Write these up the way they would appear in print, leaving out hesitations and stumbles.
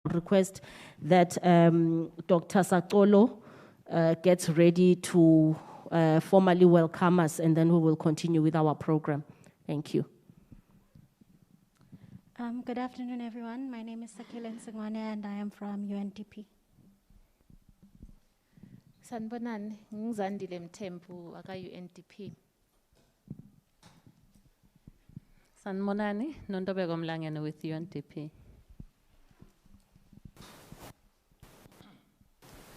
request that Dr. Sakolo gets ready to formally welcome us, and then we will continue with our program. Thank you. Good afternoon, everyone. My name is Sakila Nsingwane, and I am from UNDP. Sanibonani, ngizandile Mthembu aka UNDP. Sanibonani, Nondobeko Mlangeni with UNDP.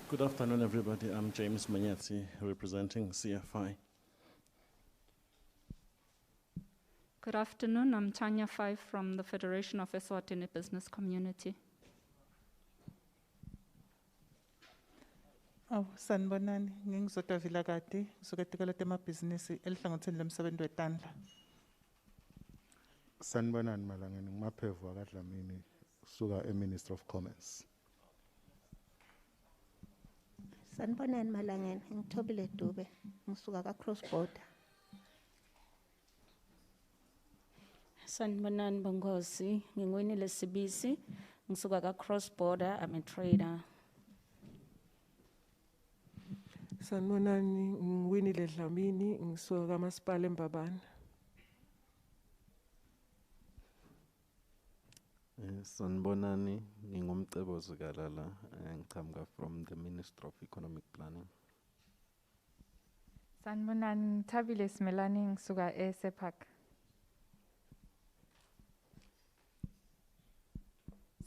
Good afternoon, everybody. I'm James Manyati, representing CFI. Good afternoon. I'm Tanya Five from the Federation of Eswatini Business Community. Oh, sanibonani, ngingizodwa Vilakati, usuketikela tema business elihlangotheni lomsebenzi wetandla. Sanibonani Malangeni, ngimaphevu akaDlamini suka eMinistry of Commerce. Sanibonani Malangeni, ngithobile Dube, ngisuka ka cross border. Sanibonani Bongosi, ngingwinile Sibisi, ngisuka ka cross border, I'm a trader. Sanibonani, ngwinile Dlamini, ngisuka kaMasipala eMbabane. Sanibonani, ngingumcebo zikalala, ngiqhamuka from the Ministry of Economic Planning. Sanibonani, Thabile Simelani, ngisuka ESEPARC.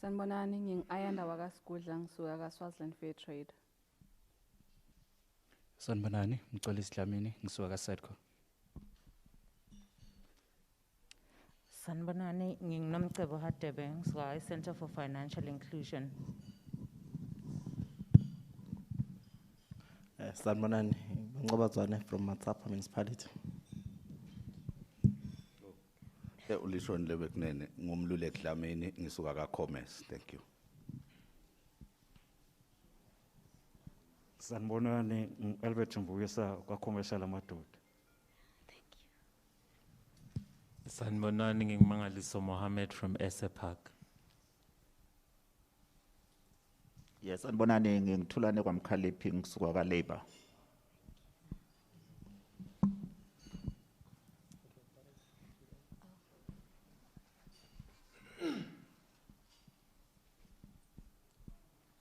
Sanibonani, ngingayanda wakaSigudla, ngisuka kaSwaziland Fair Trade. Sanibonani, Mxolisi Dlamini, ngisuka kaSedco. Sanibonani, nginginomcebo Hadebe, ngisuka Center for Financial Inclusion. Sanibonani, Ngobazwane from Matsapa Municipality. Ulishon Lebekunene, ngumluleki Dlamini, ngisuka kaCommerce. Thank you. Sanibonani, Albert Mbuyisa kwaCommercial Amadoda. Sanibonani, ngingimangaliso Mohammed from ESEPARC. Yes, sanibonani, ngingithulane kwaMkhaliphi ngisuka kaLabour.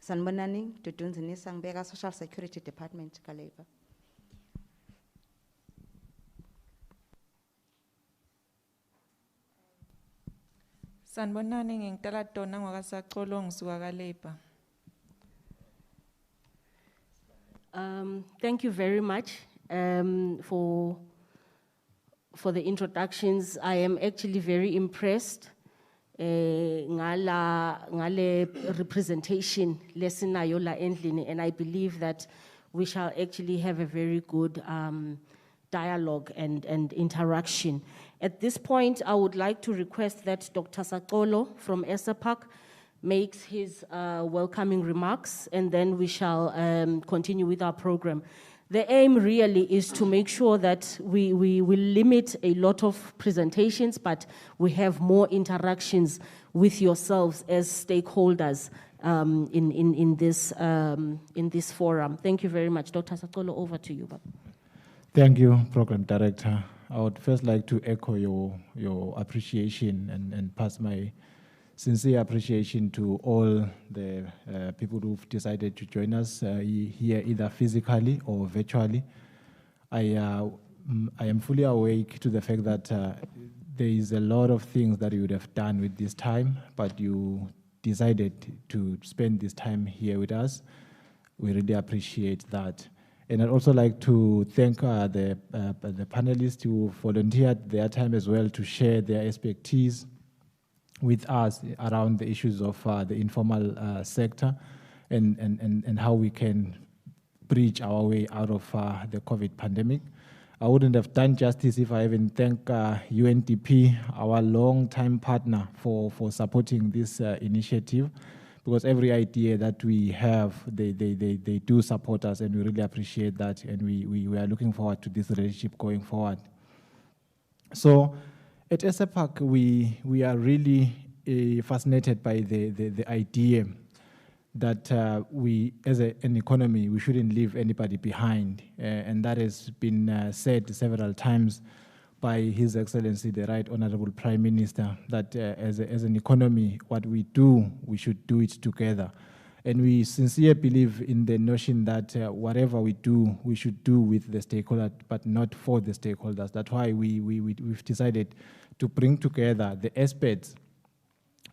Sanibonani, Dudunzini Sangbeka Social Security Department kaLabour. Sanibonani, ngingitala Dona ngwakaSaqolo ngisuka kaLabour. Thank you very much for the introductions. I am actually very impressed ngale representation lesinayo la endlini, and I believe that we shall actually have a very good dialogue and interaction. At this point, I would like to request that Dr. Sakolo from ESEPARC makes his welcoming remarks, and then we shall continue with our program. The aim really is to make sure that we will limit a lot of presentations, but we have more interactions with yourselves as stakeholders in this forum. Thank you very much. Dr. Sakolo, over to you. Thank you, Program Director. I would first like to echo your appreciation and pass my sincere appreciation to all the people who've decided to join us here, either physically or virtually. I am fully awake to the fact that there is a lot of things that you would have done with this time, but you decided to spend this time here with us. We really appreciate that. And I'd also like to thank the panelists who volunteered their time as well to share their expertise with us around the issues of the informal sector and how we can bridge our way out of the COVID pandemic. I wouldn't have done justice if I even thank UNDP, our long-time partner, for supporting this initiative, because every idea that we have, they do support us, and we really appreciate that, and we are looking forward to this relationship going forward. So at ESEPARC, we are really fascinated by the idea that we, as an economy, we shouldn't leave anybody behind. And that has been said several times by His Excellency, the Right Honorable Prime Minister, that as an economy, what we do, we should do it together. And we sincerely believe in the notion that whatever we do, we should do with the stakeholders, but not for the stakeholders. That's why we've decided to bring together the experts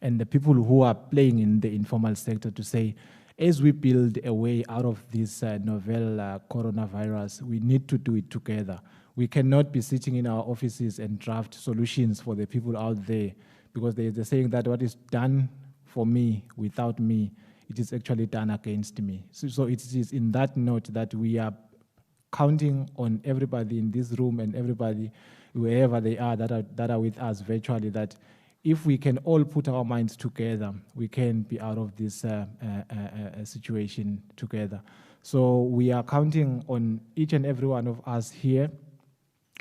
and the people who are playing in the informal sector to say, as we build a way out of this novel coronavirus, we need to do it together. We cannot be sitting in our offices and draft solutions for the people out there, because there's a saying that what is done for me without me, it is actually done against me. So it is in that note that we are counting on everybody in this room and everybody, wherever they are, that are with us virtually, that if we can all put our minds together, we can be out of this situation together. So we are counting on each and every one of us here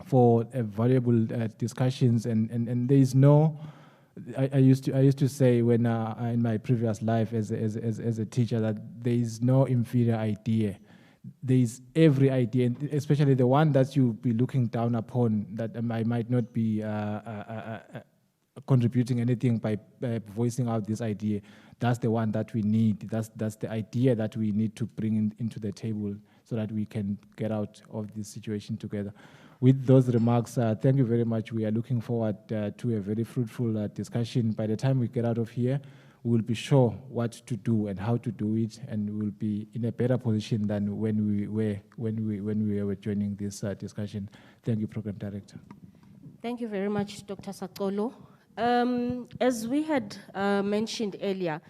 for valuable discussions, and there is no. I used to say when in my previous life as a teacher that there is no inferior idea. There is every idea, especially the one that you be looking down upon, that I might not be contributing anything by voicing out this idea. That's the one that we need. That's the idea that we need to bring into the table so that we can get out of this situation together. With those remarks, thank you very much. We are looking forward to a very fruitful discussion. By the time we get out of here, we will be sure what to do and how to do it, and we will be in a better position than when we were joining this discussion. Thank you, Program Director. Thank you very much, Dr. Sakolo. As we had mentioned earlier,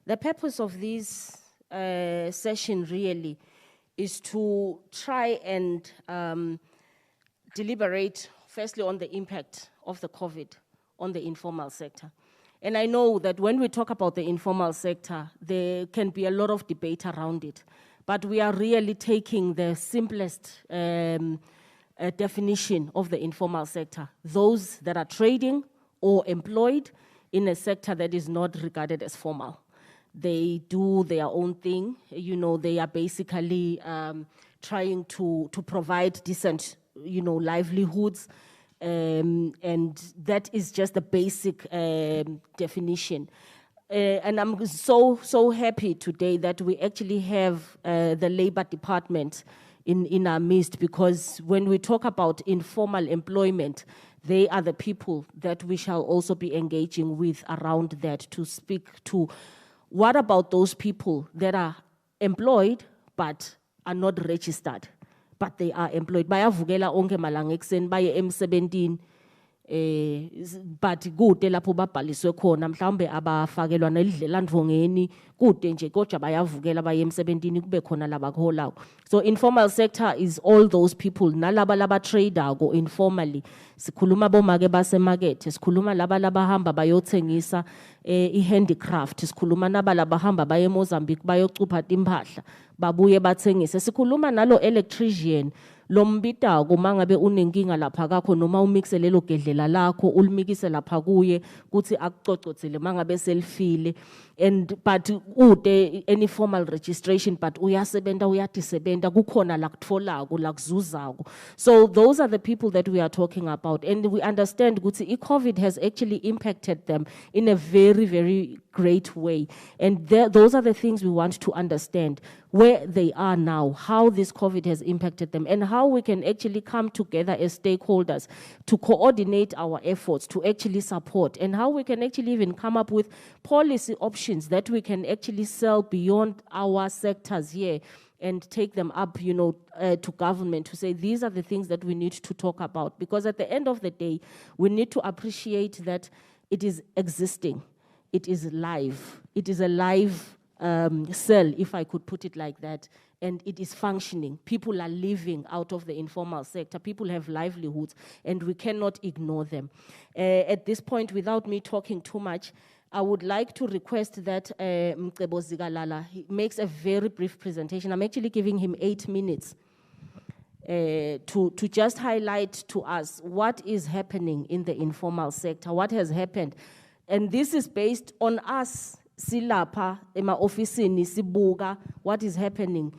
the purpose of this session really is to try and deliberate, firstly, on the impact of the COVID on the informal sector. And I know that when we talk about the informal sector, there can be a lot of debate around it. But we are really taking the simplest definition of the informal sector, those that are trading or employed in a sector that is not regarded as formal. They do their own thing. You know, they are basically trying to provide decent, livelihoods, and that is just the basic definition. And I'm so happy today that we actually have the Labor Department in our midst, because when we talk about informal employment, they are the people that we shall also be engaging with around that to speak to what about those people that are employed but are not registered, but they are employed. Bayavukela onke malanga ekuseni baye emsebentini, but kude lapho babhaliswe khona mhlawumbe abafakelwa nelidlelandvongeni kude nje kodwa bayavukela baye emsebentini kube khona labakholako. So informal sector is all those people, nalaba laba trader go informally. Sikhuluma bomake basemarket, sikhuluma laba labahamba bayothengisa i-handicraft, sikhuluma naba labahamba baye eMozambique bayocupha impahla babuye bathengise, sikhuluma nalo electrician lombita kumangabe unenkinga lapha kakho noma umixe lelo gedlela lakho ulimikise lapha kuye kuthi akucocothele mangabe selfile, and but ude any formal registration but uyasebenta uyadisebenta kukhona la kutfolako la kuzuzako. So those are the people that we are talking about, and we understand ukuthi COVID has actually impacted them in a very great way, and those are the things we want to understand, where they are now, how this COVID has impacted them, and how we can actually come together as stakeholders to coordinate our efforts to actually support, and how we can actually even come up with policy options that we can actually sell beyond our sectors here and take them up, to government to say these are the things that we need to talk about. Because at the end of the day, we need to appreciate that it is existing. It is live. It is a live cell, if I could put it like that, and it is functioning. People are living out of the informal sector. People have livelihoods, and we cannot ignore them. At this point, without me talking too much, I would like to request that Mcebo Zigalala makes a very brief presentation. I'm actually giving him 8 minutes to just highlight to us what is happening in the informal sector, what has happened. And this is based on us silapha ema ofisini sibuka what is happening.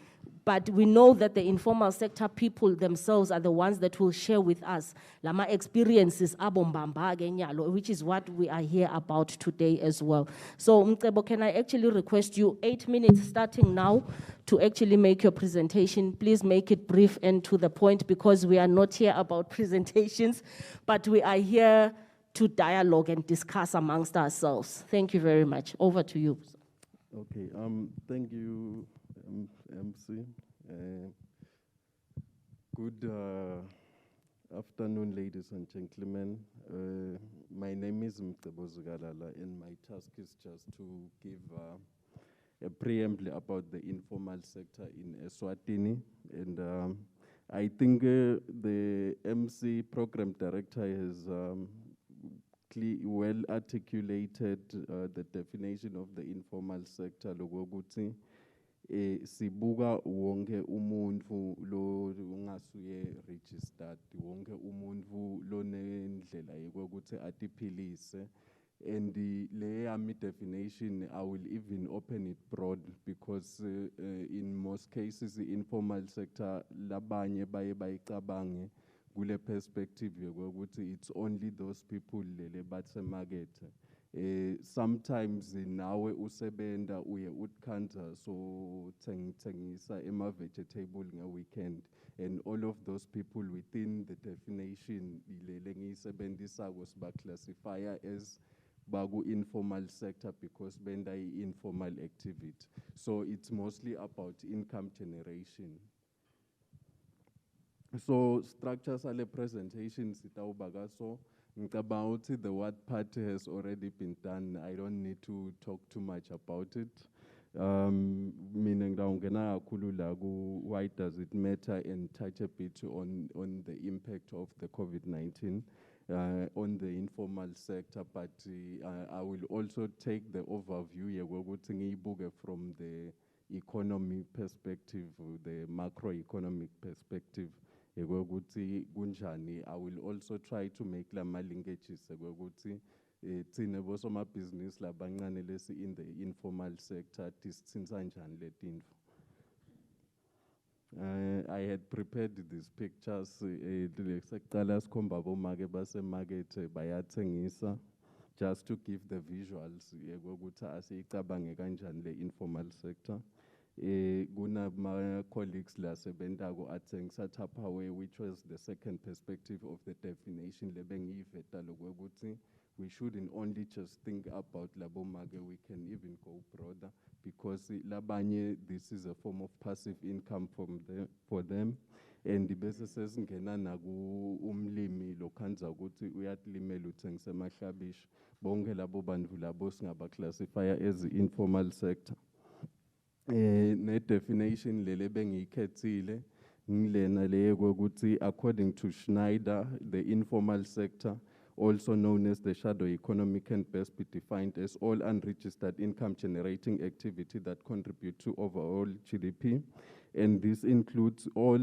But we know that the informal sector people themselves are the ones that will share with us lama experiences abombamba ke nyalo, which is what we are here about today as well. So Mcebo, can I actually request you 8 minutes starting now to actually make your presentation? Please make it brief and to the point, because we are not here about presentations, but we are here to dialogue and discuss amongst ourselves. Thank you very much. Over to you. Okay, thank you, MC. Good afternoon, ladies and gentlemen. My name is Mcebo Zugalala, and my task is just to give a preamble about the informal sector in Eswatini. And I think the MC program director has well articulated the definition of the informal sector. Logoguti sibuga wonke umuntu lo ungasuye registered, wonke umuntu lo nendlela yokuthi atiphilise. And le yami definition, I will even open it broad, because in most cases the informal sector labanye baye bayicabange kule perspective yokuthi it's only those people lele batsemakethe. Sometimes nawe usebenda uye utkanta so tsengisa ema vegetable nge weekend, and all of those people within the definition lele ngiyisebenzisako siba classifier as bagu informal sector, because benda informal activity. So it's mostly about income generation. So structures are the presentations so about the what part has already been done. I don't need to talk too much about it. Meaning why does it matter, and touch a bit on the impact of the COVID-19 on the informal sector, but I will also take the overview from the economy perspective, the macroeconomic perspective. I will also try to make lama linkages tsine bosoma business labancane lesi in the informal sector tisitsinza njani letinto. I had prepared these pictures sekuqala sikhomba bomake basemarket bayathengisa, just to give the visuals yokuthi asiyicabange kanjani le informal sector. My colleagues la sebentako athengisa Tupperware, which was the second perspective of the definition. We shouldn't only just think about labomage, we can even go broader, because labanye, this is a form of passive income for them. And the businesses ngena naku umlimi lokhanza ukuthi uyatlimela uthengisa amahlabishi, bonke labo bantu labo singaba classifier as informal sector. Ne definition lele bengiyikhethile ngilena leyo kokuthi according to Schneider, the informal sector, also known as the shadow economy, can best be defined as all unregistered income generating activity that contribute to overall GDP, and this includes all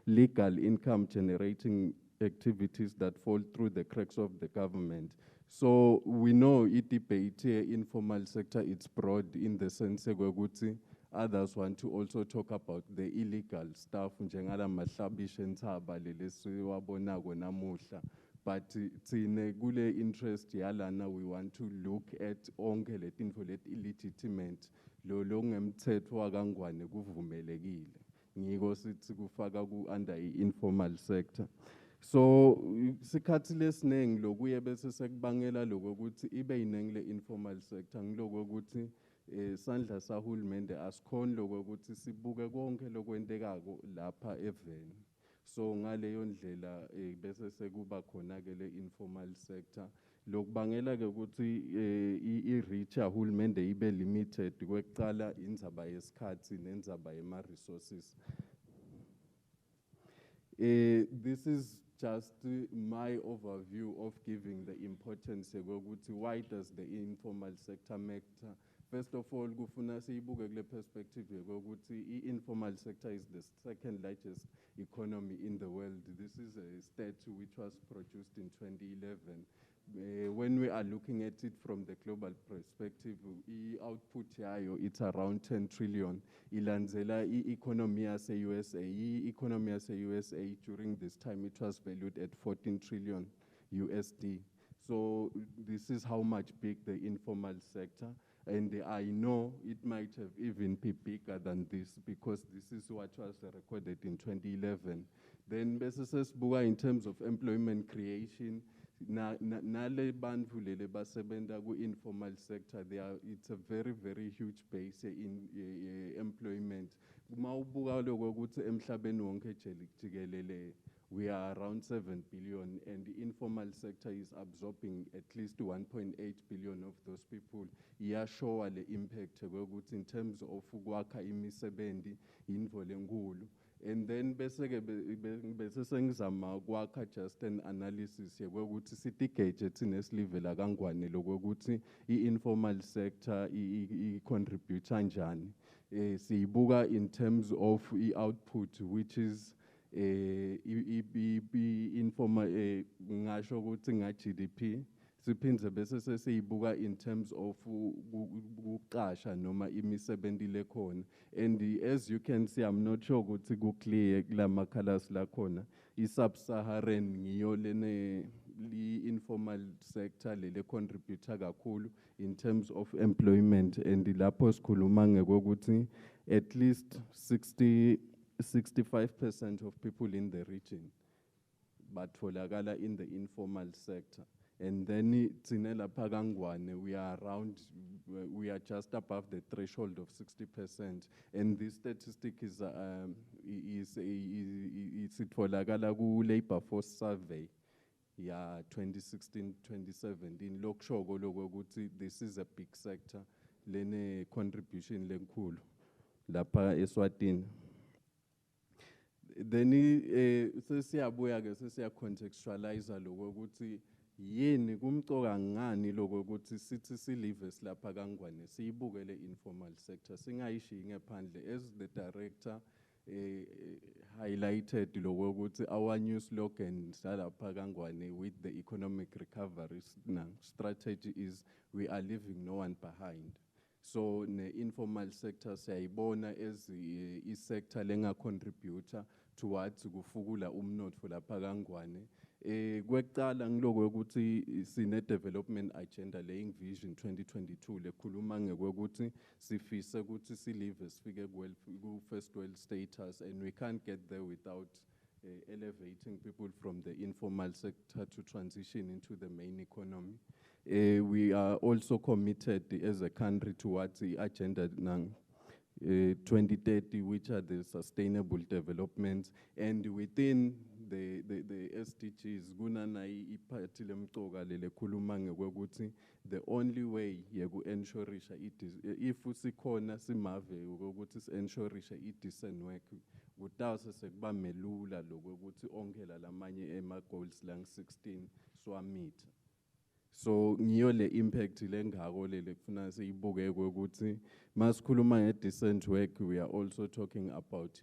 legal income generating activities that fall through the cracks of the government. So we know it debate informal sector, it's broad in the sense that others want to also talk about the illegal stuff, but kule interest yalana, we want to look at onke letinto let illegitimate lo ngemthetho akangwane kuvumelekile, ngiko sithi kufaka ku under informal sector. So sikhathi lesinengi lokuye bese sekubangela lokuthi ibe yinengi le informal sector ngiloko ukuthi sandla sahulumende asikhoni lokuthi sibuke konke lokwentekako lapha eveni. So ngaleyo ndlela bese sekuba khona ke le informal sector lokubangela ke ukuthi i-reach yahulumende ibe limited, kwekuqala indzaba yesikhathi nendzaba yema resources. This is just my overview of giving the importance yokuthi why does the informal sector matter. First of all, kufuna siyibuke kule perspective yokuthi i-informal sector is the second largest economy in the world. This is a stat which was produced in 2011 when we are looking at it from the global perspective, output yayo it's around 10 trillion. Ilanzela economy as a USA, economy as a USA during this time it was valued at 14 trillion USD. So this is how much big the informal sector. And I know it might have even been bigger than this because this is what was recorded in 2011. Then businesses in terms of employment creation, nale bantu lele basebenta ku informal sector, it's a very, very huge base in employment. Uma ubuka lokho ukuthi emhlabeni wonke jikelele, we are around 7 billion, and the informal sector is absorbing at least 1.8 billion of those people. Iyashowa le impact in terms of ukwakha imisebenzi yinto lenkulu. And then bese sengizama ukwakha just an analysis yokuthi sitigauge sinesilivela kangwane lokuthi i-informal sector i-contribute kanjani. Siyibuka in terms of i-output, which is informal ngasho ukuthi nga GDP. Siphindze bese sesiyibuka in terms of ukuqasha noma imisebenzi lekhona. And as you can see, I'm not sure ukuthi ku-clear kulama colors lakhona. I-sub-Saharan ngiyo lene informal sector lele contribute kakhulu in terms of employment, and lapho sikhuluma ngokuthi at least 65% of people in the region batholakala in the informal sector. And then we are just above the threshold of 60%. And this statistic is itfolakala ku labor force survey, 2016-2017. Lokshoko lokuthi this is a big sector, lene contribution lenkulu lapha Eswatini. Then sesiyabuya ke sesiya contextualize lokuthi yini kumcoka ngani lokuthi sithi silive silapha kangwane siyibukele informal sector singayishiyi ngephandle. As the director highlighted lokuthi our new slogan salapha kangwane with the economic recovery strategy is we are leaving no one behind. So the informal sector siyayibona as i-sector lenga contributor towards kufukula umnotfo lapha kangwane. Kwekuqala ngiloko ukuthi sine development agenda le Vision 2022 lekhuluma ngekuthi sifise ukuthi silive sifike ku first world status, and we can't get there without elevating people from the informal sector to transition into the main economy. We are also committed as a country towards the agenda 2030, which are the sustainable developments, and within the SDGs, the only way you ensure if usikhona simave ukuthi ensure decent work without sekuba melula lokuthi ongela lamanye ema goals lang 16 swamit. So ngiyo le impact lengako lele kufuna siyibuke ukuthi masikhuluma nge-decent work, we are also talking about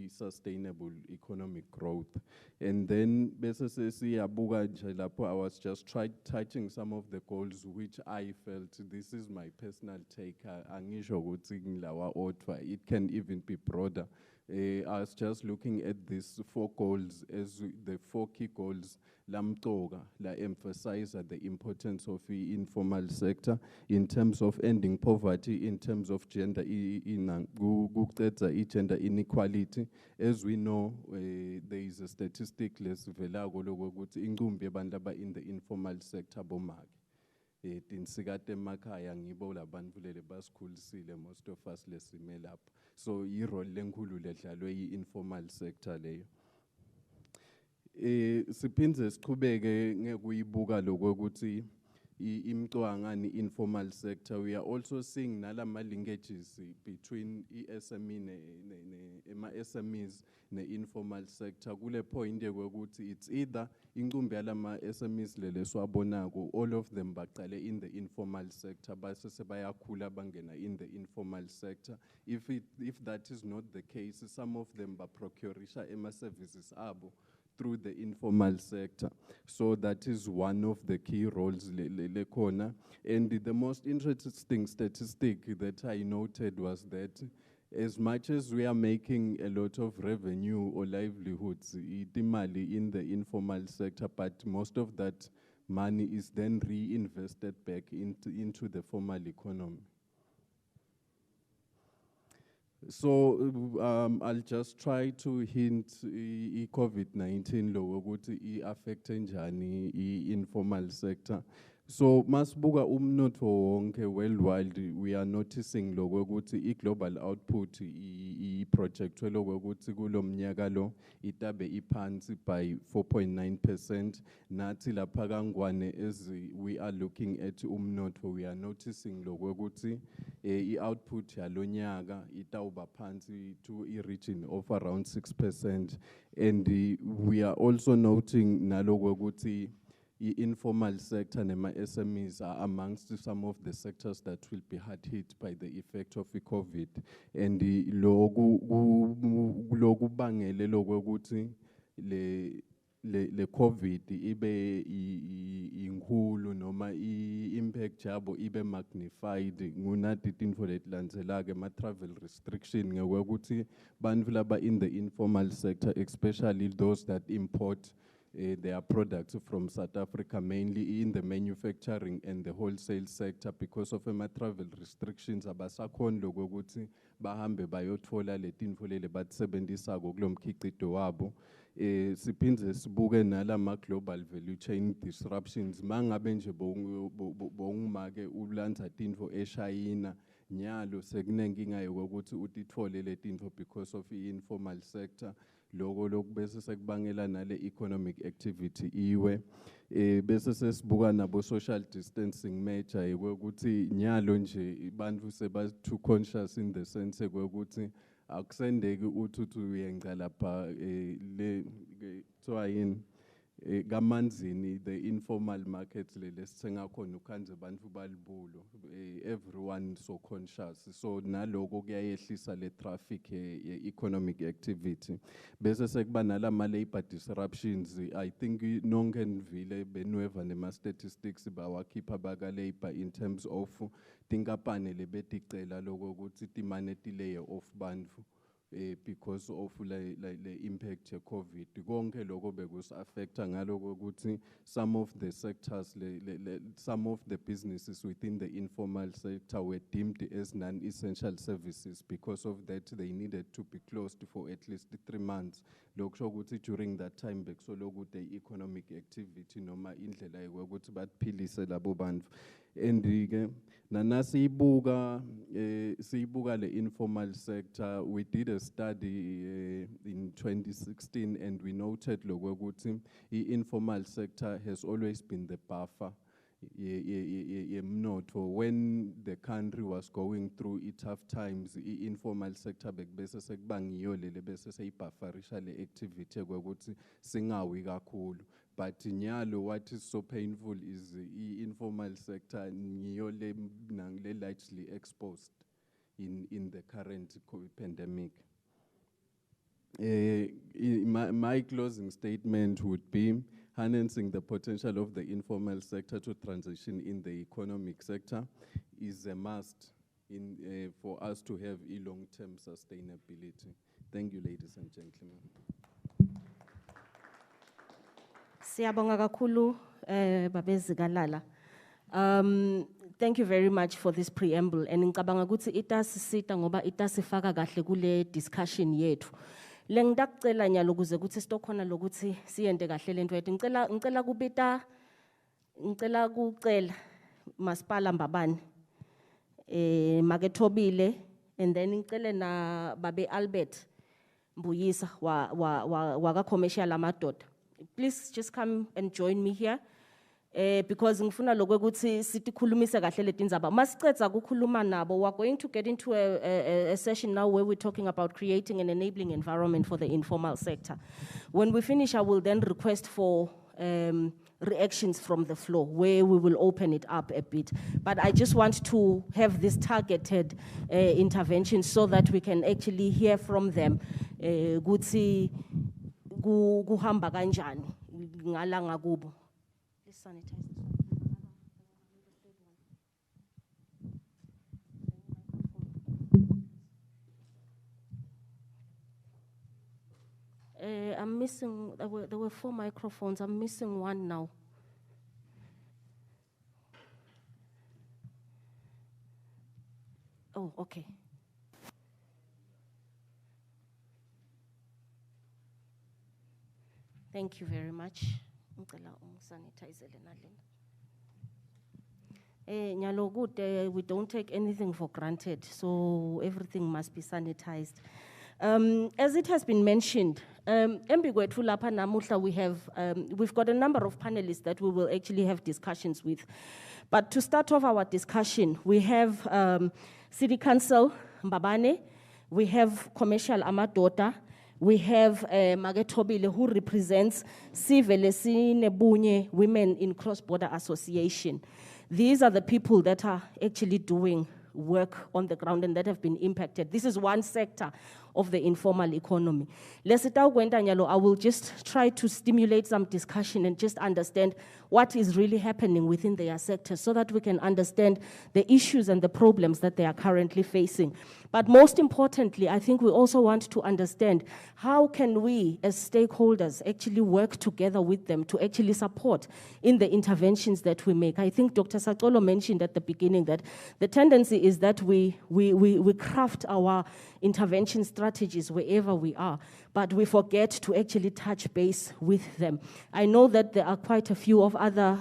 sustainable economic growth. And then bese sesiyabuka nje lapho I was just touching some of the goals which I felt, this is my personal take, angisho ukuthi ngilawa odwa, it can even be broader. I was just looking at these 4 goals as the 4 key goals lamtoga la emphasize the importance of the informal sector in terms of ending poverty, in terms of gender gender inequality. As we know, there is a statistic lesvelako lokuthi ingcumbi yabantu aba in the informal sector bomake. Tinsikate emakhaya ngibo labantu lele basikhulisile, most of us lesime lapho. So irole lenkulu ledlalwe yi-informal sector leyo. Siphinze siqhubeke ngekuyibuka lokuthi imcwangani informal sector. We are also seeing nalama linkages between SMEs ne informal sector. Kule point yokuthi it's either ingcumbi yalama SMEs lele swabonako, all of them baqale in the informal sector, base sebayakhula bangena in the informal sector. If that is not the case, some of them ba procurisha ema services abo through the informal sector. So that is one of the key roles le khona. And the most interesting statistic that I noted was that as much as we are making a lot of revenue or livelihoods itimali in the informal sector, but most of that money is then reinvested back into the formal economy. So I'll just try to hint COVID-19 lo ukuthi affect njani informal sector. So masibuka umnotho wonke worldwide, we are noticing lokho ukuthi global output project lokho ukuthi kulomnyaka lo itabe iphansi by 4.9%. Nathi lapha kangwane as we are looking at umnotho, we are noticing lokho ukuthi output yalonyaka itawuba phansi to a region of around 6%. And we are also noting nalokho ukuthi informal sector and SMEs are amongst some of the sectors that will be hard hit by the effect of the COVID. And loku bangele lokuthi le COVID ibe inkulu noma impact yabo ibe magnified ngunati tinfo letilandzelake ma travel restriction ngekuthi bantfu laba in the informal sector, especially those that import their products from South Africa, mainly in the manufacturing and the wholesale sector, because of travel restrictions. Abasakhona lokho ukuthi bahambe bayotfola letinfo lele batisebenzisako kulo mkhiqido wabo. Siphindze sibuke nalama global value chain disruptions. Mangabe nje bongumake ulanza tinfo eShayina nyalo sekunenkinga yokuthi utithole letinfo because of informal sector. Logo bese sekubangela nale economic activity iwe bese sesibuka nabo social distancing measure ukuthi nyalo nje bantfu seba too conscious in the sense ukuthi akusendeki uthi uyenza lapha le kuthiwa yini kamanzini the informal markets lele sithenga khona ukhanze bantfu balibulo everyone so conscious, so naloko kuyayehlisa le traffic economic activity. Bese sekuba nalama labor disruptions. I think nonke nivile benweva nema statistics bawakhipha baka labor in terms of tinkapane lebeticela loko ukuthi timane tilay off bantfu because of the impact of COVID. Konke loko bekus affecta ngaloko ukuthi some of the sectors, some of the businesses within the informal sector were deemed as non-essential services. Because of that, they needed to be closed for at least 3 months. During that time, the economic activity noma indlela yokuthi baphilise labo bantfu. And nanasi sibuka le informal sector, we did a study in 2016 and we noted lokuthi the informal sector has always been the buffer when the country was going through tough times. The informal sector bekubese sekubangiyo lele bese seyibufferisha le activity ukuthi singawi kakhulu. But nyalo, what is so painful is the informal sector ngiyo le largely exposed in the current COVID pandemic. My closing statement would be harnessing the potential of the informal sector to transition in the economic sector is a must for us to have a long-term sustainability. Thank you, ladies and gentlemen. Siyabonga kakhulu babezikalala. Thank you very much for this preamble, and ngicabanga ukuthi itasisita ngoba itasifaka kahle kule discussion yethu. Lengidacela nyalo kuze ukuthi sitokhona lokuthi siyente kahle lento yethu. Ngicela kucela Masipala Mbabane Makethobile, and then ngicele na babe Albert Mbuyisa waka commercial amadoda. Please just come and join me here. Because ngifuna lokho ukuthi sitikhulumise kahle letindzaba. Masicetha ukukhuluma nabo, we're going to get into a session now where we're talking about creating an enabling environment for the informal sector. When we finish, I will then request for reactions from the floor, where we will open it up a bit. But I just want to have this targeted intervention so that we can actually hear from them. kuhamba kanjani ngala ngakubo. Please sanitize this one. I'm missing, there were 4 microphones. I'm missing one now. Oh, okay. Thank you very much. Nyalo good, we don't take anything for granted, so everything must be sanitized. As it has been mentioned, we've got a number of panelists that we will actually have discussions with. But to start off our discussion, we have City Council, Mbabane, we have Commercial Amadota, we have Magetobile, who represents Sivelesine Bunye Women in Cross-Border Association. These are the people that are actually doing work on the ground and that have been impacted. This is one sector of the informal economy. I will just try to stimulate some discussion and just understand what is really happening within their sector so that we can understand the issues and the problems that they are currently facing. But most importantly, I think we also want to understand how can we as stakeholders actually work together with them to actually support in the interventions that we make. I think Dr. Satolo mentioned at the beginning that the tendency is that we craft our intervention strategies wherever we are, but we forget to actually touch base with them. I know that there are quite a few of other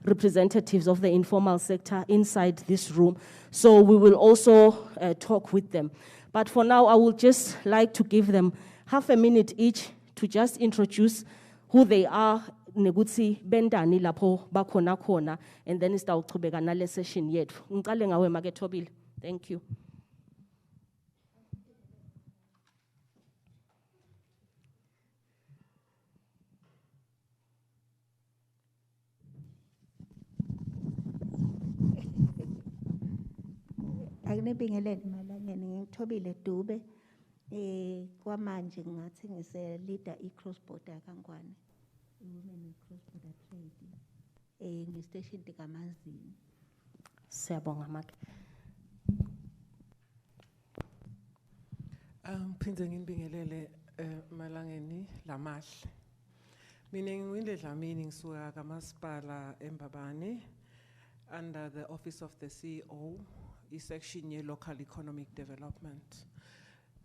representatives of the informal sector inside this room, so we will also talk with them. But for now, I would just like to give them half a minute each to just introduce who they are, negutsi bendani lapho bakhona khona, and then sitawuchubeka nale session yethu. Ngiqale ngawe Makethobile. Thank you. Akunebingelele Malangeni, ngithobile Dube. Kwamanje ngathi ngise leader cross border kaNgwane. Women cross border trade. Ngistation kaMazini. Siyabonga Mak. Phindze nginibingelele Malangeni lamahle. Mina ngiwinde Dlamini ngisuka kaMasipala eMbabane under the office of the CEO. Section ye local economic development.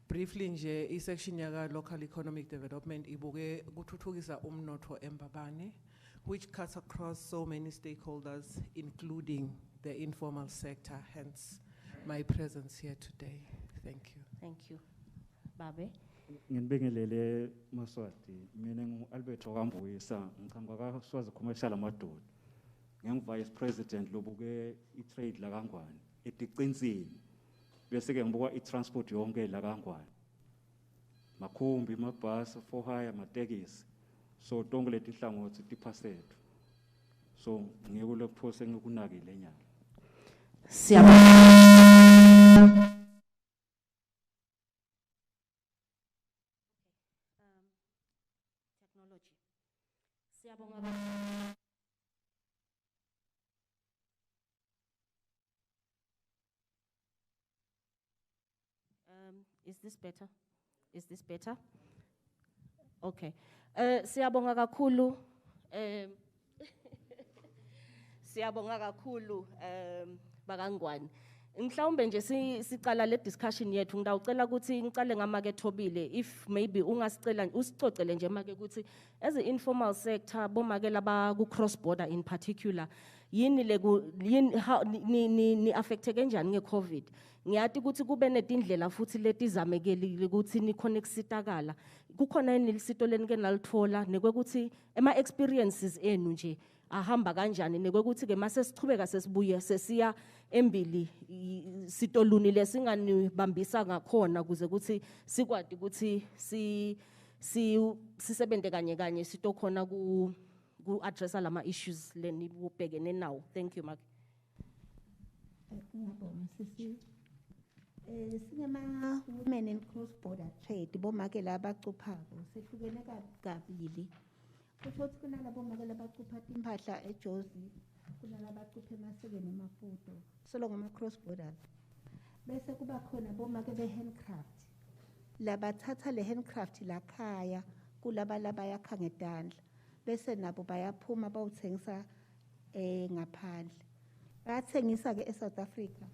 Briefly nje section yaga local economic development ibuke kuthuthukisa umnotho eMbabane, which cuts across so many stakeholders including the informal sector, hence my presence here today. Thank you. Thank you. Babe. Nginibingelele Maswati, mina ngu-Albert Okambuyisa, ngiqhamuka kaSwazi Commercial Amadoda. Ngingu-Vice President lobuke i-trade la kaNgwane. Etiqinisini bese ke ngibuka i-transport yonke la kaNgwane, makhumbi, mabhasi, for hire, matekisi, so tonke leti hlangothi tiphasethu, so ngikulokuphose ngikunakile nyalo. Technology. Siyabonga. Is this better? Is this better? Okay. Siyabonga kakhulu. Siyabonga kakhulu bakaNgwane. Mhlawumbe nje siqala le discussion yethu ngidawucela ukuthi ngicale ngaMakethobile if maybe ungasicela usicocele nje make ukuthi as an informal sector bomake laba ku cross border in particular yini le ni affected kanjani ngeCovid. Ngiyati ukuthi kube netindlela futhi letizamekeli ukuthi nikhona kusitakala. Kukhona yini lisito lenike nalithola nekwekuthi ema experiences enu nje ahamba kanjani nekwekuthi ke mase sichubeka sesibuye sesiya embili sitoluni lesinganibambisa ngakhona kuze ukuthi sikwadi ukuthi sisebente kanye sitokhona ku addressa lama issues lenibubhekene nawo. Thank you Mark. Singema women in cross border trade bomake laba cuphako sehlukene kabili. Kusho ukuthi kunalabo make labacupha impahla eJozi, kunalaba cupha emasekeni eMaputo. Solo ngama cross borders. Bese kuba khona bomake behandcraft. Labathatha le handcraft lakhaya kulaba yakha ngedandla. Bese nabo bayaphuma bawuthengisa ngaphandle. Bayathengisa ke eSouth Africa.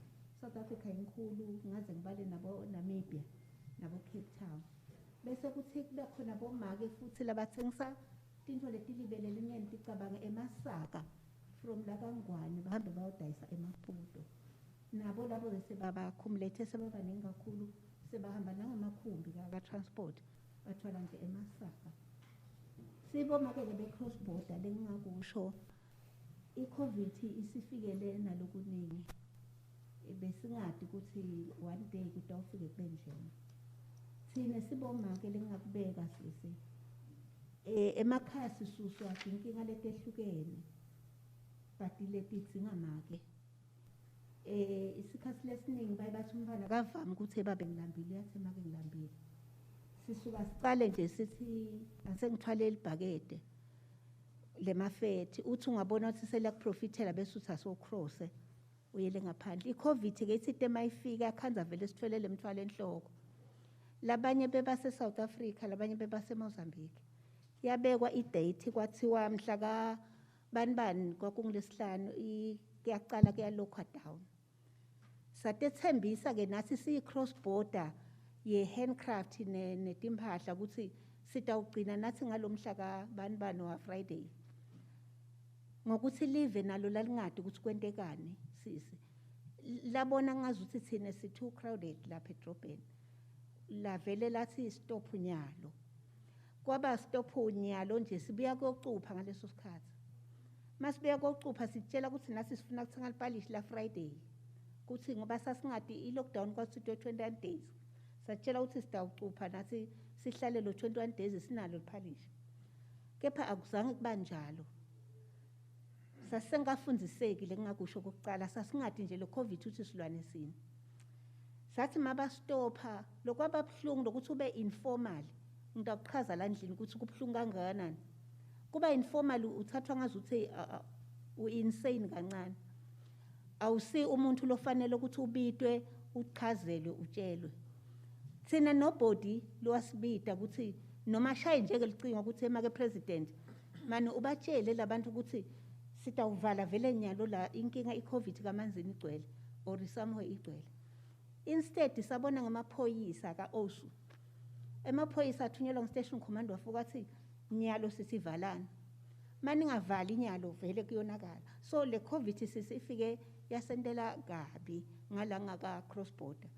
South Africa inkulu ngaze ngibale nabo Namibia nabo Cape Town. Bese kuthi kube khona bomake futhi labathengisa into letilibele linyeni ticabanga emasaka from lakangwane bahambe bayodayisa eMaputo. Nabo labo bese babakhumulete sebabaningi kakhulu sebahamba nangamakhumbi ka transport bathwala nje emasaka. Sibomake be cross border lengingakusho iCovid isifikele nalokuningi. Besingadi ukuthi one day kutawufike benjena. Thina sibomake lengakubeka sisi. Emakhaya sisuswa inkinga letehlukene. But leti singamake. Isikhathi lesiningi bayibathi umfana kavami ukuthi babe ngilambile yathi make ngilambile. Sisuka siqale nje sithi asengithwale libhakede lemafethi uthi ungabona ukuthi selakuprofitela bese uthi asocross uyele ngaphandle. iCovid ke ithi mayifika khanza vele sitholele emthwalo enhloko. Labanye bebase South Africa, labanye bebase Mozambique. Yabekwa idate kwathiwa mhla ka banibani kwakungilesihlanu kuyaqala kuyalokha down. Satethembisa ke nathi si cross border ye handcraft netimpahla ukuthi sitawugcina nathi ngalomhla ka banibani wa Friday. Ngokuthi live nalo lalingadi ukuthi kwentekani sisi. Labona ngazuthi thina si too crowded lapha edrobheni. La vele lathi stop unyalo. Kwaba stop unyalo nje sibuya kokucupha ngaleso sikhathi. Masibuya kokucupha sitshela ukuthi nathi sifuna ukuthenga ipalishi la Friday. Kuthi ngoba sasingadi ilockdown kwathi 21 days. Satshela ukuthi sitawucupha nathi sihlale lo 21 days sinalo ipalishi. Kepha akuzange kuba njalo. Sasengafundiseki lengakusho kokuqala sasingadi nje lo Covid uthi silwane sini. Sathi mabastopha lokwababhlungu lokuthi ube informal ngidakuchaza la ndlini ukuthi kubhlungu kangakanani. Kuba informal uthathwa ngazuthi u-insane kancane. Awusi umuntu lofanele ukuthi ubitwe uchazelwe utshelwe. Thina nobody lowasibita ukuthi noma shaye nje ke licinga ukuthi emake president manje ubatshele labantu ukuthi sitawuvala vele nyalo la inkinga iCovid kamanzini igcwele or somewhere igcwele. Instead sabona ngamaphoyisa kaOsu. Emaphoyisa athunyelwa ngistation command wafuka athi nyalo sisivalana. Mani ngavali inyalo vele kuyonakala. So le Covid sisifike yasendela kabi ngalanga ka cross border.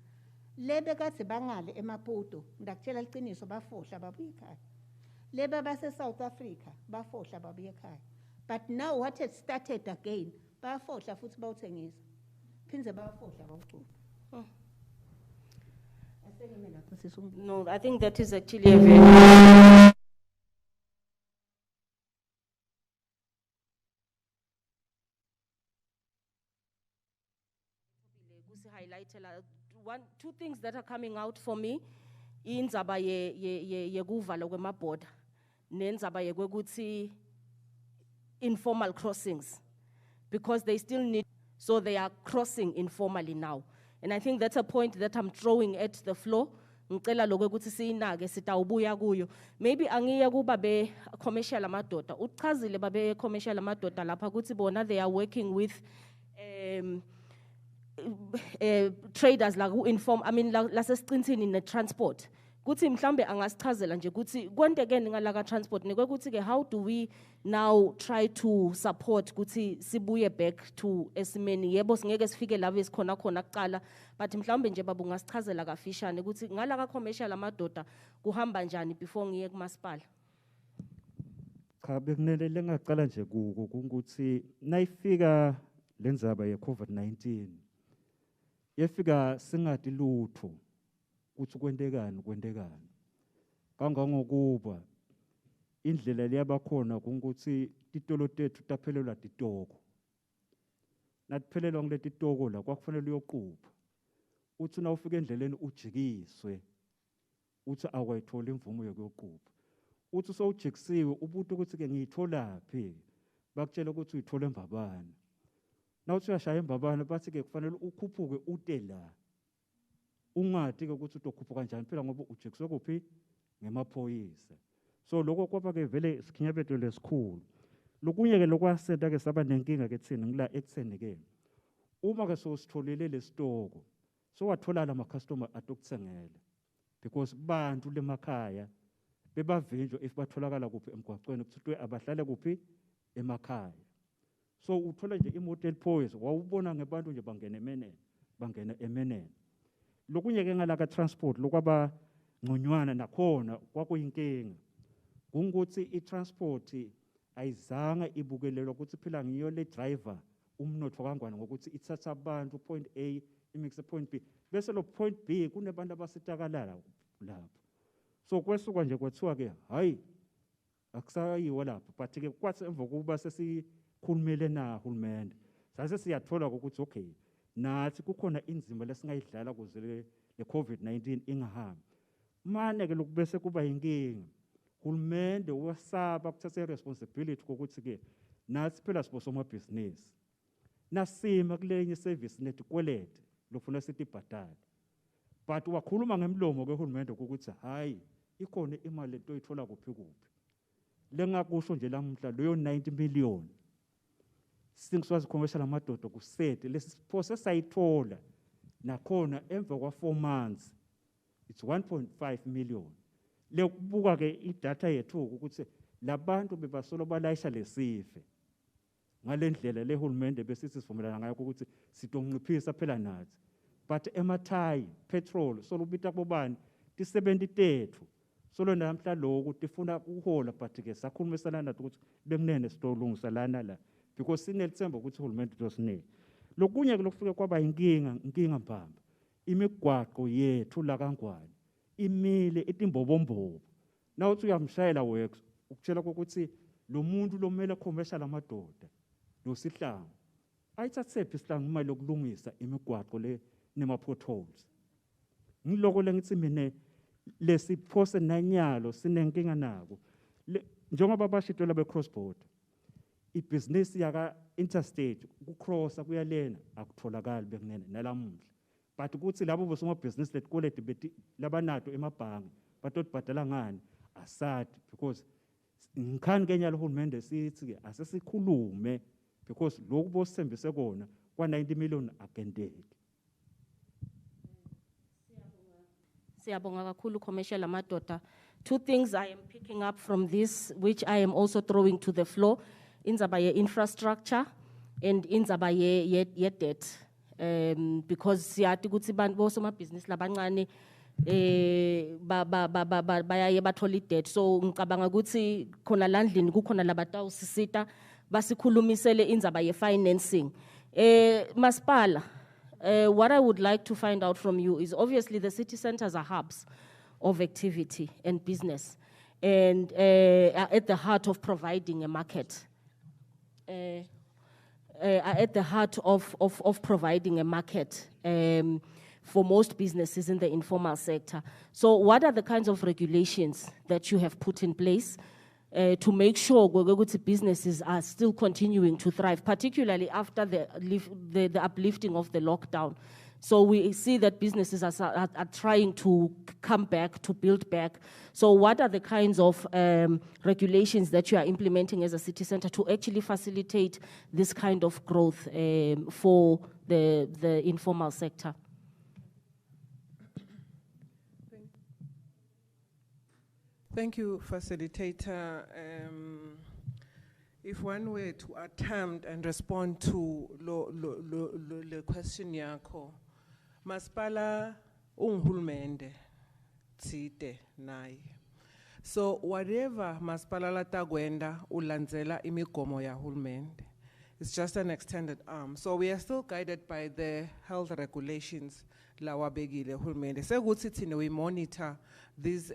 Lebe kathi bangale eMaputo ngakutshela iqiniso bafohla babuye ekhaya. Lebe base South Africa bafohla babuye ekhaya. But now what has started again bafohla futhi bawuthengisa. Phinze bafohla bawucupha. No, I think that is actually a very two things that are coming out for me indzaba yekuvala kwemaborder nendzaba yekwekuthi informal crossings because they still need, so they are crossing informally now. And I think that's a point that I'm throwing at the floor. Ngicela lokho ukuthi siyinake sitawubuya kuyo. Maybe angiya kuba be commercial amadoda. Uchazile babe commercial amadoda lapha ukuthi bona they are working with traders like who inform, I mean lasesiqinisini ne transport. Kuthi mhlambe angasichazela nje ukuthi kwentekeni ngalaka transport nekwekuthi ke how do we now try to support kuthi sibuye back to esimeni. Yebo singeke sifike lapho esikhona khona kuqala, but mhlambe nje babu ngasichazela kafishane ukuthi ngalaka commercial amadoda kuhamba njani before ngiye kumasipala. Cha bekunele lengaqala nje kuko ukuthi nayifika lenzaba ye-COVID-19 yefika singathi lutho ukuthi kwentekani kangangokuba indlela liyabakhona ukuthi titolo tethu taphelelwa titoko natiphelelwa ngileti toko la kwakufanele uyoqupha uthi na ufika endleleni ujikiswe uthi awayithola imvumo yokuqhubha uthi sowujikisiwe ubuthi ukuthi ke ngiyitholaphi bakutshela ukuthi uyithola eMbabane nawuthi uyashaya eMbabane bathi ke kufanele ukhuphuke ute la ungathi ke ukuthi utokhuphuka kanjani phela ngoba ujikiswe kuphi ngemaphoyisa so lokho kwaba ke vele sikhinyabetho lesikhulu lokunye ke lokwasenta ke saba nenkinga ke thina ngila ekutheni ke uma ke sositholele lesitoko so wathola la customer atokuthengela because bantu lemakhaya bebavinjwa if batholakala kuphi emgwaqweni kuthi abahlale kuphi emakhaya so uthola nje imoto eliphoyisa wawubona ngebantu nje bangena emenene lokunye ke ngala ka transport lokwaba ngconywana nakhona kwakuyinkinga kungukuthi i-transport ayizanga ibukelelwa ukuthi phela ngiyo le driver umnotho kangwane ngokuthi ithatha abantu point A imixe point B bese lo point B kunebantu abasitakala lapho so kwesuka nje kwathiwa ke hayi akusayiwa lapho but ke kwathi emva kokuba sesikhulumele na hulumende sase siyathola ukuthi okay nathi kukhona inzima lesingayidlala kuze le COVID-19 ingahambi manje ke lokubese kuba inkinga hulumende wasaba kuthatha responsibility ukuthi ke nathi phela sibosoma business nasima kulenye service netikwelete lofuna sithi ibhadala but wakhuluma ngemlomo ke hulumende ukuthi hayi ikhona imali lento oyithola kuphi lengakusho nje lamhla leyo 90 million singiswazi commercial amadodo kusete lesiphose sayithola nakhona emva kwa 4 months it's 1.5 million lekubuka ke idata yethu ukuthi labantu bebasolo balayisha lesife ngalendlela lehulumende besithi sivumelana ngayo ukuthi sitonqiphisa phela nathi but emathayi petrol solubita kubani ti70 solo namhla lokho tifuna uhola but ke sakhulumisana nathi ukuthi bekunene sitolungisa lana la because sinelithemba ukuthi uhulumende uzosinela lokunye ke lokufika kwaba inkinga mbamba imigwaqo yethu la kaNgwane imile etimbobombobo nawuthi uyamshayela wex ukutshela ukuthi lo muntu lomele commercial amadoda losihlangu ayithathephi isihlangu imali yokulungisa imigwaqo le nema potholes ngiloko lengithi mina lesiphose nanyalo sinenkinga nako njengoba bashitela be cross border ibusiness yaka interstate ukucrossa kuyalena akutholakali bekunene nalamuhla but ukuthi labo bosoma business letikweleti beti labanato emabhangi batotibhadala ngani asadi because ngikhani kenyalo uhulumende sithi ke asesikhulume because lokhu bosithembise kona kwa 90 million agendeki Siyabonga kakhulu commercial amadoda. Two things I am picking up from this, which I am also throwing to the floor, inzaba ye infrastructure and inzaba ye debt. Because siyati ukuthi bantu bosoma business labancane bayaye bathola debt. So ngicabanga ukuthi khona landlini kukhona labatawusisita basikhulumisele inzaba ye financing. Masipala, what I would like to find out from you is obviously the city centers are hubs of activity and business and are at the heart of providing a market. Are at the heart of providing a market for most businesses in the informal sector. So what are the kinds of regulations that you have put in place to make sure businesses are still continuing to thrive, particularly after the uplifting of the lockdown? So we see that businesses are trying to come back, to build back. So what are the kinds of regulations that you are implementing as a city center to actually facilitate this kind of growth for the informal sector? Thank you, facilitator. If one were to attempt and respond to the question yako, Masipala unghulumende tsite nai. So whatever Masipala latagwenda ulanzela imigomo ya hulumende. It's just an extended arm. So we are still guided by the health regulations lawabegile hulumende. So we monitor these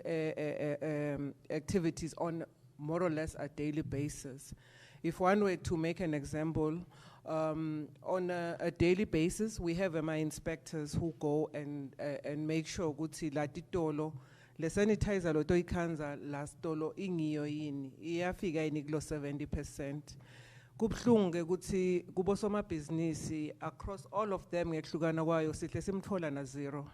activities on more or less a daily basis. If one were to make an example On a daily basis, we have my inspectors who go and make sure ukuthi la titolo le sanitizer lo to ikhanza la stolo ingiyo yini iyafika yini kulo 70%. Kubhlungu ke ukuthi kubo somabhizinisi across all of them ngehlukana kwayo sihle simthola na zero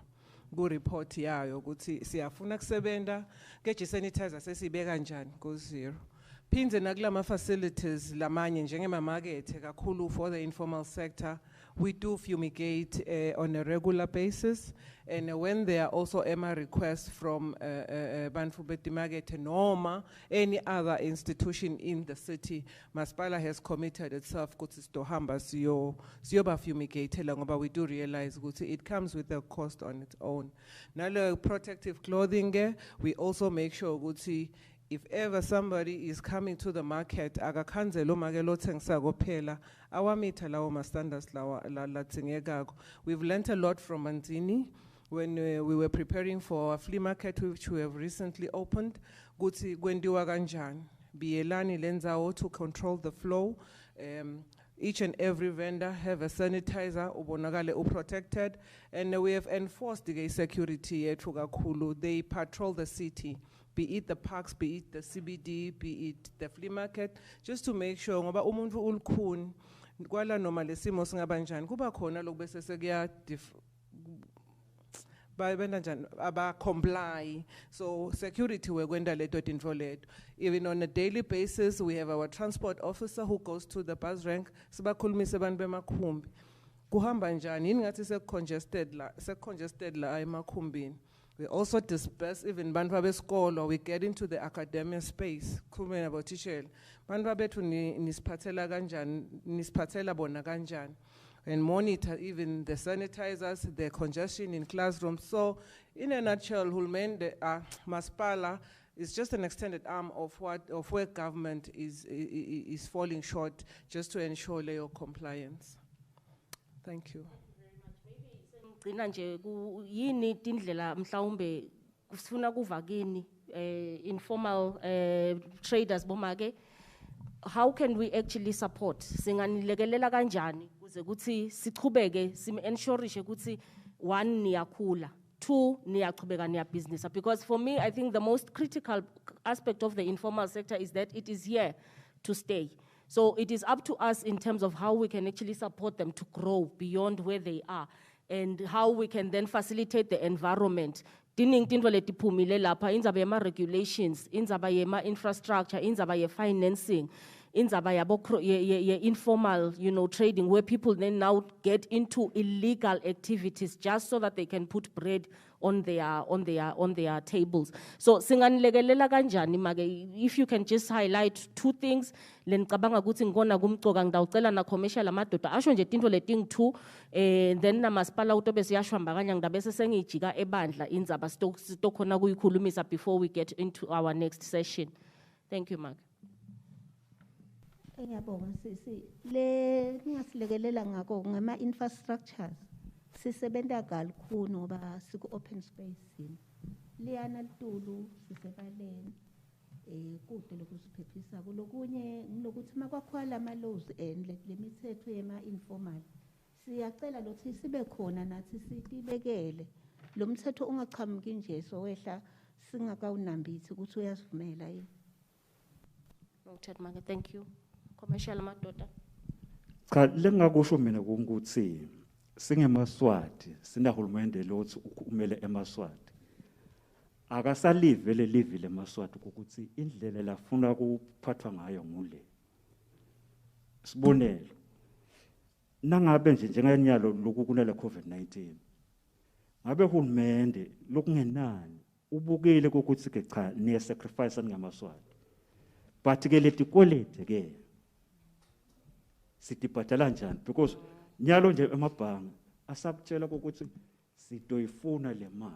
ku report yayo ukuthi siyafuna kusebenta ke sanitizer sesibeka kanjani ku zero. Phindze nakulama facilities lamanye njengemamarket kakhulu for the informal sector, we do fumigate on a regular basis, and when there are also EMA requests from Banfu Beti Market Noma, any other institution in the city, Maspala has committed itself to hamba siyoba fumigate but we do realize it comes with a cost on its own. Now protective clothing, we also make sure if ever somebody is coming to the market, agakhanze lo make lo tsengisa kophela, awamita lawo ma standards lawa la tsengekako. We've learned a lot from Manzini when we were preparing for a flea market which we have recently opened. Guti kwendiwa kanjani, biyelani lenzawo to control the flow. Each and every vendor have a sanitizer, ubonakale uprotected, and we have enforced the security yethu kakhulu. They patrol the city, be it the parks, be it the CBD, be it the flea market, just to make sure ngoba umuntu ulkhuni kwala noma lesimo singabanjani kuba khona lokubese sekuya aba comply. So security we're going to let it involved. Even on a daily basis, we have our transport officer who goes to the bus rank. Sibakhulumise abantu bemakhumbi. Kuhamba njani ingathi se-congested la emakhumbini. We also disperse even bantu besikolo. We get into the academia space. Khulumeni about teacher. Bantu bethu nisiphathela kanjani, nisiphathela bona kanjani. And monitor even the sanitizers, the congestion in classrooms. So in a nutshell, Hulmende Maspala is just an extended arm of where government is falling short just to ensure layer compliance. Thank you. Gcina nje yini tindlela mhlawumbe sifuna kuva kini informal traders bomake, how can we actually support? Singanilekelela kanjani kuze kuthi sichubeke sim-ensurishe kuthi one niyakhula, two niyachubeka niya business. Because for me, I think the most critical aspect of the informal sector is that it is here to stay. So it is up to us in terms of how we can actually support them to grow beyond where they are, and how we can then facilitate the environment. Dining tindwa letiphumile lapha inzaba yema regulations, inzaba yema infrastructure, inzaba ye financing, inzaba ye informal, trading, where people then now get into illegal activities just so that they can put bread on their tables. So singanilekelela kanjani make, if you can just highlight two things, lencabanga ukuthi ngikona kumcoka ngidawucela na commercial amadoda asho nje tinto leting two, then na masipala utobe siyashwamba kanya ngidabese sengijika ebandla inzaba sitokhona kuyikhulumisa before we get into our next session. Thank you, Mark. Ngiyabonga sisi le ngasilekelela ngako ngama infrastructures sisebenta kakhulu ngoba siku open space liyana litulu sisebaleni kude lokusiphephisa kulokunye ngilokuthi makwakhwala ama laws and lemithetho yema informal siyacela lokuthi sibe khona nathi sitibekele lo mthetho ungachamuki nje sowehla singakawunambithi ukuthi uyasivumela yini. Noted, Mark. Thank you. Commercial madoda. Cha lengakusho mina ukuthi singemaswati sinahulumende lothi ukumele emaswati akasalive lelivile emaswati ukuthi indlela lafuna kuphathwa ngayo ngule sibonelo nangabe nje njenganyalo lokukunela COVID-19 ngabe hulumende lokungenani ubukele ukuthi ke cha niye sacrifice ngamaswati but ke letikolete ke sitibhatala njani, because nyalo nje emabhanga asabutshela ukuthi sitoyifuna le mali.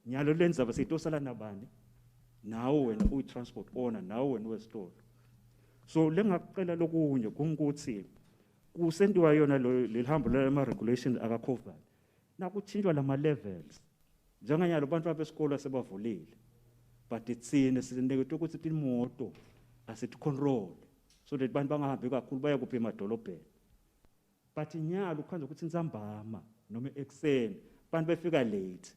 Nyalo lenza basitosala nabani nawo wena uyi transport owner nawo wena westore. So lengaqela lokunye kungukuthi kusendiwa yona lelihambo lama regulations aka COVID nakutshintshwa lama levels njenganyalo abantu abesikole sebavulile but itsine sineke ukuthi imoto asithi control so that bantu bangahambi kakhulu baya kuphi emadolobheni. But inyalo ukhanza ukuthi intsambama noma ekuseni bantu befika late.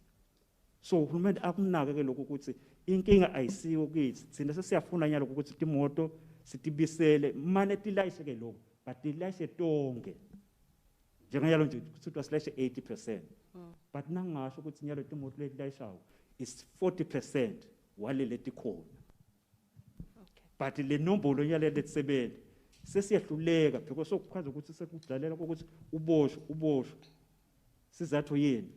So uhulumende akunake ke lokho ukuthi inkinga ayisiyo kithi thina sesiyafuna nyalo ukuthi imoto sitibisele mane tilayishe ke lokho but tilayishe tonke njenganyalo nje ukuthi wasilayishe 80%. But nangasho ukuthi nyalo imoto letilayishayo is 40% wale letikhona. But le nombolo nyalo letisebenza sesiyahluleka because sokukhaza ukuthi sekudlalela ukuthi uboshwe sizathu yini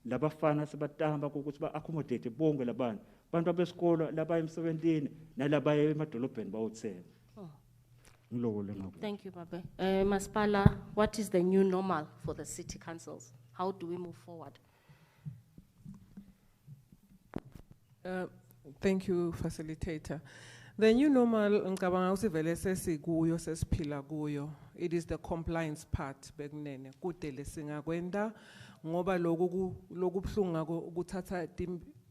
labafana sebatamba ukuthi ba-accommodate bonke labantu bantu abesikolo labaya emsebenzini nalabaya emadolobheni bawuthenga. Thank you, Babe. Masipala, what is the new normal for the city councils? How do we move forward? Thank you, facilitator. The new normal, ngicabanga usivele sesikuyo sesiphila kuyo. It is the compliance part bekunene. Kudele singakwenda ngoba lokhu buhlungu ukuthatha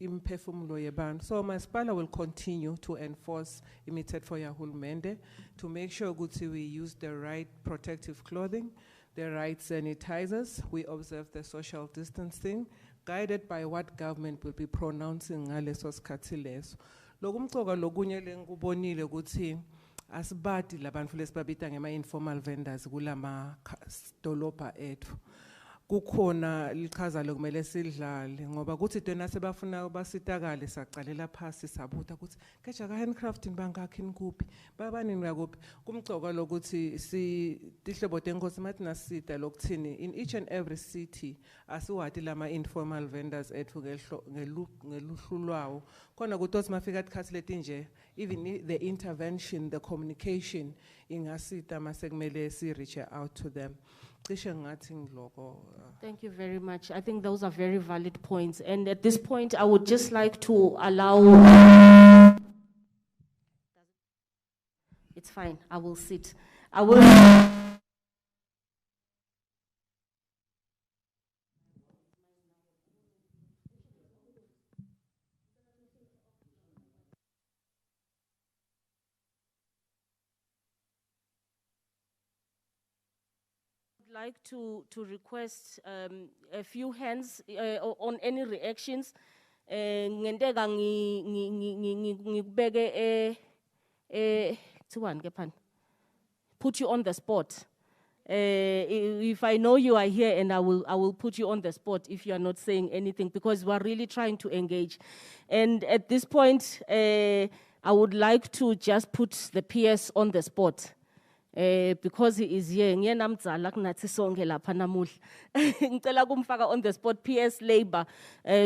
imphefumulo yebantu. So Masipala will continue to enforce imithetho yahulumende to make sure ukuthi we use the right protective clothing, the right sanitizers, we observe the social distancing, guided by what government will be pronouncing ngaleso sikhathi leso. Lokumcoka lokunye lengubonile ukuthi asibadi labantu lesibabita ngema-informal vendors kulama dolobha ethu. Kukhona lichaza lokumele sidlale ngoba kuthi tena sebafuna basitakale saqalela phasi sabuta ukuthi keja ka handcrafting bangakhi nikuphi babani ngakuphi kumcoka lokuthi si tihlobo tenkosi mathi nasida lokuthini in each and every city asiwati lama informal vendors ethu ngeluhlulwawo khona ukuthi mafika isikhathi letinje even the intervention, the communication ingasita masekumele si reach out to them. Thank you very much. I think those are very valid points. And at this point, I would just like to allow... It's fine, I will sit. I will... like to request a few hands on any reactions. Ngendeka ngikubeke put you on the spot. If I know you are here, and I will put you on the spot if you are not saying anything, because we are really trying to engage. And at this point, I would like to just put the PS on the spot. Because he is here, ngiyena kunathi sonke lapha namuhla. Ngicela kumfaka on the spot PS Labor,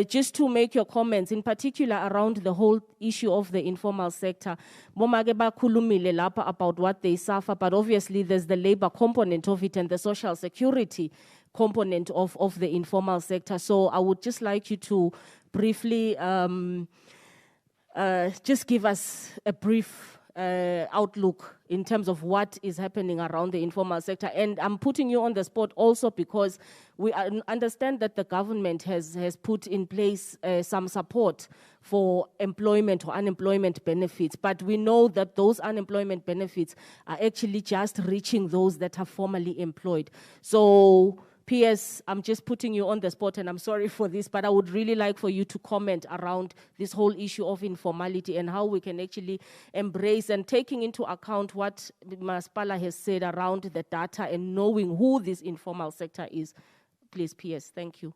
just to make your comments, in particular around the whole issue of the informal sector. Bomake bakhulumile lapha about what they suffer, but obviously there's the labor component of it and the social security component of the informal sector. So I would just like you to briefly just give us a brief outlook in terms of what is happening around the informal sector. And I'm putting you on the spot also because we understand that the government has put in place some support for employment or unemployment benefits, but we know that those unemployment benefits are actually just reaching those that are formally employed. So PS, I'm just putting you on the spot, and I'm sorry for this, but I would really like for you to comment around this whole issue of informality and how we can actually embrace and taking into account what Masipala has said around the data and knowing who this informal sector is. Please, PS, thank you.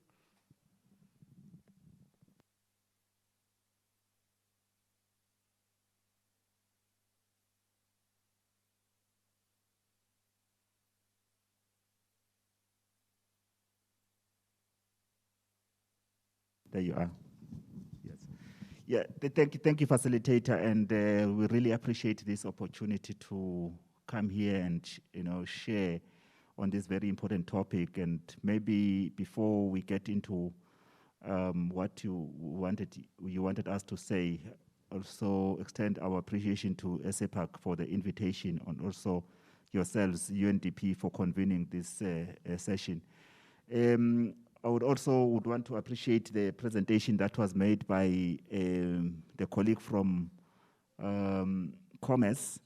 There you are. Yes. Yeah, thank you, facilitator, and we really appreciate this opportunity to come here and share on this very important topic. And maybe before we get into what you wanted us to say, also extend our appreciation to ESEPARC for the invitation, and also yourselves, UNDP, for convening this session. I would also want to appreciate the presentation that was made by the colleague from Commerce,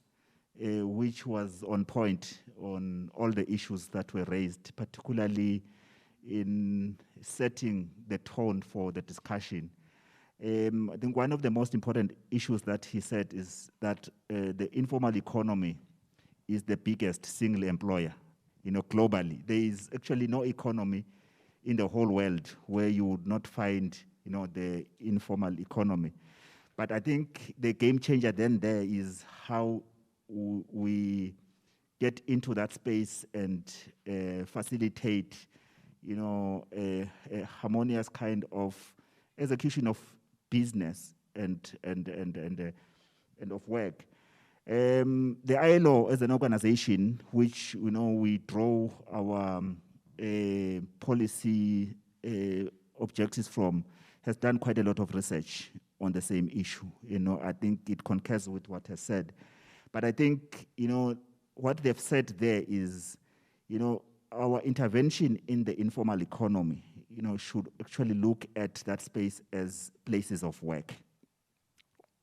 which was on point on all the issues that were raised, particularly in setting the tone for the discussion. I think one of the most important issues that he said is that the informal economy is the biggest single employer, globally. There is actually no economy in the whole world where you would not find, the informal economy. But I think the game changer then there is how we get into that space and facilitate, a harmonious kind of execution of business and of work. The ILO as an organization, which we draw our policy objectives from, has done quite a lot of research on the same issue. I think it concurs with what has said. But I think, what they've said there is, our intervention in the informal economy, should actually look at that space as places of work.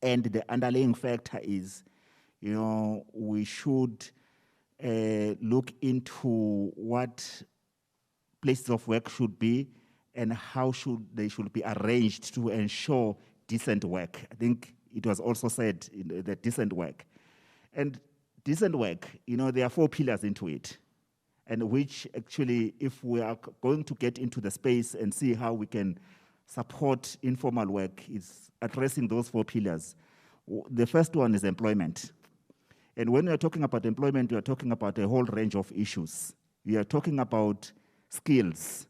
And the underlying factor is, we should look into what places of work should be and how they should be arranged to ensure decent work. I think it was also said that decent work. And decent work, there are 4 pillars into it. And which actually, if we are going to get into the space and see how we can support informal work, is addressing those 4 pillars. The first one is employment. And when we are talking about employment, we are talking about a whole range of issues. We are talking about skills.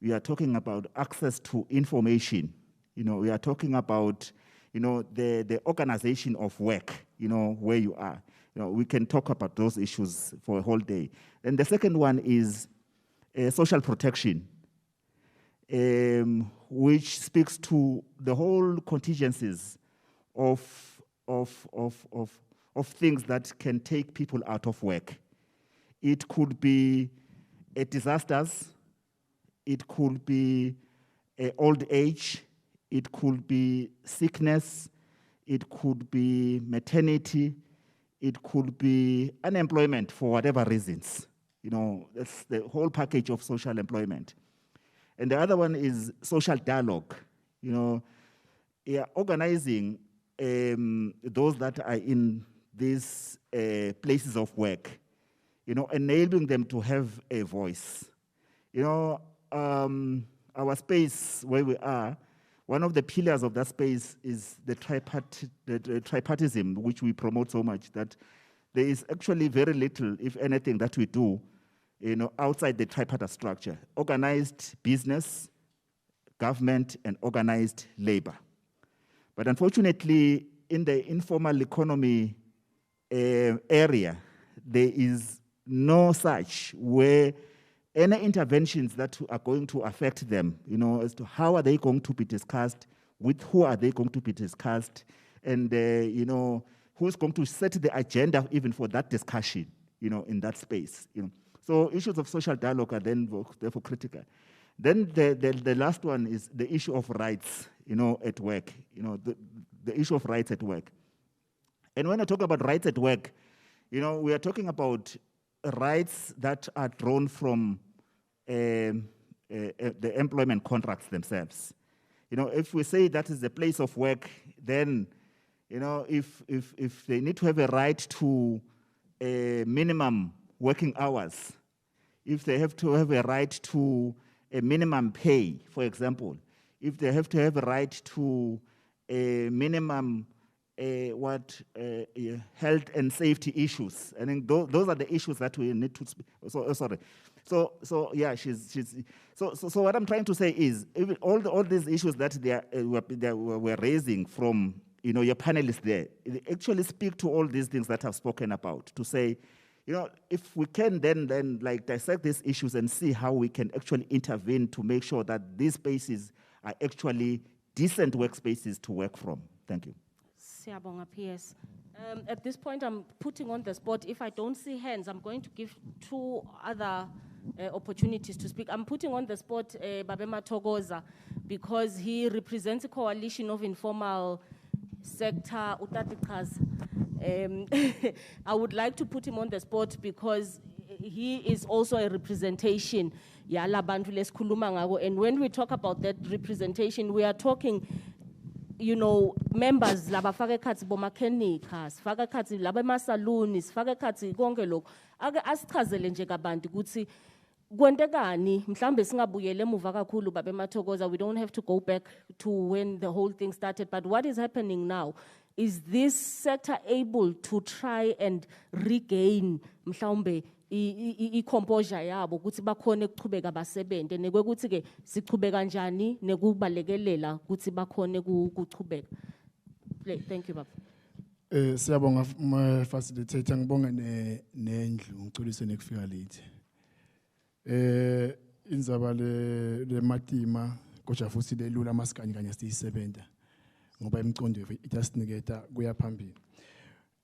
We are talking about access to information. We are talking about, the organization of work, where you are. We can talk about those issues for a whole day. And the second one is social protection, which speaks to the whole contingencies of things that can take people out of work. It could be disasters, it could be old age, it could be sickness, it could be maternity, it could be unemployment for whatever reasons. That's the whole package of social employment. And the other one is social dialogue. Organizing those that are in these places of work, enabling them to have a voice. Our space where we are, one of the pillars of that space is the tripartism, which we promote so much, that there is actually very little, if anything, that we do, outside the tripartite structure: organized business, government, and organized labor. But unfortunately, in the informal economy area, there is no such where any interventions that are going to affect them, as to how are they going to be discussed, with who are they going to be discussed, and who's going to set the agenda even for that discussion, in that space. So issues of social dialogue are then therefore critical. Then the last one is the issue of rights, at work. The issue of rights at work. And when I talk about rights at work, we are talking about rights that are drawn from the employment contracts themselves. If we say that is the place of work, then, if they need to have a right to a minimum working hours, if they have to have a right to a minimum pay, for example, if they have to have a right to a minimum health and safety issues. I think those are the issues that we need to speak. So yeah, so what I'm trying to say is, even all these issues that they were raising from your panelists there, they actually speak to all these things that I've spoken about, to say, if we can then like dissect these issues and see how we can actually intervene to make sure that these spaces are actually decent workspaces to work from. Thank you. Siyabonga, PS. At this point, I'm putting on the spot. If I don't see hands, I'm going to give 2 other opportunities to speak. I'm putting on the spot Babema Togoza, because he represents a coalition of informal sector, Utatikas. I would like to put him on the spot because he is also a representation. Yala bantu lesikhuluma ngako. And when we talk about that representation, we are talking, you know, members laba faka ekhatsi bomakhenika, sifaka ekhatsi laba emasaluni, sifaka ekhatsi konke lokho. Ake asichazele nje kabanti ukuthi kwentekani mhlambe singabuyele emuva kakhulu babe Mathokoza. We don't have to go back to when the whole thing started, but what is happening now? Is this sector able to try and regain mhlawumbe i-composure yabo ukuthi bakhone ukuchubeka basebenze nekwekuthi ke sichubeka kanjani nekubalekelela ukuthi bakhone ukuchubeka. Thank you baba. Siyabonga facilitator ngibonga nendlu ngicela nekufika late. Inzaba le matima kodwa futhi lelula masikanye kanye siyisebenza ngoba imcondo itasiniketa kuya phambili.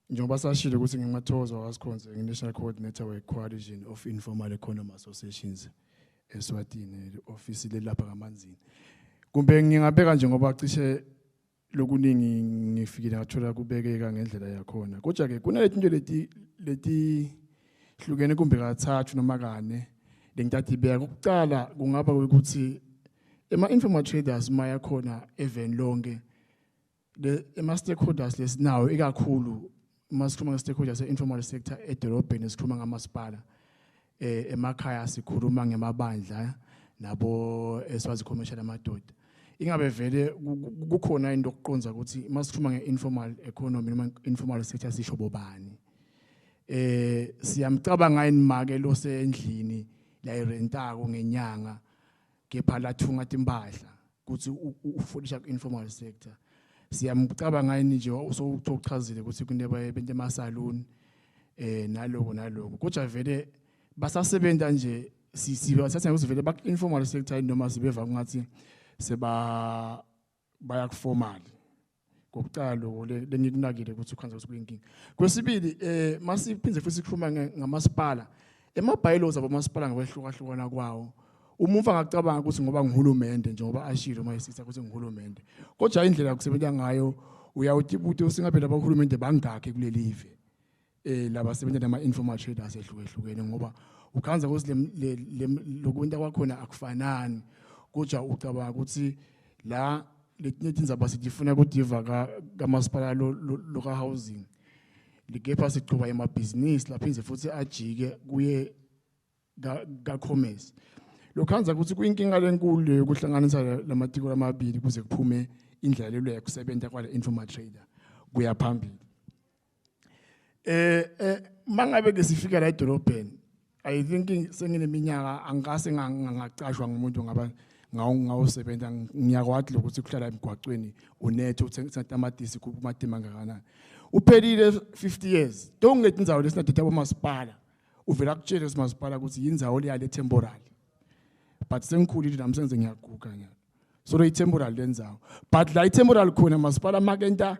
Njengoba sashilo ukuthi ngimathoza wasikhonze ngi-National Coordinator we-Coalition of Informal Economy Associations Eswatini, office lelapha kaManzini. Kumbe ngingabeka njengoba cishe lokuningi ngifikile ngathola kubekeka ngendlela yakhona. Kodwa ke kunalezinto leti hlukene kumbe kathathu noma kane lengithathi ibeka. Ukucala kungaba ukuthi informal traders maya khona even lonke ema-stakeholders lesinawo ikakhulu masikhuluma nge-stakeholders e-informal sector edolobheni sikhuluma ngamasipala, emakhaya sikhuluma ngemabandla nabo eswazi commercial amadoda. Ingabe vele kukhona into okuqonza ukuthi masikhuluma nge-informal economy noma informal sector sisho bobani. Siyamcabanga imake lo sendlini la irentako ngenyanga kepha lathunga timpahla ukuthi ufundisha ku-informal sector. Siyamcabanga yini nje usokuchazile ukuthi kuneba bente emasaluni naloko kodwa vele basasebenza nje sisathatha ukuthi vele informal sector noma sibeva ngathi seba baya ku formal. Kokucala lo lengikunakile ukuthi ukhanza ukuthi kuyinkinga. Kwesibili masiphindze futhi sikhuluma ngamasipala, ema-bylaws abamasipala ngabehlukahlukana kwawo. Umuva ngacabanga ukuthi ngoba ngihulumende njengoba ashilo mayisitha ukuthi ngihulumende. Kodwa indlela yokusebenza ngayo uyawuthi ukuthi usingabe labahulumende bangakhe kulelive. Labasebenza nama-informal traders ehlukehlukene ngoba ukhanza ukuthi lokunta kwakhona akufanani. Kodwa ucabanga ukuthi la letinye tindzaba sidifuna kudiva kamasipala lo ka-housing. Likepha sichuba emabhizinisi laphinze futhi ajike kuye ka-commerce. Lokhanza ukuthi kuyinkinga lenkulu yokuhlanganisa lamatiko lamabili kuze kuphume indlela leyo yokusebenza kwale informal trader kuya phambili. Mangabe ke sifika la edolobheni, I think sengineminyaka angase ngacashwa ngumuntu ngaba ngawusebenza ngiyakwazi ukuthi kuhlala emgwaqweni unetho uthengisa tamatisi kumatima ngakanani. Uphelile 50 years. Dongethi indzawo lesinadetha bomasipala. Uvela kutshela simasipala ukuthi indzawo le yale temporary. But sengikhulile nami sengize ngiyaguga nyalo. So le temporary lenzawo. But la temporary khona masipala makenta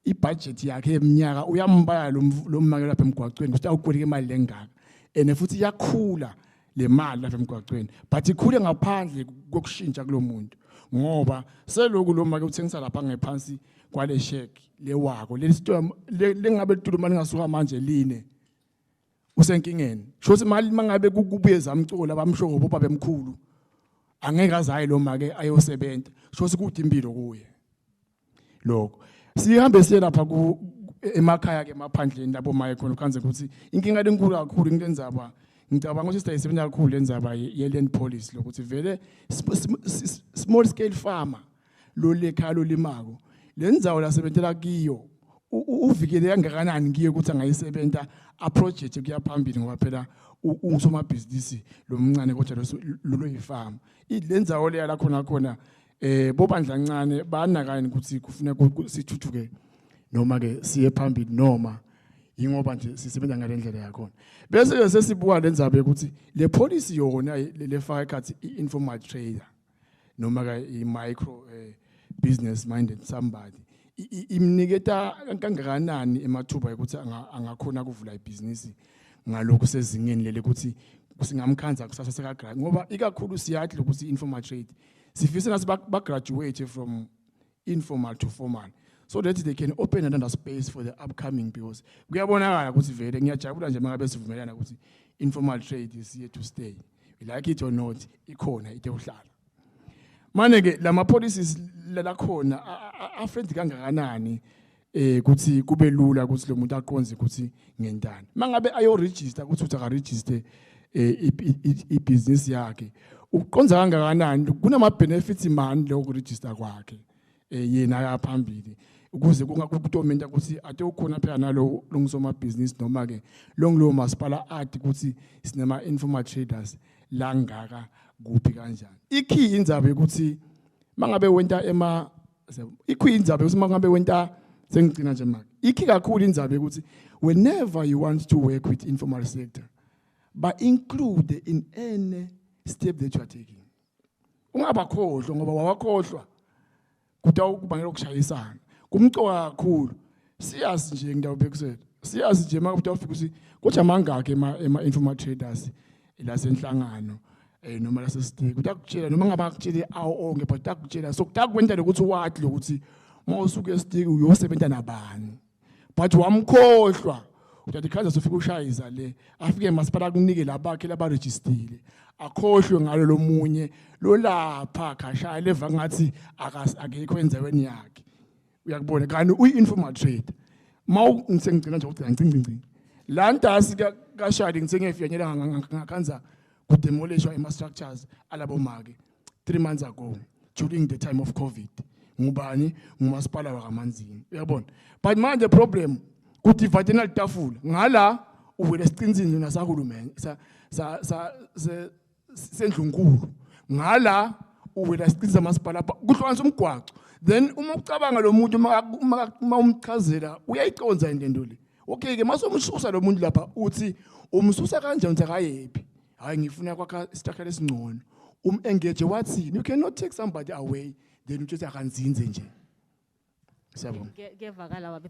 ibudget yakhe eminyaka uyambaya lo mmake lapha emgwaqweni ukuthi awukweleke imali lengaka. Ene futhi yakhula le mali lapha emgwaqweni. But ikhule ngaphandle kokushintsha kulomuntu. Ngoba seloku lo mmake uthengisa lapha ngephansi kwale shek le wako lengabe lituluma lingasuka manje line usenkingeni. Shothi mali mangabe kubuye zamcula bamshoko boba bemkhulu angeke azayi lo make ayosebenza. Shothi kuthi impilo kuye. Lokho sihambe siye lapha emakhaya ke emaphandleni lapho maye khona ukhanze ukuthi inkinga lenkulu kakhulu into enzaba ngicabanga ukuthi siyayisebenza kakhulu lenzaba ye-land policy lokuthi vele small scale farmer lo lekhalo limako lenzawo lasebenzela kiyo uvikele kangakanani kiyo ukuthi angayisebenta a project kuya phambili ngoba phela usomabhizinisi lo mncane kodwa lo yifama lenzawo leya la khona bobandla ncane banakani ukuthi kufuna sithuthuke noma ke siye phambili noma ingoba nje sisebenza ngalendlela yakhona. Bese ke sesibuka lenzabe ukuthi le policy yona lefaka ekhathi i-informal trader noma ke i-micro business minded somebody imniketa kangakanani emathuba ukuthi angakhona kuvula ibhizinisi ngalokho sezingeni lele ukuthi singamkhanza kusasa sekagrad ngoba ikakhulu siyathi ukuthi informal trade sifisa nasi ba graduate from informal to formal. so that they can open another space for the upcoming, because kuyabonakala ukuthi vele ngiyajabula nje mangabe sivumelana ukuthi informal trade is here to stay. We like it or not, ikhona ite uhlala. Manje ke lama policies la khona a friendly kangakanani ukuthi kube lula ukuthi lo muntu aqonze ukuthi ngentana. Mangabe ayo register ukuthi uthi aka register i-business yakhe. Uqonza kangakanani kunama benefits mani lo register kwakhe yena yaphambili ukuze kungakutomenta ukuthi ate ukhona phela nalo longisoma business noma ke lo masipala athi ukuthi sinema informal traders la ngaka kuphi kanjani. Ikhi indzabe ukuthi mangabe wenta ikhi indzabe ukuthi mangabe wenta sengigcina nje manje. Ikhi kakhulu indzabe ukuthi whenever you want to work with informal sector, but include in any step that you are taking. Ungabakhohlwa ngoba wawakhohlwa kutawukubangela ukushayisana. Kumcoka kakhulu. Siyazi nje ngiyawubhekisela. Siyazi nje manje utawufika ukuthi kodwa mangaki ema informal traders la senhlangano noma la sesitiki. Utakutshela noma ngabakutshela awu onke but utakutshela so kutakwenta ukuthi wathi lokuthi mawusuka esitiki uyosebenza nabani. But wamkhohlwa. Uthi khaza sofika ushayisa le afike masipala kunike labakhe labarejistile. Akhohlwe ngalo lomunye lo lapha khashaya leva ngathi akekho enzaweni yakhe. Uyakubona kanti uyi-informal trade. Mawu ngisengigcina nje ukuthi ngicingci. La ntasi kashadi ngisengefinyela ngakhanza kudemolishwa ama-structures alabomake 3 months ago during the time of COVID. Ngubani ngumasipala wakamanzini. Uyabona? But manje the problem kudivide nalitafula ngala uvele siqinisini nasahulumeni sendlunkulu ngala uvela siqinisa masipala kuhlukanisa umgwaco. Then uma ucabanga lo muntu uma umchazela uyayiconza into le. Okay ke mase umsusa lo muntu lapha uthi umsusa kanjani uthakayephi. Hayi ngifuna kwakha isitakhela esingcono. Engage wathini? You cannot take somebody away then uthi akanzinze nje.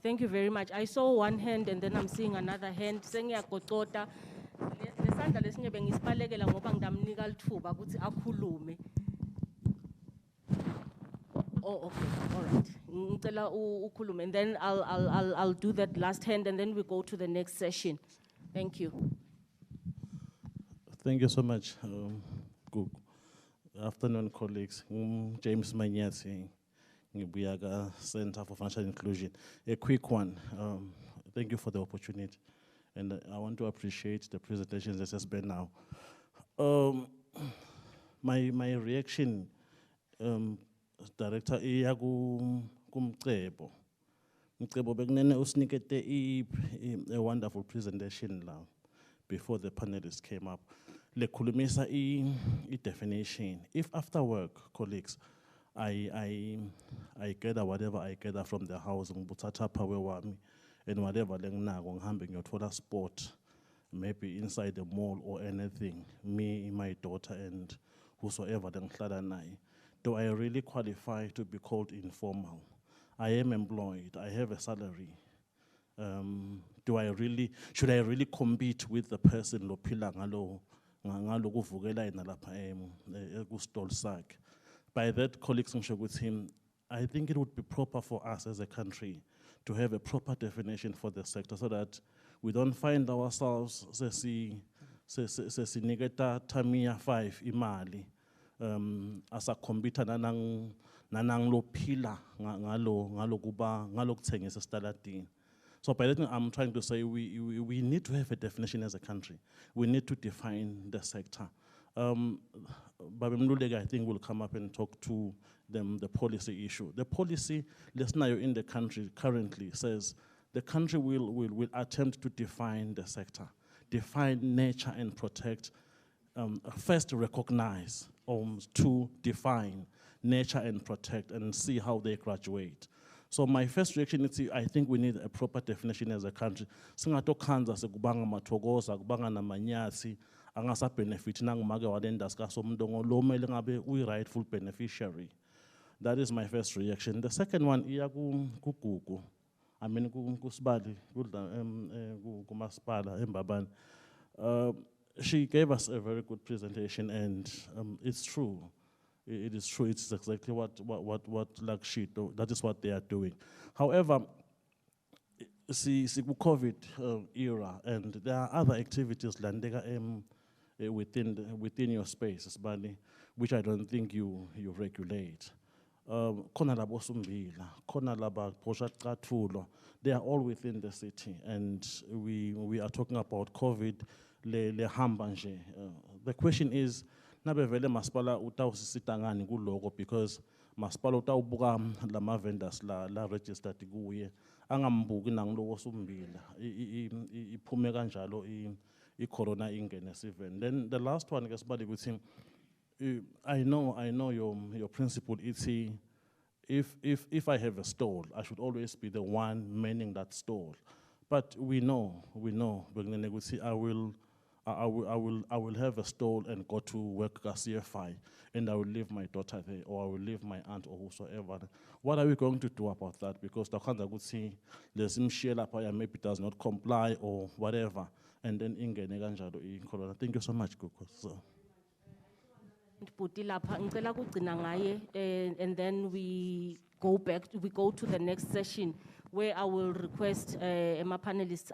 Thank you very much. I saw one hand and then I'm seeing another hand. Sengiyagocota. Lesandla lesinye bengisipalekela ngoba ngidamnika lithuba ukuthi akhulume. Oh, okay, all right. Ngicela ukhulume and then I'll do that last hand and then we go to the next session. Thank you. Thank you so much. Good afternoon, colleagues. James Manyatsi, Ngibuyaga Center for Financial Inclusion. A quick one. Thank you for the opportunity. And I want to appreciate the presentations that has been now. My reaction, Director, kumcebo. Mcebo bekunene usinikete a wonderful presentation now before the panelists came up. Lekhulumisa definition. If after work, colleagues, I gather whatever I gather from the house, ngibuthatha phawe wami, and whatever lenginako ngihambe ngiyothola sport, maybe inside the mall or anything, me, my daughter, and whosoever lengihlala naye. Do I really qualify to be called informal? I am employed, I have a salary. Should I really compete with the person lo phila ngalo kuvukela yena lapha ku-stall sakhe? By that, colleagues ngisho with him, I think it would be proper for us as a country to have a proper definition for the sector so that we don't find ourselves sesiniketa Tamiya 5 imali asa compete nanang lo phila ngalo kuthengisa estaladini. So by that I'm trying to say we need to have a definition as a country. We need to define the sector. Babe Mluleka, I think, will come up and talk to them the policy issue. The policy scenario in the country currently says the country will attempt to define the sector, define nature and protect, first recognize, to define nature and protect and see how they graduate. So my first reaction is I think we need a proper definition as a country. Singatokhanza sekubanga mathokoza kubanga namanyasi angasa benefit nangumake walenda sikasomndongo lo mele ngabe uyi-rightful beneficiary. That is my first reaction. The second one iya kuGugu. I mean kuSibali kuMasipala eMbabane. She gave us a very good presentation and it's true. It is true. It's exactly what like shit. That is what they are doing. However, see COVID era, and there are other activities within your spaces, which I don't think you regulate. Khona labo Sumbila, khona laba Bosha Qathulo, they are all within the city, and we are talking about COVID le hamba nje. The question is, nabe vele masipala utawusisita ngani kuloko, because masipala utawubuka lama vendors la registered kuye angambuki nangiloko Sumbila iphume kanjalo corona ingene even. Then the last one ke sibali kuthi I know your principle. It's if I have a stall, I should always be the one manning that stall. But we know, I will have a stall and go to work at CFI, and I will leave my daughter there, or I will leave my aunt or whosoever. What are we going to do about that? Because the kind would see there's some share up maybe does not comply or whatever, and then ingene kanjalo icorona. Thank you so much, Kuko. So. And then we go to the next session where I will request my panelists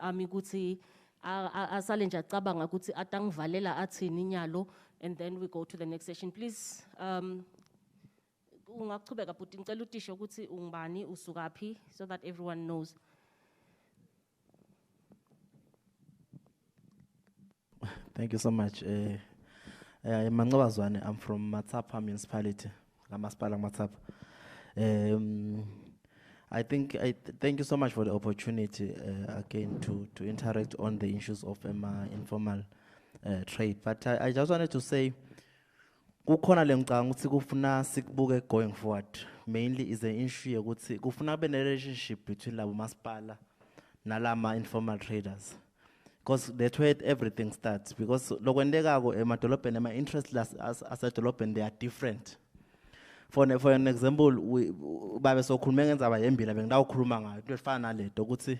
asalenja cabanga ukuthi atangvalela athini nyalo, and then we go to the next session. Please ungaqhubeka but ngicela utisho ukuthi ungubani usukaphi so that everyone knows. Thank you so much. Mangabazwane, I'm from Matsapa municipality, Lamaspala Matsapa. Thank you so much for the opportunity again to interact on the issues of informal trade. But I just wanted to say, kukhona lengicanga ukuthi kufuna sikubuke going forward. Mainly is the issue ukuthi kufuna kube relationship between labo masipala nalama informal traders. Because that's where everything starts. Because lokwendekako emadolobheni ama interest as a development, they are different. For an example, babe sokhuluma ngendzaba yembila bengidawukhuluma ngayo into efana naleto ukuthi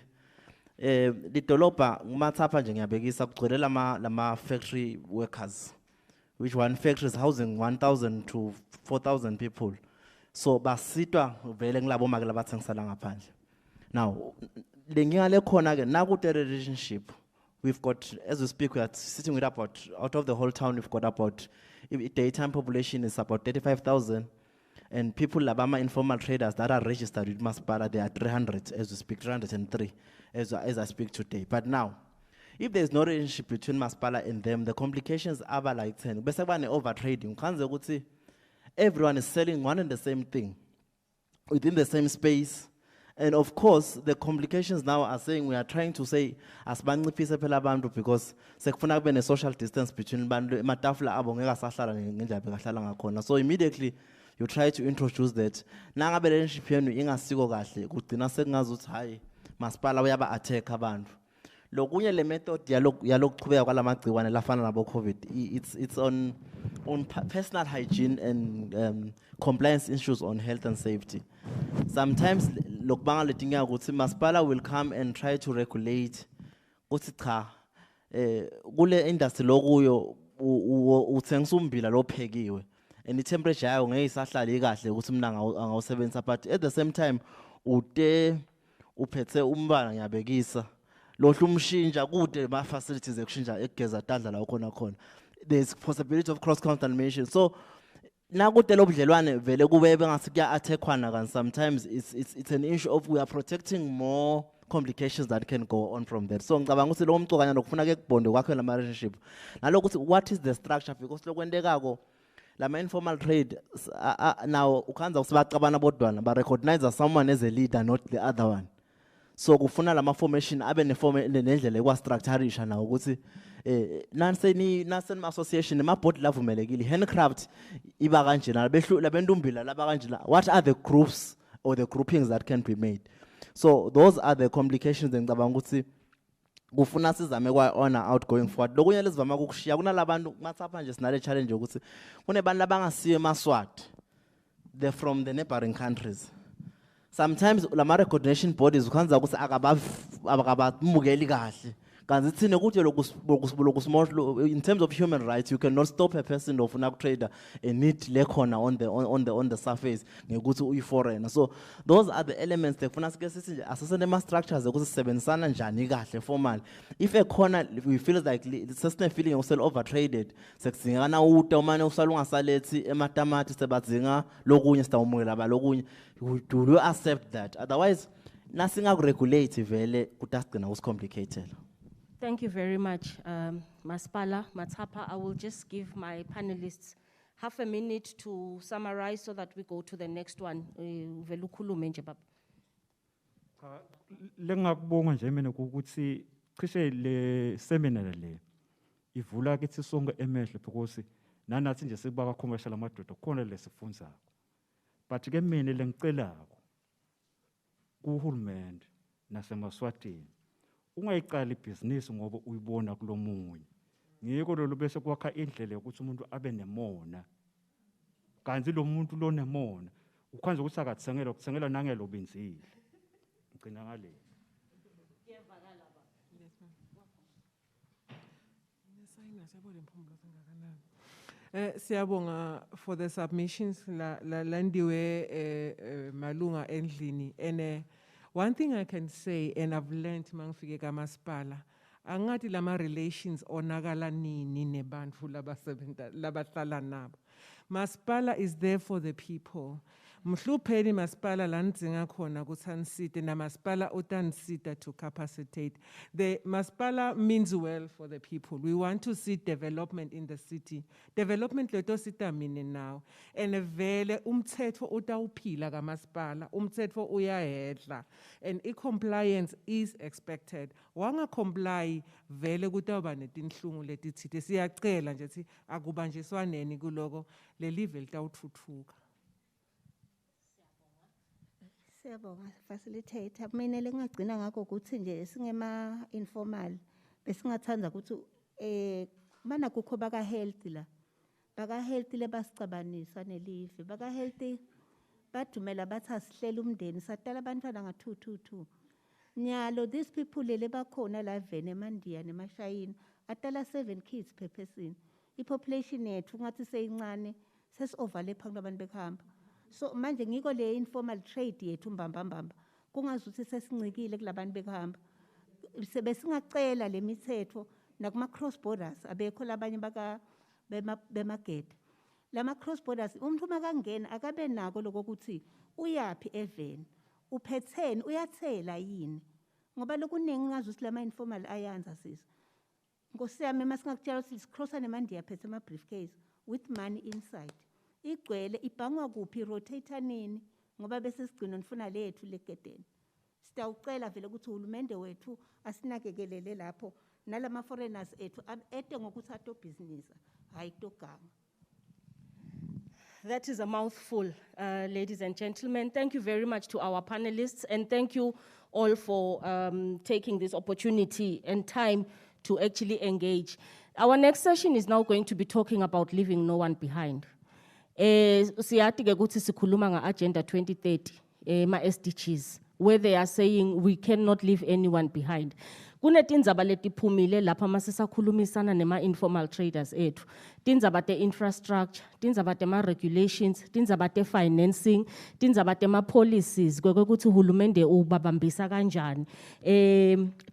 lidolobha ngumathapha nje ngiyabekisa kugcwele lama factory workers, which one factory is housing 1,000 to 4,000 people. So basitwa vele ngilabo make labathengisela ngaphandle. Now lenkinga lekhona ke nakude relationship. We've got, as we speak, we are sitting with about, out of the whole town, we've got about, daytime population is about 35,000. And people, Alabama informal traders that are registered with Maspala, they are 300 as we speak, 303 as I speak today. But now, if there's no relationship between Maspala and them, the complications are like 10. Basically, overtrading. Everyone is selling one and the same thing within the same space. And of course, the complications now are saying we are trying to say as bangiphise phela abantu because sekufuna kube ne social distance between bantu ematafula abo ngeke asahlala ngendlela bekahlala ngakhona. So immediately you try to introduce that. Nangabe relationship yenu ingasiko kahle kugcina sekungazuthi hayi masipala uyaba attack abantu. Lokunye le method yalokuqhubeka kwalamagciwane lafana nabo COVID, it's on personal hygiene and compliance issues on health and safety. Sometimes lokubanga letinga ukuthi masipala will come and try to regulate ukuthi cha kule industry lokuyo uthengisa umbila lophekiwe and the temperature yayo ngeke isahlale kahle ukuthi mina angawusebenzisa, but at the same time uphethe umbala ngiyabekisa lohlu umshintsha kude ma facilities ekushintsha egeza tadla la khona there's possibility of cross contamination. So nakude lobudlelwane vele kube bengathi kuya attackwana kan sometimes it's an issue of we are protecting more complications that can go on from that. So ngicabanga ukuthi lo mcokanya lokufuna ke kubonde kwakhe la relationship nalokuthi what is the structure, because lokwendekako lama informal trade now ukhanza usibacabana bodwana ba recognize someone as a leader, not the other one. So kufuna lama formation abe nendlela ekwa structureisha na ukuthi nanseni association ma board lavumelekile handcraft iba kanjena labendumbila laba kanjena, what are the groups or the groupings that can be made? So those are the complications engicabanga ukuthi kufuna sizame kwa honor out going forward. Lokunye lesivama ukushiya kunalabantu mathapha nje sinale challenge ukuthi kunebantu labangasiyo eMaswati, they're from the neighboring countries. Sometimes lama recognition bodies ukhanza ukuthi akabamukeli kahle Kanti thina ukuthi loku small in terms of human rights you cannot stop a person ofuna trader and need lekhona on the surface ngekuthi uyi foreigner. So those are the elements that funa sike sithi nje asesene ma structures ukuthi sisebenzisana njani kahle formal. If ekhona we feel like sesine feeling yourself overtraded sekuzingana uta umane usala ungasalethi ematamati sebazinga lokunye sitawumukela ba lokunye, do you accept that? Otherwise nothing regulate vele kudasigcina usicomplicated. Thank you very much, Maspala Matapa. I will just give my panelists half a minute to summarize so that we go to the next one. Vele ukhulume nje baba. Lengakubonga nje mina ukuthi cishe le seminar le ivula kithi sonke emehle because nanathi nje sikubaka commercial amadoda khona lesifundzako. But ke mina lengicelako kuhulumende naseMaswatini ungayiqala ibhizinisi ngoba uyibona kulomunye. Ngiko lo bese kwakha indlela ukuthi umuntu abe nemona. Kanti lo muntu lo nemona ukhanze ukuthi akathengela ukuthengela nangelo benzile. Ngicina ngale. Siyabonga for the submissions landiwe malunga endlini. And one thing I can say, and I've learned mangifike kaMasipala, angathi lama relations onakala nini nebantu labahlala nabo. Masipala is there for the people. Mhlupheni Masipala landzinga khona kuthanisite na Masipala utanisita to capacitate. The Masipala means well for the people. We want to see development in the city. Development leto sita mini now. And vele umthetho utawuphila kaMasipala, umthetho uyahedla. And compliance is expected. Wanga comply vele kutawuba netinhlungu letithite. Siyacela nje thi akubanjiswaneni kuloko le level tawuthuthuka. Siyabonga facilitator. Mina lengagcina ngakho ukuthi nje singema informal besingathanda ukuthi mana kukho baka health la. Baka health le basicabanisa nelive. Baka health badumela bathi asihlela umndeni sadala abantwana nga 222. Nyalo these people lele bakhona la vene eMandiya neMashayina atala 7 kids per person. I-population yethu ngathi seyincane sesi overlap abantu bekhamba. So manje ngiko le informal trade yethu mbamba kungazuthi sesincikile kulabantu bekhamba sebesingacela le mithetho nakuma cross borders abekho labanye baka bemagede lama cross borders umuntu makangena akabe nako lokuthi uyapi even uphetheni uyathela yini ngoba lokuningi ngazuthi lama informal ayanza sisi ngosiyami masingakutshela ukuthi crossa neMandiya phethe ama briefcase with money inside. Igcwele ibhangwa kuphi rotator nini ngoba bese sigcina nifuna lethu legedeni. Sitawucela vele ukuthi uhulumende wethu asinakekelele lapho nalama foreigners ethu ede ngokuthi ato business hayi toganga. That is a mouthful, ladies and gentlemen. Thank you very much to our panelists and thank you all for taking this opportunity and time to actually engage. Our next session is now going to be talking about leaving no one behind. Siyati ke ukuthi sikhuluma nga agenda 2030 ma SDGs where they are saying we cannot leave anyone behind. Kunetindzaba letiphumile lapha masisakhulumisana nema informal traders ethu. Tindzaba te infrastructure, tindzaba te ma regulations, tindzaba te financing, tindzaba te ma policies kwekuthi uhulumende ubabambisa kanjani.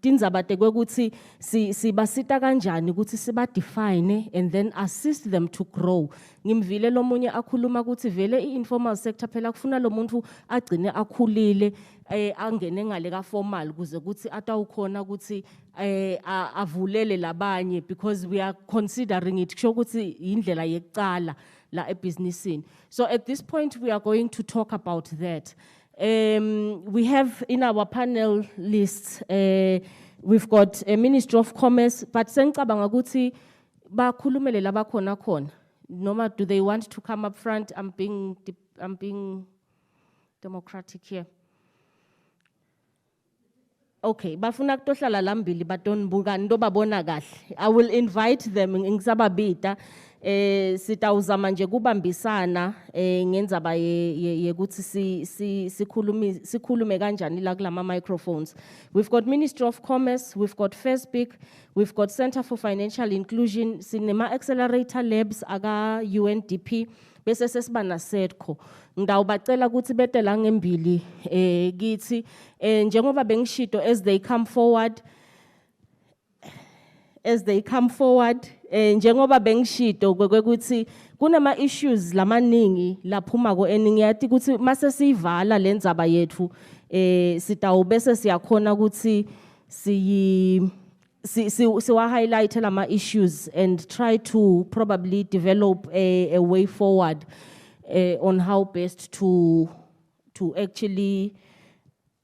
Tindzaba te kwekuthi sibasita kanjani ukuthi siba define and then assist them to grow. Ngimvile lo munye akhuluma ukuthi vele i-informal sector phela kufuna lo muntu agcine akhulile angene ngale ka formal kuze kuthi atawukhona ukuthi avulele labanye because we are considering it kusho ukuthi indlela yekucala la ebusinessini. So at this point we are going to talk about that. We have in our panel list we've got a Ministry of Commerce but sengicabanga ukuthi bakhulumele labakhona khona. Noma do they want to come up front? I'm being democratic here. Okay, bafuna kutohlala lambili batonibukani into babona kahle. I will invite them ngisababita sitawuzama nje kubambisana ngendzaba yekuthi sikhulume kanjani la kulama microphones. We've got Ministry of Commerce, we've got FESPIC, we've got Center for Financial Inclusion, sinema accelerator labs aga UNDP. Bese sesiba na SEDCO ngidawubacela ukuthi betela ngembili kithi njengoba bengishito as they come forward njengoba bengishito kwekuthi kunama issues lamaningi laphuma ko eningi yathi ukuthi mase sivala lendzaba yethu sitawubese siyakhona ukuthi siwa highlight lama issues and try to probably develop a way forward on how best to actually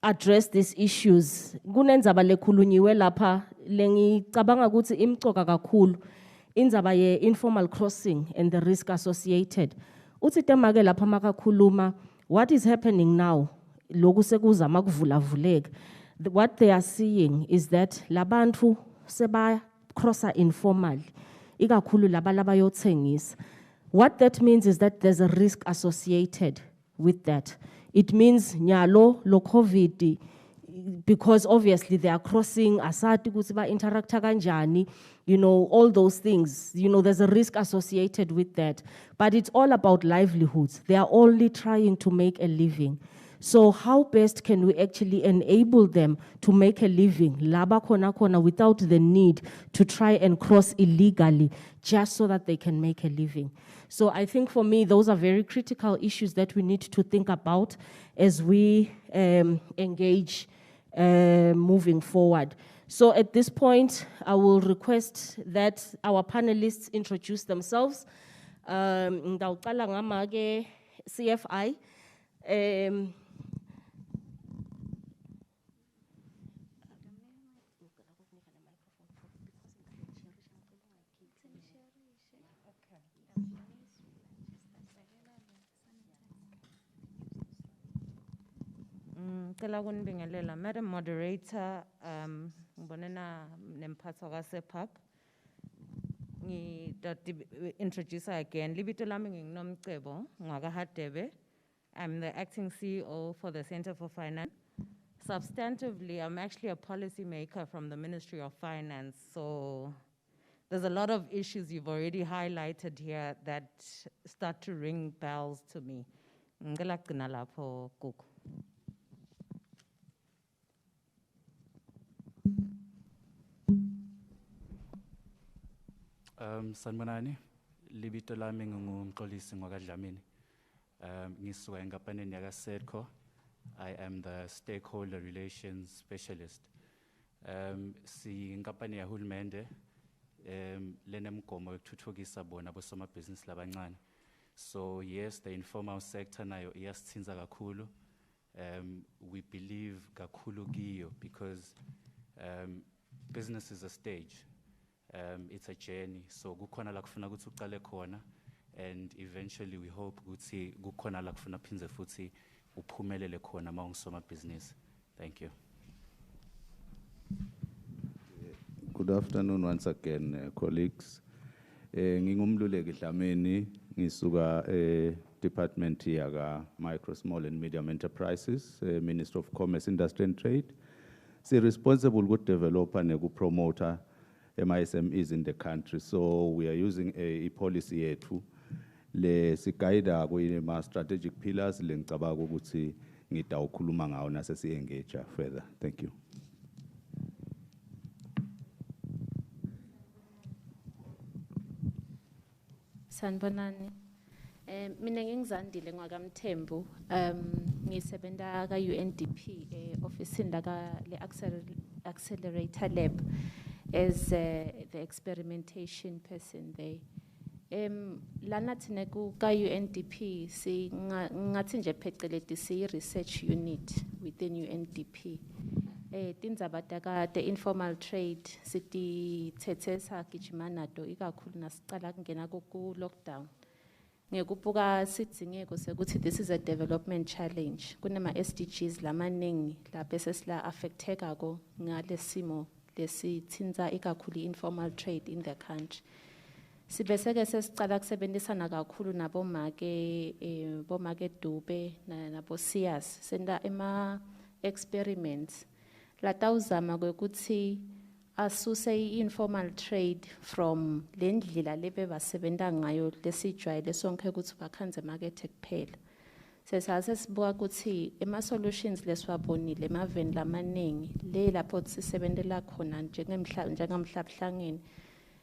address these issues. Kunendzaba lekhulunyiwe lapha lengicabanga ukuthi imcoka kakhulu indzaba ye informal crossing and the risk associated. Uthi temake lapha makakhuluma what is happening now lokhu sekuzama kuvula-vuleka. What they are seeing is that labantu seba crosser informal ikakhulu laba labayothengisa. What that means is that there's a risk associated with that. It means nyalo lo COVID, because obviously they are crossing asati ukuthi ba interacta kanjani, you know, all those things, you know, there's a risk associated with that. But it's all about livelihoods. They are only trying to make a living. So how best can we actually enable them to make a living laba khona without the need to try and cross illegally just so that they can make a living? So I think for me, those are very critical issues that we need to think about as we engage moving forward. So at this point, I will request that our panelists introduce themselves. Ngidawuqala ngamake CFI. Madam Moderator, ngibonena nemphatho kaSEPARC. Introduce again. Libito lami nginomcebo ngakaHadebe. I'm the acting CEO for the Center for Finance. Substantively, I'm actually a policy maker from the Ministry of Finance. So there's a lot of issues you've already highlighted here that start to ring bells to me. Ngicela kugcina lapho Gugu. Sanibonani, libito lami ngumxolisi ngwakaDlamini. Ngisuka enkampanini yakaSEDCO. I am the stakeholder relations specialist. Inkampani yahulumende lenemgomo yokuthuthukisa bona bosomabhizinisi labancane. So yes, the informal sector nayo iyasithinza kakhulu. We believe kakhulu kiyo because business is a stage. It's a journey. So kukhona la kufuna ukuthi uqale khona, and eventually we hope ukuthi kukhona la kufuna phinze futhi uphumelele khona mawungisoma business. Thank you. Good afternoon once again, colleagues. Ngingumluleki Dlamini, ngisuka department yaga Micro, Small and Medium Enterprises, Minister of Commerce, Industry and Trade. Si responsible good developer negu promoter MISMEs in the country. So we are using a policy yethu le sikaida ma strategic pillars le ngicabanga ukuthi ngitawukhuluma ngawo nase si engage further. Thank you. Sanibonani. Mina ngingizandile ngwakamthembu. Ngisebenza ka UNDP office ndaka le accelerator lab as the experimentation person there. Lana thina ku ka UNDP si ngathi nje pheceleti si research unit within UNDP. Tindzaba taka informal trade siti thethesa gijima nato ikakhulu nasicala kungena ku lockdown. ngekubuka sidingeko sekuthi this is a development challenge. Kunama SDGs lamaningi lapho sesila affecteka ko ngale simo lesithinta ikakhulu informal trade in the country. Sibeseke sesicala kusebenzisana kakhulu nabomake bomake Dube nabo Sias senda ema experiments latawuzama ukuthi asuse informal trade from lendlela lebe basebenta ngayo lesijwayele sonke ukuthi bakhanze market kuphela. Sesase sibuka ukuthi ema solutions leswabonile emaveni lamaningi le lapho sisebentela khona njengamhlabuhlangene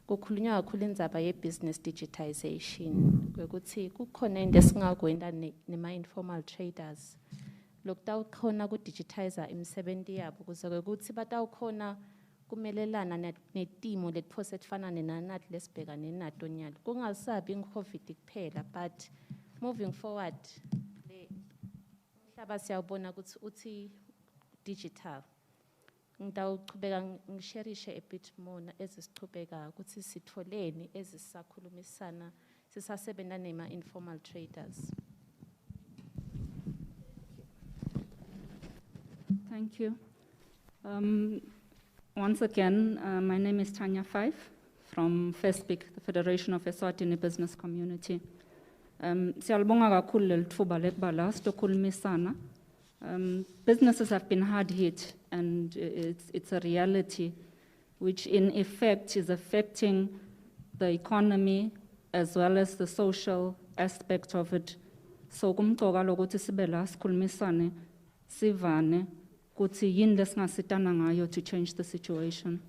kukhulunywa kakhulu indzaba ye business digitization kwekuthi kukhona into esingakwenza nema informal traders lokutawukhona ku digitizer imisebenzi yabo kuze kwekuthi batawukhona kumelelana netimo letphose etfana nenanathi lesibhekane nato nyalo kungasabi ngeCovid kuphela but moving forward le umhlaba siyabona ukuthi uthi digital ngidawuchubeka ngisharishe a bit more ezisichubeka ukuthi sitholeni ezisakhulumisana sisasebenza nema informal traders. Thank you. Once again, my name is Tanya Fife from FESPIC, the Federation of Eswatini Business Community. Siyalibonga kakhulu lelithuba lekuba la sitokhulumisana. Businesses have been hard hit, and it's a reality which in effect is affecting the economy as well as the social aspect of it. So kumcoka lokuthi sibe la sikhulumisane sivane ukuthi yini lesingasitana ngayo to change the situation.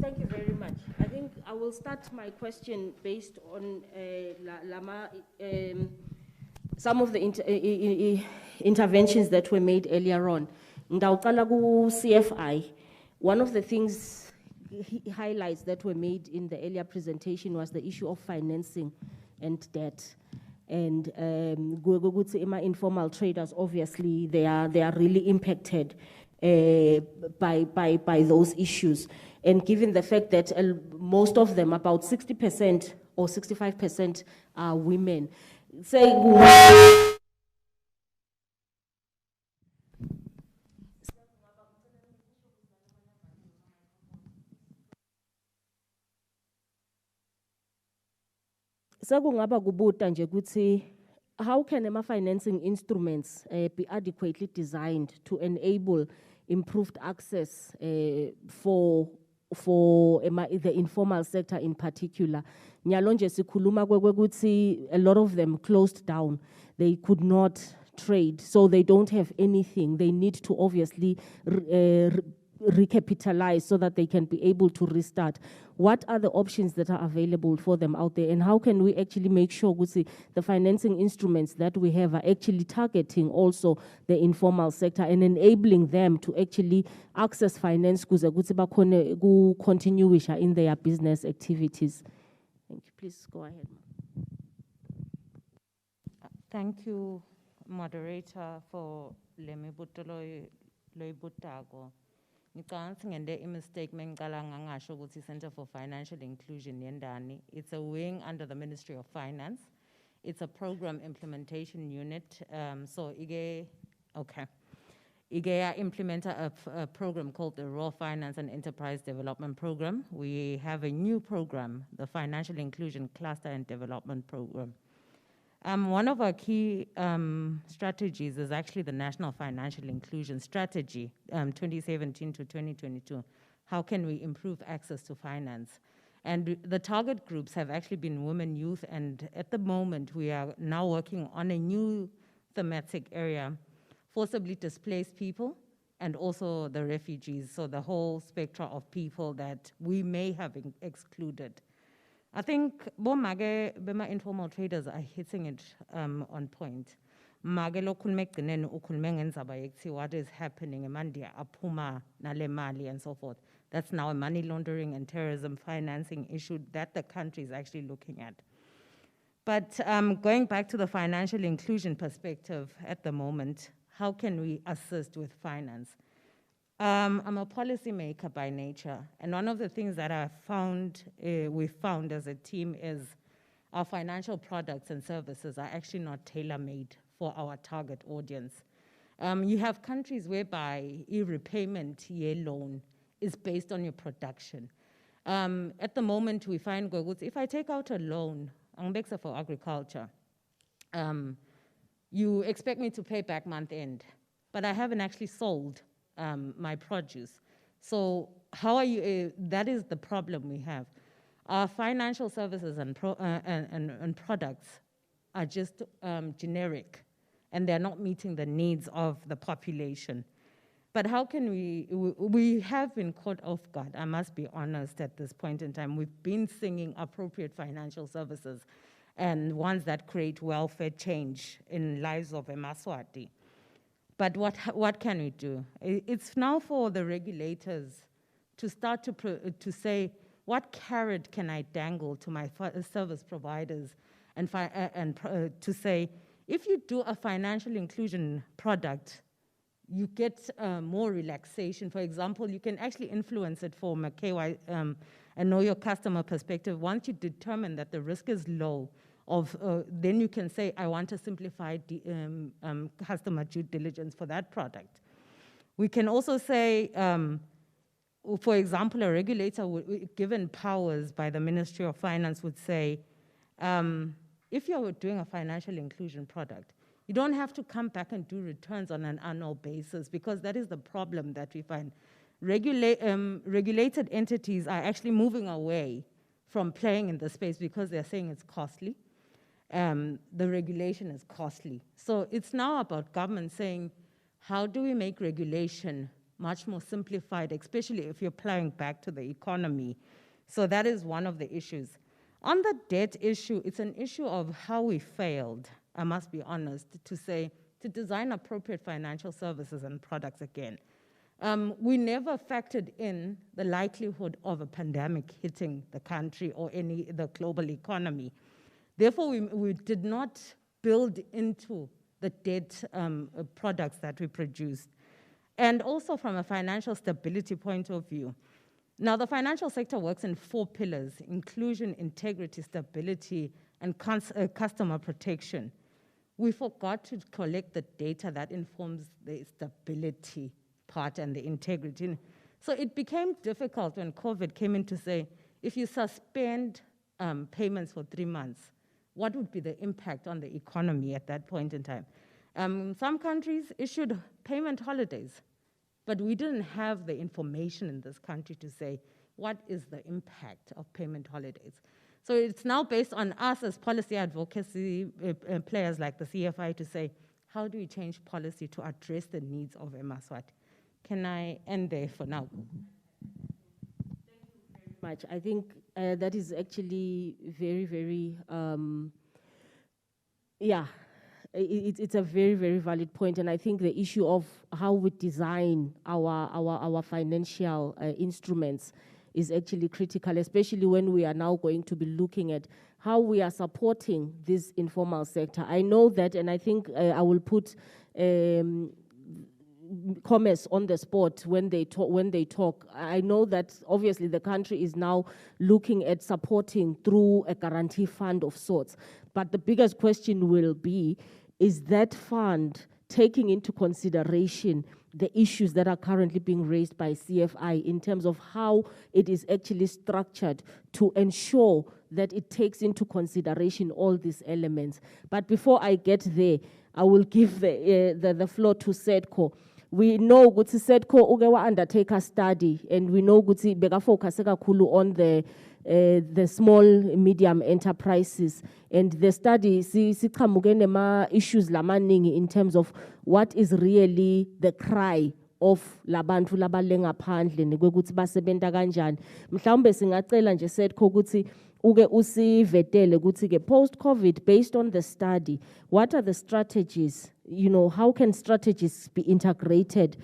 Thank you very much. I think I will start my question based on some of the interventions that were made earlier on. Ndawuqala ku CFI. One of the things highlights that were made in the earlier presentation was the issue of financing and debt. And informal traders, obviously, they are really impacted by those issues. And given the fact that most of them, about 60% or 65%, are women, Sakungaba kubuta nje ukuthi how can financing instruments be adequately designed to enable improved access for the informal sector in particular? Nyalonje sikhuluma kwekuthi a lot of them closed down. They could not trade, so they don't have anything. They need to obviously recapitalize so that they can be able to restart. What are the options that are available for them out there, and how can we actually make sure the financing instruments that we have are actually targeting also the informal sector and enabling them to actually access finance kuze continue in their business activities? Thank you. Please go ahead. Thank you, moderator, for lemibutolo loibutago. Ngicabanga ngende mistake mengicala ngangasho ukuthi Center for Financial Inclusion yendani. It's a wing under the Ministry of Finance. It's a program implementation unit. So ige implement a program called the Raw Finance and Enterprise Development Program. We have a new program, the Financial Inclusion Cluster and Development Program. One of our key strategies is actually the National Financial Inclusion Strategy, 2017 to 2022. How can we improve access to finance? And the target groups have actually been women, youth, and at the moment we are now working on a new thematic area, forcibly displaced people and also the refugees, so the whole spectrum of people that we may have excluded. I think bema informal traders are hitting it on point. What is happening emandia apuma nale mali and so forth. That's now a money laundering and terrorism financing issue that the country is actually looking at. But going back to the financial inclusion perspective at the moment, how can we assist with finance? I'm a policymaker by nature, and one of the things that we found as a team is our financial products and services are actually not tailor-made for our target audience. You have countries whereby e-repayment year loan is based on your production. At the moment, we find if I take out a loan, for agriculture, you expect me to pay back month end, but I haven't actually sold my produce. So how are you, that is the problem we have. Our financial services and products are just generic, and they're not meeting the needs of the population. But how can we have been caught off guard, I must be honest at this point in time. We've been singing appropriate financial services and ones that create welfare change in lives of Eswatini. But what can we do? It's now for the regulators to start to say, what carrot can I dangle to my service providers and to say, if you do a financial inclusion product, you get more relaxation. For example, you can actually influence it from a KY and know your customer perspective. Once you determine that the risk is low, then you can say, I want a simplified customer due diligence for that product. We can also say, for example, a regulator, given powers by the Ministry of Finance, would say, if you're doing a financial inclusion product, you don't have to come back and do returns on an annual basis, because that is the problem that we find. Regulated entities are actually moving away from playing in the space because they're saying it's costly. The regulation is costly. So it's now about government saying, how do we make regulation much more simplified, especially if you're plowing back to the economy? So that is one of the issues. On the debt issue, it's an issue of how we failed, I must be honest, to design appropriate financial services and products again. We never factored in the likelihood of a pandemic hitting the country or the global economy. Therefore, we did not build into the debt products that we produced. And also from a financial stability point of view. Now, the financial sector works in 4 pillars: inclusion, integrity, stability, and customer protection. We forgot to collect the data that informs the stability part and the integrity. So it became difficult when COVID came in to say, if you suspend payments for 3 months, what would be the impact on the economy at that point in time? Some countries issued payment holidays, but we didn't have the information in this country to say, what is the impact of payment holidays? So it's now based on us as policy advocacy players like the CFI to say, how do we change policy to address the needs of Eswatini? Can I end there for now? Much. I think that is actually very, very, it's a very, very valid point. And I think the issue of how we design our financial instruments is actually critical, especially when we are now going to be looking at how we are supporting this informal sector. I know that, and I think I will put commerce on the spot when they talk. I know that obviously the country is now looking at supporting through a guarantee fund of sorts. But the biggest question will be, is that fund taking into consideration the issues that are currently being raised by CFI in terms of how it is actually structured to ensure that it takes into consideration all these elements? But before I get there, I will give the floor to SEDCO. We know Gutsi SEDCO ugewa undertake a study, and we know Gutsi bega focus kakhulu on the small medium enterprises, and the study siqhamuke nema issues lamaningi in terms of what is really the cry of labantu labale ngaphandle nekwekuthi basebenta kanjani. Mhlawumbe singacela nje SEDCO ukuthi uke usivetele ukuthi ke post COVID, based on the study, what are the strategies? You know, how can strategies be integrated,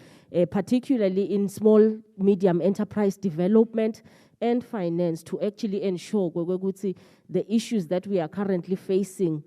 particularly in small medium enterprise development and finance, to actually ensure the issues that we are currently facing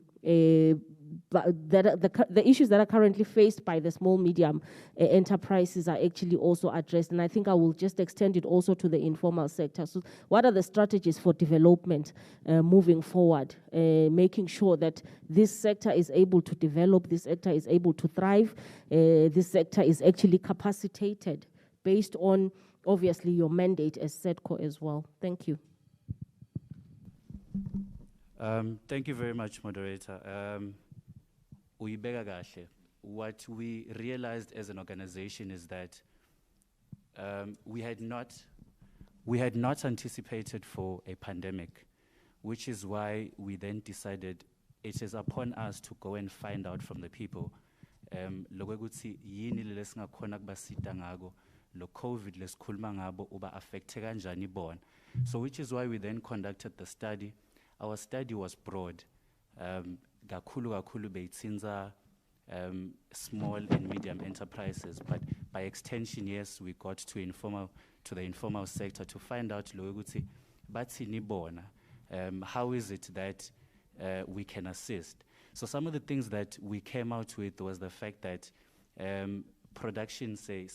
the issues that are currently faced by the small medium enterprises are actually also addressed. And I think I will just extend it also to the informal sector. So what are the strategies for development moving forward, making sure that this sector is able to develop, this sector is able to thrive, this sector is actually capacitated based on, obviously, your mandate as SEDCO as well. Thank you. Thank you very much, moderator. Uyibeka kahle. What we realized as an organization is that we had not anticipated for a pandemic, which is why we then decided it is upon us to go and find out from the people lokuthi yini lesingakhona kubasita ngako lo COVID lesikhuluma ngabo uba affecte kanjani bona. So which is why we then conducted the study. Our study was broad. Kakhulu beyitsinza small and medium enterprises, but by extension, yes, we got to the informal sector to find out lo ukuthi bathini bona, how is it that we can assist. So some of the things that we came out with was the fact that production say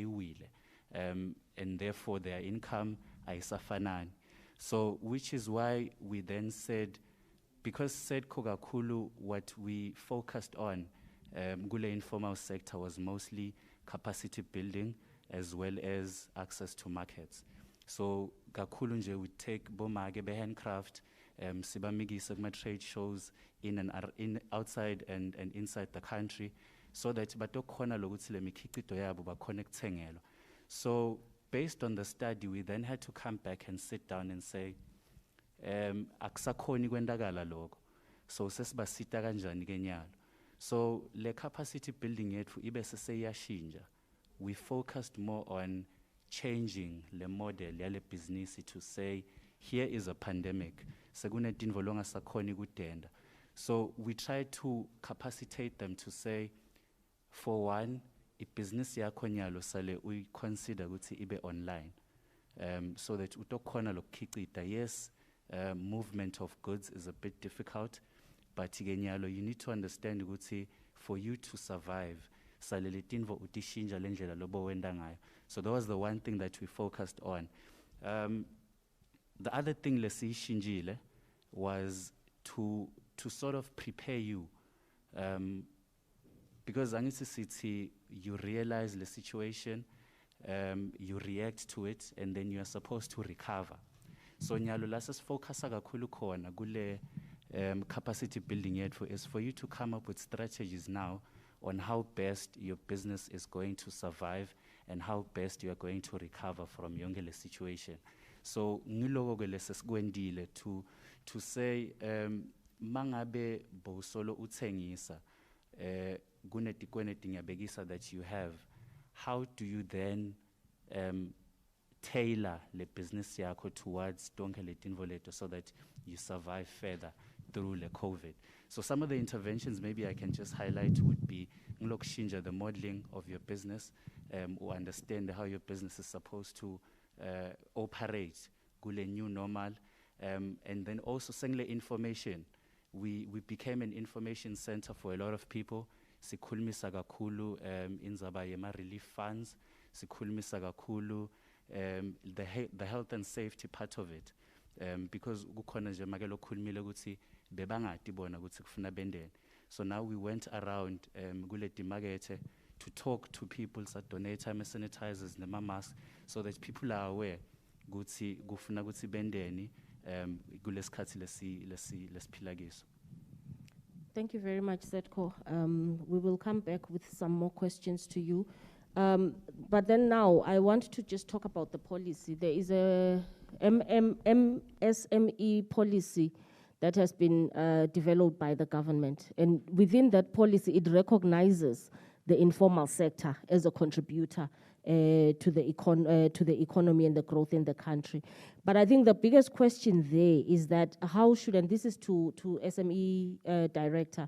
wile, and therefore their income aisafanani. So which is why we then said, because said Kokakulu, what we focused on Gule informal sector was mostly capacity building as well as access to markets. So Kakulu nje would take bomage handcraft, sibamigisa kuma trade shows in outside and inside the country, so that batokhona lokuthi le mikhiqido yabo bakhona ukuthengelwa. So based on the study, we then had to come back and sit down and say, akusakhoni kwendakala lokho, so sesibasita kanjani ke nyalo. So le capacity building yethu ibe seseyashintsha. We focused more on changing the model yale business to say, here is a pandemic, sekunetinto longasakhoni kutenda. So we tried to capacitate them to say, for one, business yakho nyalo sale we consider ukuthi ibe online, so that utokhona lokukhicita. Yes, movement of goods is a bit difficult, but nyalo you need to understand ukuthi for you to survive sale letinvo utishinja lendlela lobo wenda ngayo. So that was the one thing that we focused on. The other thing lesishinjile was to sort of prepare you, because angithi sithi you realize the situation, you react to it, and then you are supposed to recover. So nyalo la sesifocusa kakhulu khona kule capacity building yethu is for you to come up with strategies now on how best your business is going to survive and how best you are going to recover from yonke le situation. So ngiloko ke lesesikwendile to say mangabe bosolo utsengisa that you have, how do you then tailor the business yako towards donke letinvo leto so that you survive further through the COVID? So some of the interventions maybe I can just highlight would be the modeling of your business, or understand how your business is supposed to operate gule new normal, and then also single information. We became an information center for a lot of people. Sikhulumisa kakhulu indzaba yema relief funds, sikhulumisa kakhulu the health and safety part of it, because kukhona nje makelo khulumile ukuthi bebangati bona ukuthi kufuna bendeni. So now we went around kule dimakete to talk to people that donate sanitizers nema masks, so that people are aware ukuthi kufuna ukuthi bendeni kulesikhathi lesiphila kiso. Thank you very much, Setko. We will come back with some more questions to you. But then now I want to just talk about the policy. There is a MSME policy that has been developed by the government. And within that policy, it recognizes the informal sector as a contributor to the economy and the growth in the country. But I think the biggest question there is that how should, and this is to SME director,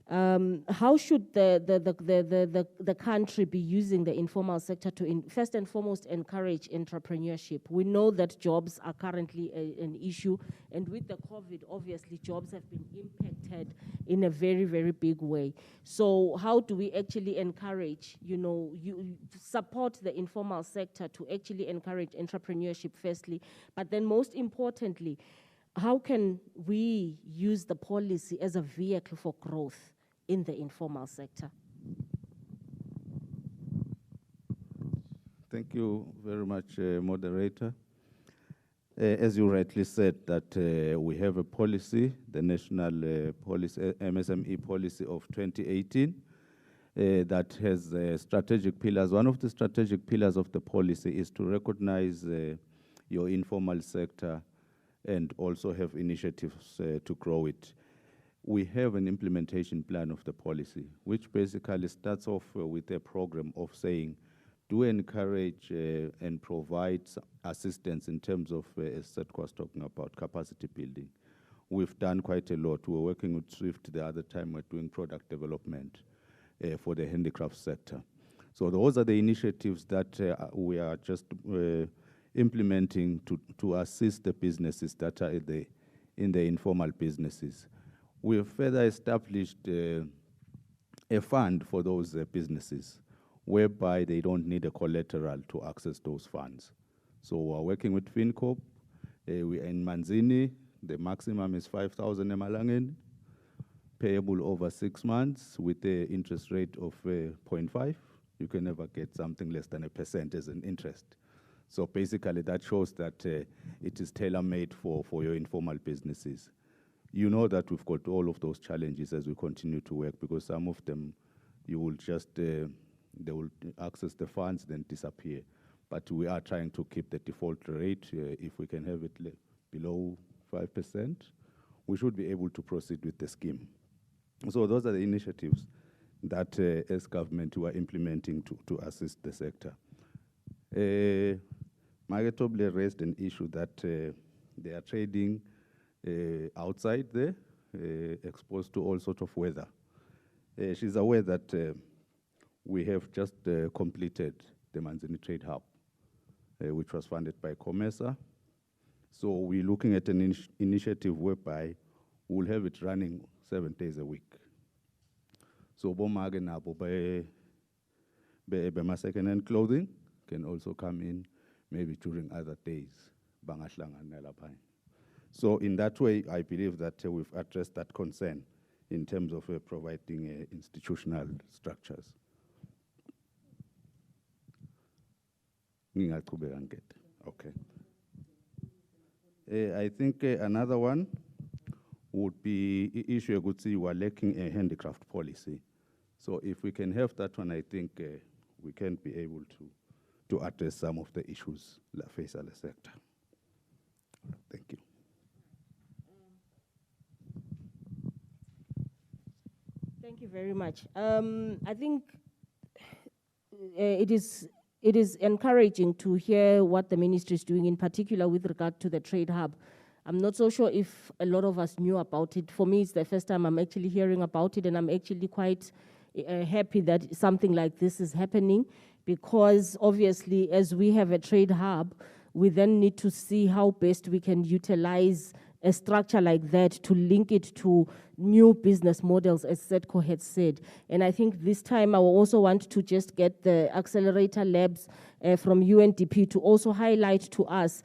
How should the country be using the informal sector to first and foremost encourage entrepreneurship? We know that jobs are currently an issue, and with the COVID, obviously jobs have been impacted in a very, very big way. So how do we actually encourage, support the informal sector to actually encourage entrepreneurship firstly, but then most importantly, how can we use the policy as a vehicle for growth in the informal sector? Thank you very much, moderator. As you rightly said, that we have a policy, the national policy, MSME policy of 2018, that has strategic pillars. One of the strategic pillars of the policy is to recognize your informal sector and also have initiatives to grow it. We have an implementation plan of the policy, which basically starts off with a program of saying, do encourage and provide assistance in terms of, as Seth was talking about, capacity building. We've done quite a lot. We were working with Swift the other time. We're doing product development for the handicraft sector. So those are the initiatives that we are just implementing to assist the businesses that are in the informal businesses. We have further established a fund for those businesses, whereby they don't need a collateral to access those funds. So we're working with FinCorp. We are in Manzini. The maximum is 5,000 emalangeni, payable over 6 months with the interest rate of 0.5. You can never get something less than 1% as an interest. So basically that shows that it is tailor-made for your informal businesses. You know that we've got all of those challenges as we continue to work, because some of them you will just, they will access the funds, then disappear. But we are trying to keep the default rate. If we can have it below 5%, we should be able to proceed with the scheme. So those are the initiatives that as government we are implementing to assist the sector. Margaret Toble raised an issue that they are trading outside there, exposed to all sorts of weather. She's aware that we have just completed the Manzini Trade Hub, which was funded by COMESA. So we're looking at an initiative whereby we'll have it running 7 days a week. So bomage nabo by second-hand clothing can also come in maybe during other days. So in that way, I believe that we've addressed that concern in terms of providing institutional structures. Okay. I think another one would be issue. I could see we are lacking a handicraft policy. So if we can have that one, I think we can be able to address some of the issues that face the sector. Thank you. Thank you very much. I think it is encouraging to hear what the ministry is doing, in particular with regard to the Trade Hub. I'm not so sure if a lot of us knew about it. For me, it's the first time I'm actually hearing about it, and I'm actually quite happy that something like this is happening, because obviously as we have a Trade Hub, we then need to see how best we can utilize a structure like that to link it to new business models, as Setco had said. And I think this time I will also want to just get the accelerator labs from UNDP to also highlight to us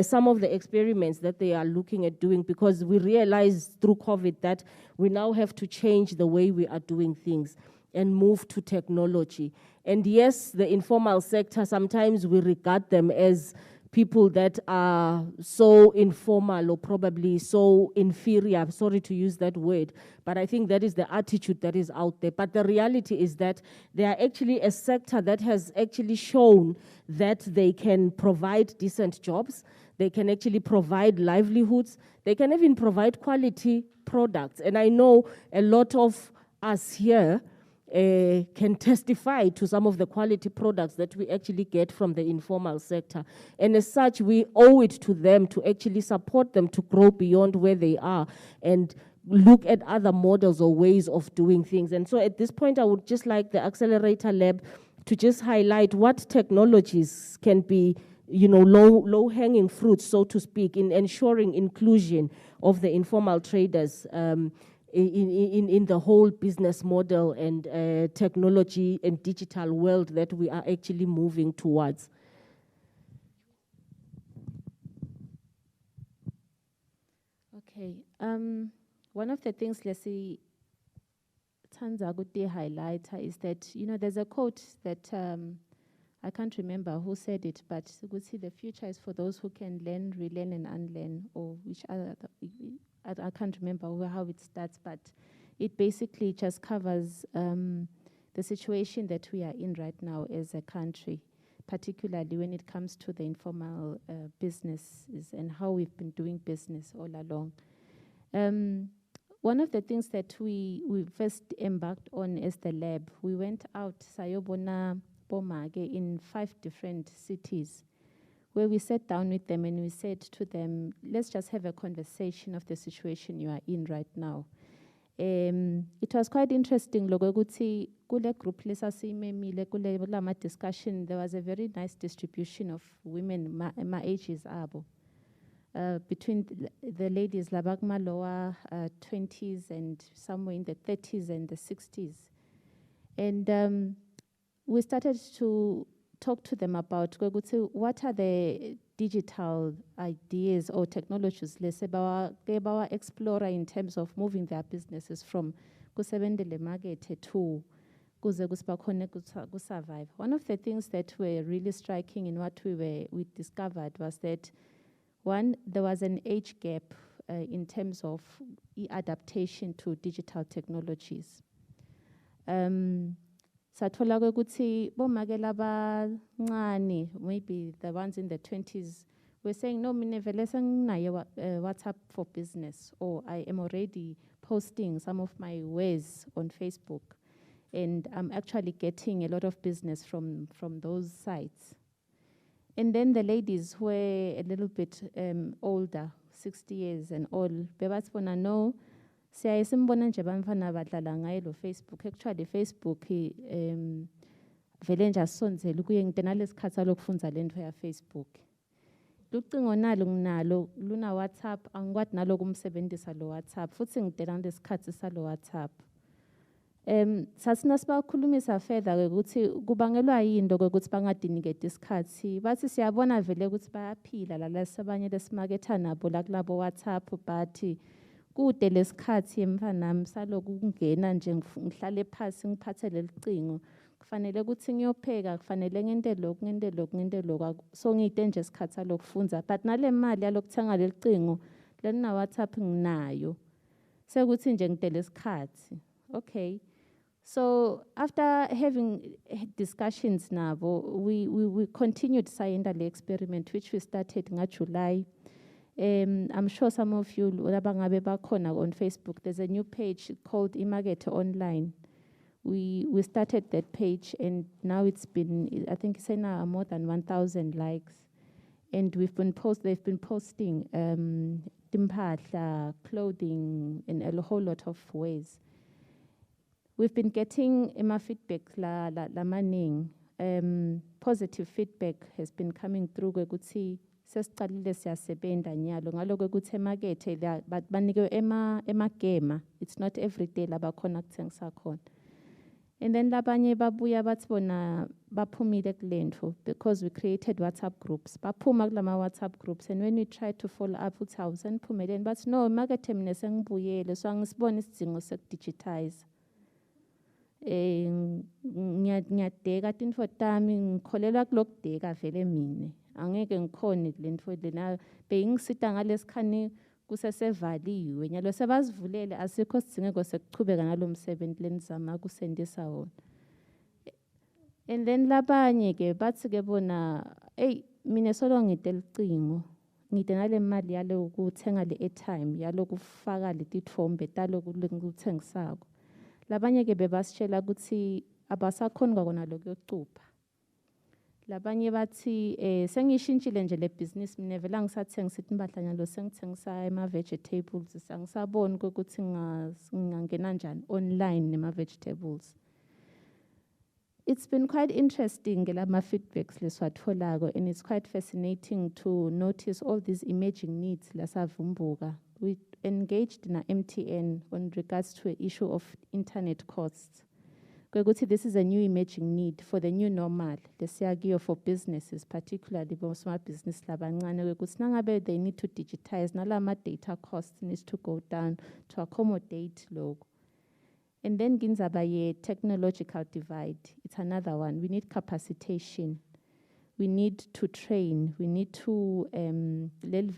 some of the experiments that they are looking at doing, because we realized through COVID that we now have to change the way we are doing things and move to technology. And yes, the informal sector, sometimes we regard them as people that are so informal or probably so inferior. I'm sorry to use that word, but I think that is the attitude that is out there. But the reality is that they are actually a sector that has actually shown that they can provide decent jobs, they can actually provide livelihoods, they can even provide quality products. And I know a lot of us here can testify to some of the quality products that we actually get from the informal sector. And as such, we owe it to them to actually support them to grow beyond where they are and look at other models or ways of doing things. And so at this point, I would just like the Accelerator Lab to just highlight what technologies can be, low-hanging fruits, so to speak, in ensuring inclusion of the informal traders in the whole business model and technology and digital world that we are actually moving towards. Okay. One of the things Leslie Tanzaguti highlighter is that, there's a quote that I can't remember who said it, but the future is for those who can learn, relearn, and unlearn, or which other, I can't remember how it starts, but it basically just covers the situation that we are in right now as a country, particularly when it comes to the informal businesses and how we've been doing business all along. One of the things that we first embarked on as the lab, we went out Sayobona Bomage in 5 different cities, where we sat down with them and we said to them, let's just have a conversation of the situation you are in right now. It was quite interesting, Logoguti, kule group lama discussion, there was a very nice distribution of women, ma ages abo. Between the ladies, labagma lower 20s and somewhere in the 30s and the 60s. And we started to talk to them about what are the digital ideas or technologies Lesebawa Explorer in terms of moving their businesses from kusebendele market to survive. One of the things that were really striking in what we discovered was that one, there was an age gap in terms of adaptation to digital technologies. Sathola ukuthi bomake laba maybe the ones in the 20s were saying no, mina vele senginayo WhatsApp for business, or I am already posting some of my wares on Facebook, and I'm actually getting a lot of business from those sites. And then the ladies who were a little bit older, 60 years and all, bebatsibona no, siyayisimbona nje bamfana badlala ngayo lo Facebook. Actually Facebook vele nje asonzela kuye ngitena lesikhatha lokufunda lento ya Facebook. Lucingo nalo nginalo luna WhatsApp, angikwazi nalo kumsebenzisa lo WhatsApp, futhi ngitena lesikhathi salo WhatsApp. Sasina sibakhulumisa further ukuthi kubangelwa yini ukuthi bangadinike isikhathi, bathi siyabona vele ukuthi bayaphila la lesabanye lesimaketha nabo la kulabo WhatsApp, but kude lesikhathi emfanami saloku kungena nje ngihlale phansi ngiphathe lelicingo, kufanele ukuthi ngiyopheka, kufanele ngente lokhu, so ngiyite nje isikhathi lokufunda, but nale mali yalokuthenga lelicingo lena WhatsApp nginayo, sekuthi nje ngite lesikhathi. Okay. So after having discussions nabo, we continued the experiment, which we started in July. I'm sure some of you on Facebook, there's a new page called Imarket Online. We started that page, and now it's been, I think it's now more than 1,000 likes. And they've been posting timpahla, clothing, in a whole lot of ways. We've been getting feedback la maning. Positive feedback has been coming through kwekuthi sesiqalile siyasebenta nyalo ngaloko ukuthi emarket but banike emagema, it's not every day labakhona kuthengisa khona. And then labanye babuya bathi bona baphumile kulento because we created WhatsApp groups. Baphuma kulama WhatsApp groups, and when we try to follow up with how seniphumeleni but no, market mina sengibuyele, so angisibona isidingo sekudigitize. Ngiyadeka tinfo tami, ngikholela kulokudeka vele mina, angeke ngikhone lento lena bengisita ngalesikhani kusesevaliwe nyalo sebasivulele, asikho sidingeko sekuchubeka nalomsebenzi lenizama kusendisa wona. And then labanye ke bathi ke bona mina solo ngite licingo, ngite nale mali yalo ukuthenga le airtime yalo kufaka letithombe talo kulenguthengisako. Labanye ke bebasitshela ukuthi abasakhona kona lokuyocupha. Labanye bathi sengishintshile nje le business mina vele angisathengisa impahla lo sengithengisa ema vegetables angisaboni ukuthi ngingangena kanjani online nema vegetables. It's been quite interesting lama feedbacks leswatholako, and it's quite fascinating to notice all these emerging needs lasavumbuka. We engaged in a MTN on regards to an issue of internet costs. This is a new emerging need for the new normal. The for businesses, particularly small business labancane, they need to digitize. Nalama data costs needs to go down to accommodate logo. And then ginzabaye technological divide. It's another one. We need capacitation. We need to train. We need to adapt.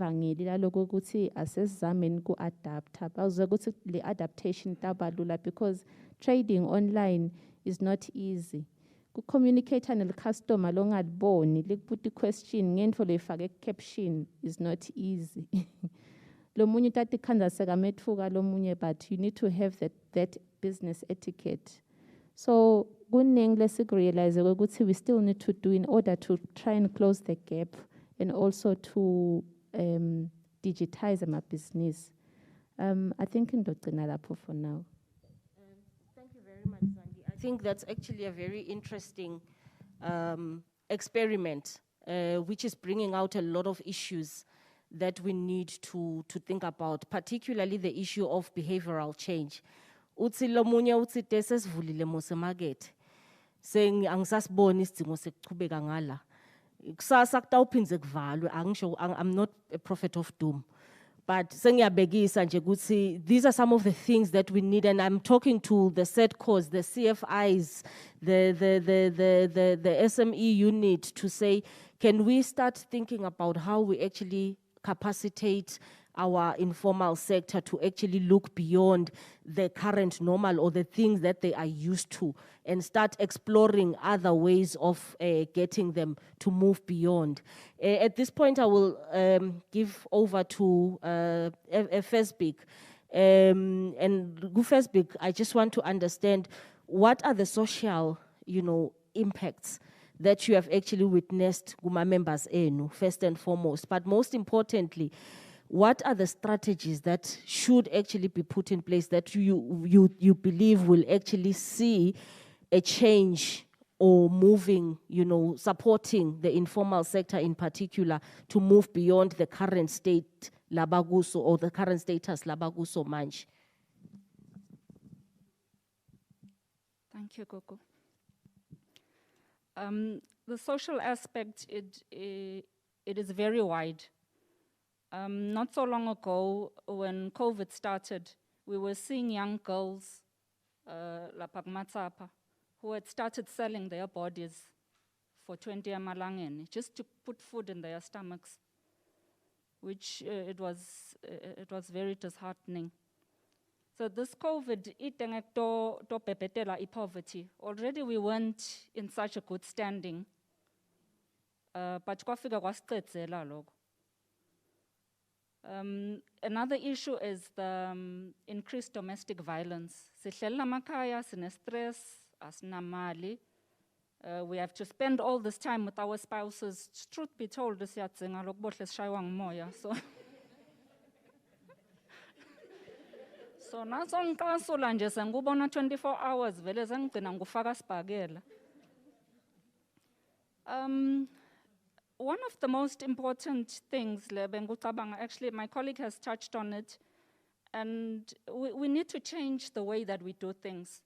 The adaptation tabalula because trading online is not easy. Ku communicate with the customer long at bone, put the question, ngento le fake caption is not easy. Lo munye tati kanda sega metfuga lo munye, but you need to have that business etiquette. So let's realize we still need to do in order to try and close the gap and also to digitize my business. I think in Dr. Nalapo for now. Thank you very much, Sandy. I think that's actually a very interesting experiment, which is bringing out a lot of issues that we need to think about, particularly the issue of behavioral change. Utsi lomunye utsi teses vulile mosemarket. Saying angisasiboni isidingo sekuchubeka ngala. Kusasa kutawuphinze kuvalwe. I'm not a prophet of doom. But sengiyabekisa nje ukuthi these are some of the things that we need, and I'm talking to the SETCOs, the CFIs, the SME unit to say, can we start thinking about how we actually capacitate our informal sector to actually look beyond the current normal or the things that they are used to and start exploring other ways of getting them to move beyond. At this point, I will give over to FSBIC. And FSBIC, I just want to understand what are the social, impacts that you have actually witnessed Guma members first and foremost, but most importantly, what are the strategies that should actually be put in place that you believe will actually see a change or moving, supporting the informal sector in particular to move beyond the current state labaguso or the current status labaguso manj? Thank you, Coco. The social aspect, it is very wide. Not so long ago, when COVID started, we were seeing young girls, who had started selling their bodies for 20 amalangeni, just to put food in their stomachs, which it was very disheartening. So this COVID, poverty. Already we weren't in such a good standing, but another issue is the increased domestic violence. We have to spend all this time with our spouses. Truth be told, so so nasongqasula nje sengubona 24 hours vele sengigcina ngufaka sibhakela. One of the most important things, actually my colleague has touched on it, and we need to change the way that we do things.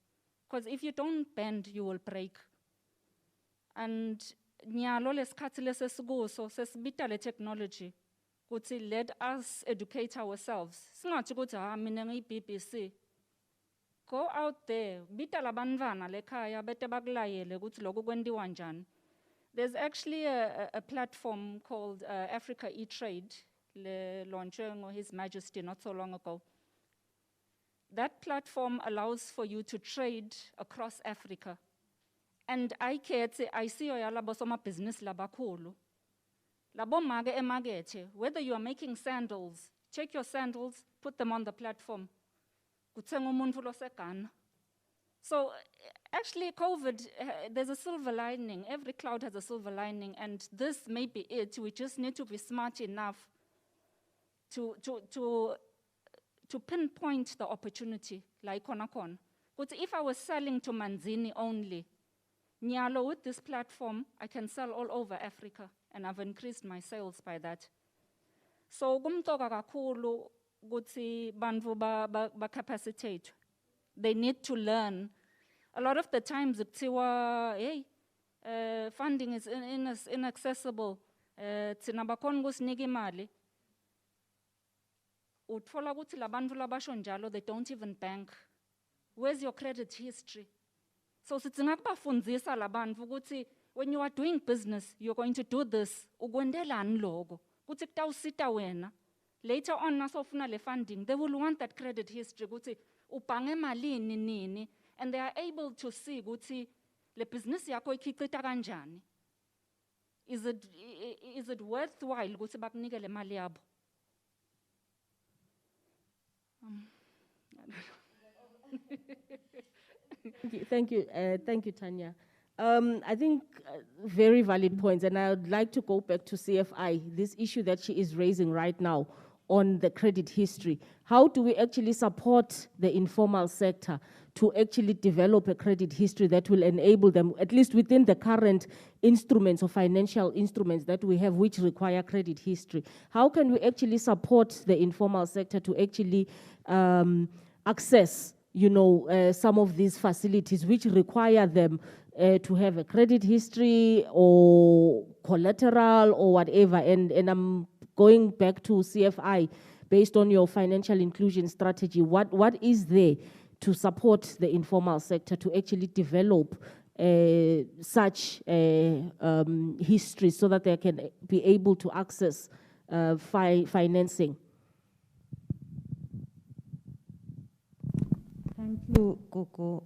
Because if you don't bend, you will break. And nyalo lesikhathi lesesikuso sesibita le technology. Let us educate ourselves. BBC. Go out there. Bita labanvana lekhaya bete bakulayele ukuthi lokho kwenziwa njani. There's actually a platform called Africa E-Trade, launched by His Majesty not so long ago. That platform allows for you to trade across Africa. And I see your business labakhulu. Whether you are making sandals, check your sandals, put them on the platform. So actually COVID, there's a silver lining. Every cloud has a silver lining, and this may be it. We just need to be smart enough to pinpoint the opportunity, like Konakon. But if I was selling to Manzini only, Nyalo, with this platform, I can sell all over Africa, and I've increased my sales by that. So kumtoka kakhulu ukuthi bantu ba capacitate. They need to learn. A lot of the times kuthiwa hey, funding is inaccessible. Thina bakhona ukusinika imali. Utfola ukuthi labantu labasho njalo, they don't even bank. Where's your credit history? So sidzinga kubafundzisa labantu ukuthi when you are doing business, you're going to do this. Ukwendelani lokho? Ukuthi kutawusita wena. Later on nasofuna le funding, they will want that credit history ukuthi ubhange malini nini, and they are able to see ukuthi le business yakho ikhicita kanjani. Is it worthwhile ukuthi bakunike le mali yabo? Thank you, Tanya. I think very valid points, and I would like to go back to CFI, this issue that she is raising right now on the credit history. How do we actually support the informal sector to actually develop a credit history that will enable them, at least within the current instruments or financial instruments that we have which require credit history? How can we actually support the informal sector to actually access, some of these facilities which require them to have a credit history or collateral or whatever? And I'm going back to CFI, based on your financial inclusion strategy, what is there to support the informal sector to actually develop such history so that they can be able to access financing? Thank you, Gugu.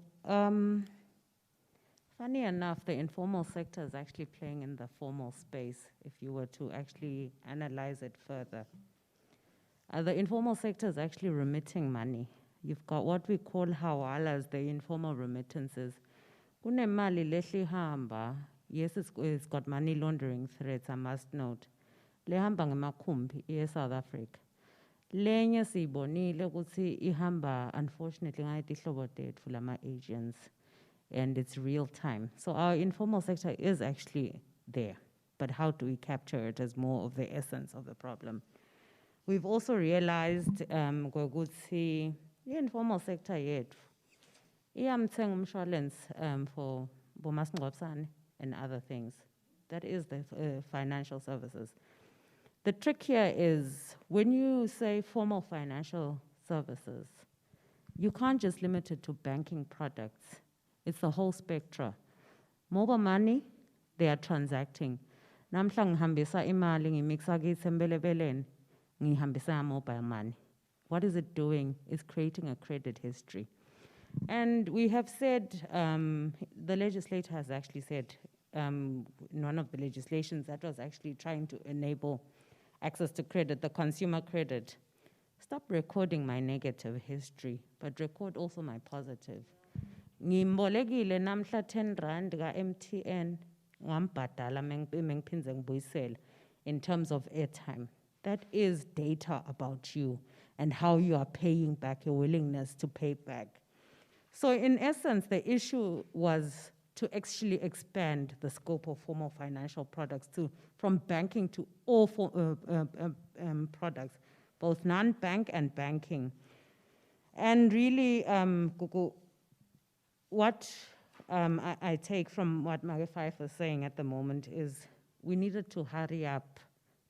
Funny enough, the informal sector is actually playing in the formal space, if you were to actually analyze it further. The informal sector is actually remitting money. You've got what we call hawalas, the informal remittances. Kunemali lehli hamba, yes, it's got money laundering threats, I must note. Lehamba ngemakhumbi, South Africa. Lenye siyibonile ukuthi ihamba, unfortunately, ngathi ihlobo tethu lama agents. And it's real time. So our informal sector is actually there, but how do we capture it as more of the essence of the problem? We've also realized the informal sector yethu iyamthenga umshwalense for bomasingcwabisane and other things. That is the financial services. The trick here is when you say formal financial services, you can't just limit it to banking products. It's the whole spectrum. Mobile money, they are transacting. Namhla ngihambisa imali ngimixa kisembelebeleni, ngihambisa mobile money. What is it doing? It's creating a credit history. And we have said, the legislator has actually said, in one of the legislations that was actually trying to enable access to credit, the consumer credit. Stop recording my negative history, but record also my positive. Ngimbolekile namhla 10 rand ka MTN ngambhadala mengiphinze ngibuyisela in terms of airtime. That is data about you and how you are paying back, your willingness to pay back. So in essence, the issue was to actually expand the scope of formal financial products from banking to all products, both non-bank and banking. And really, Gugu, what I take from what Mage Fife was saying at the moment is we needed to hurry up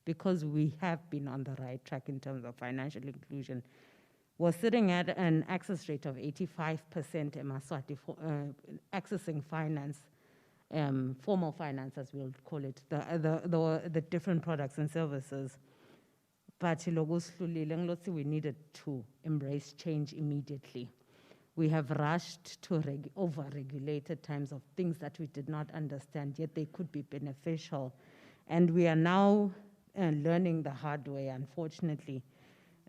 because we have been on the right track in terms of financial inclusion. We're sitting at an access rate of 85% in Eswatini, accessing finance, formal finance as we'll call it, the different products and services. But we needed to embrace change immediately. We have rushed to over-regulate at times of things that we did not understand, yet they could be beneficial. And we are now learning the hard way, unfortunately.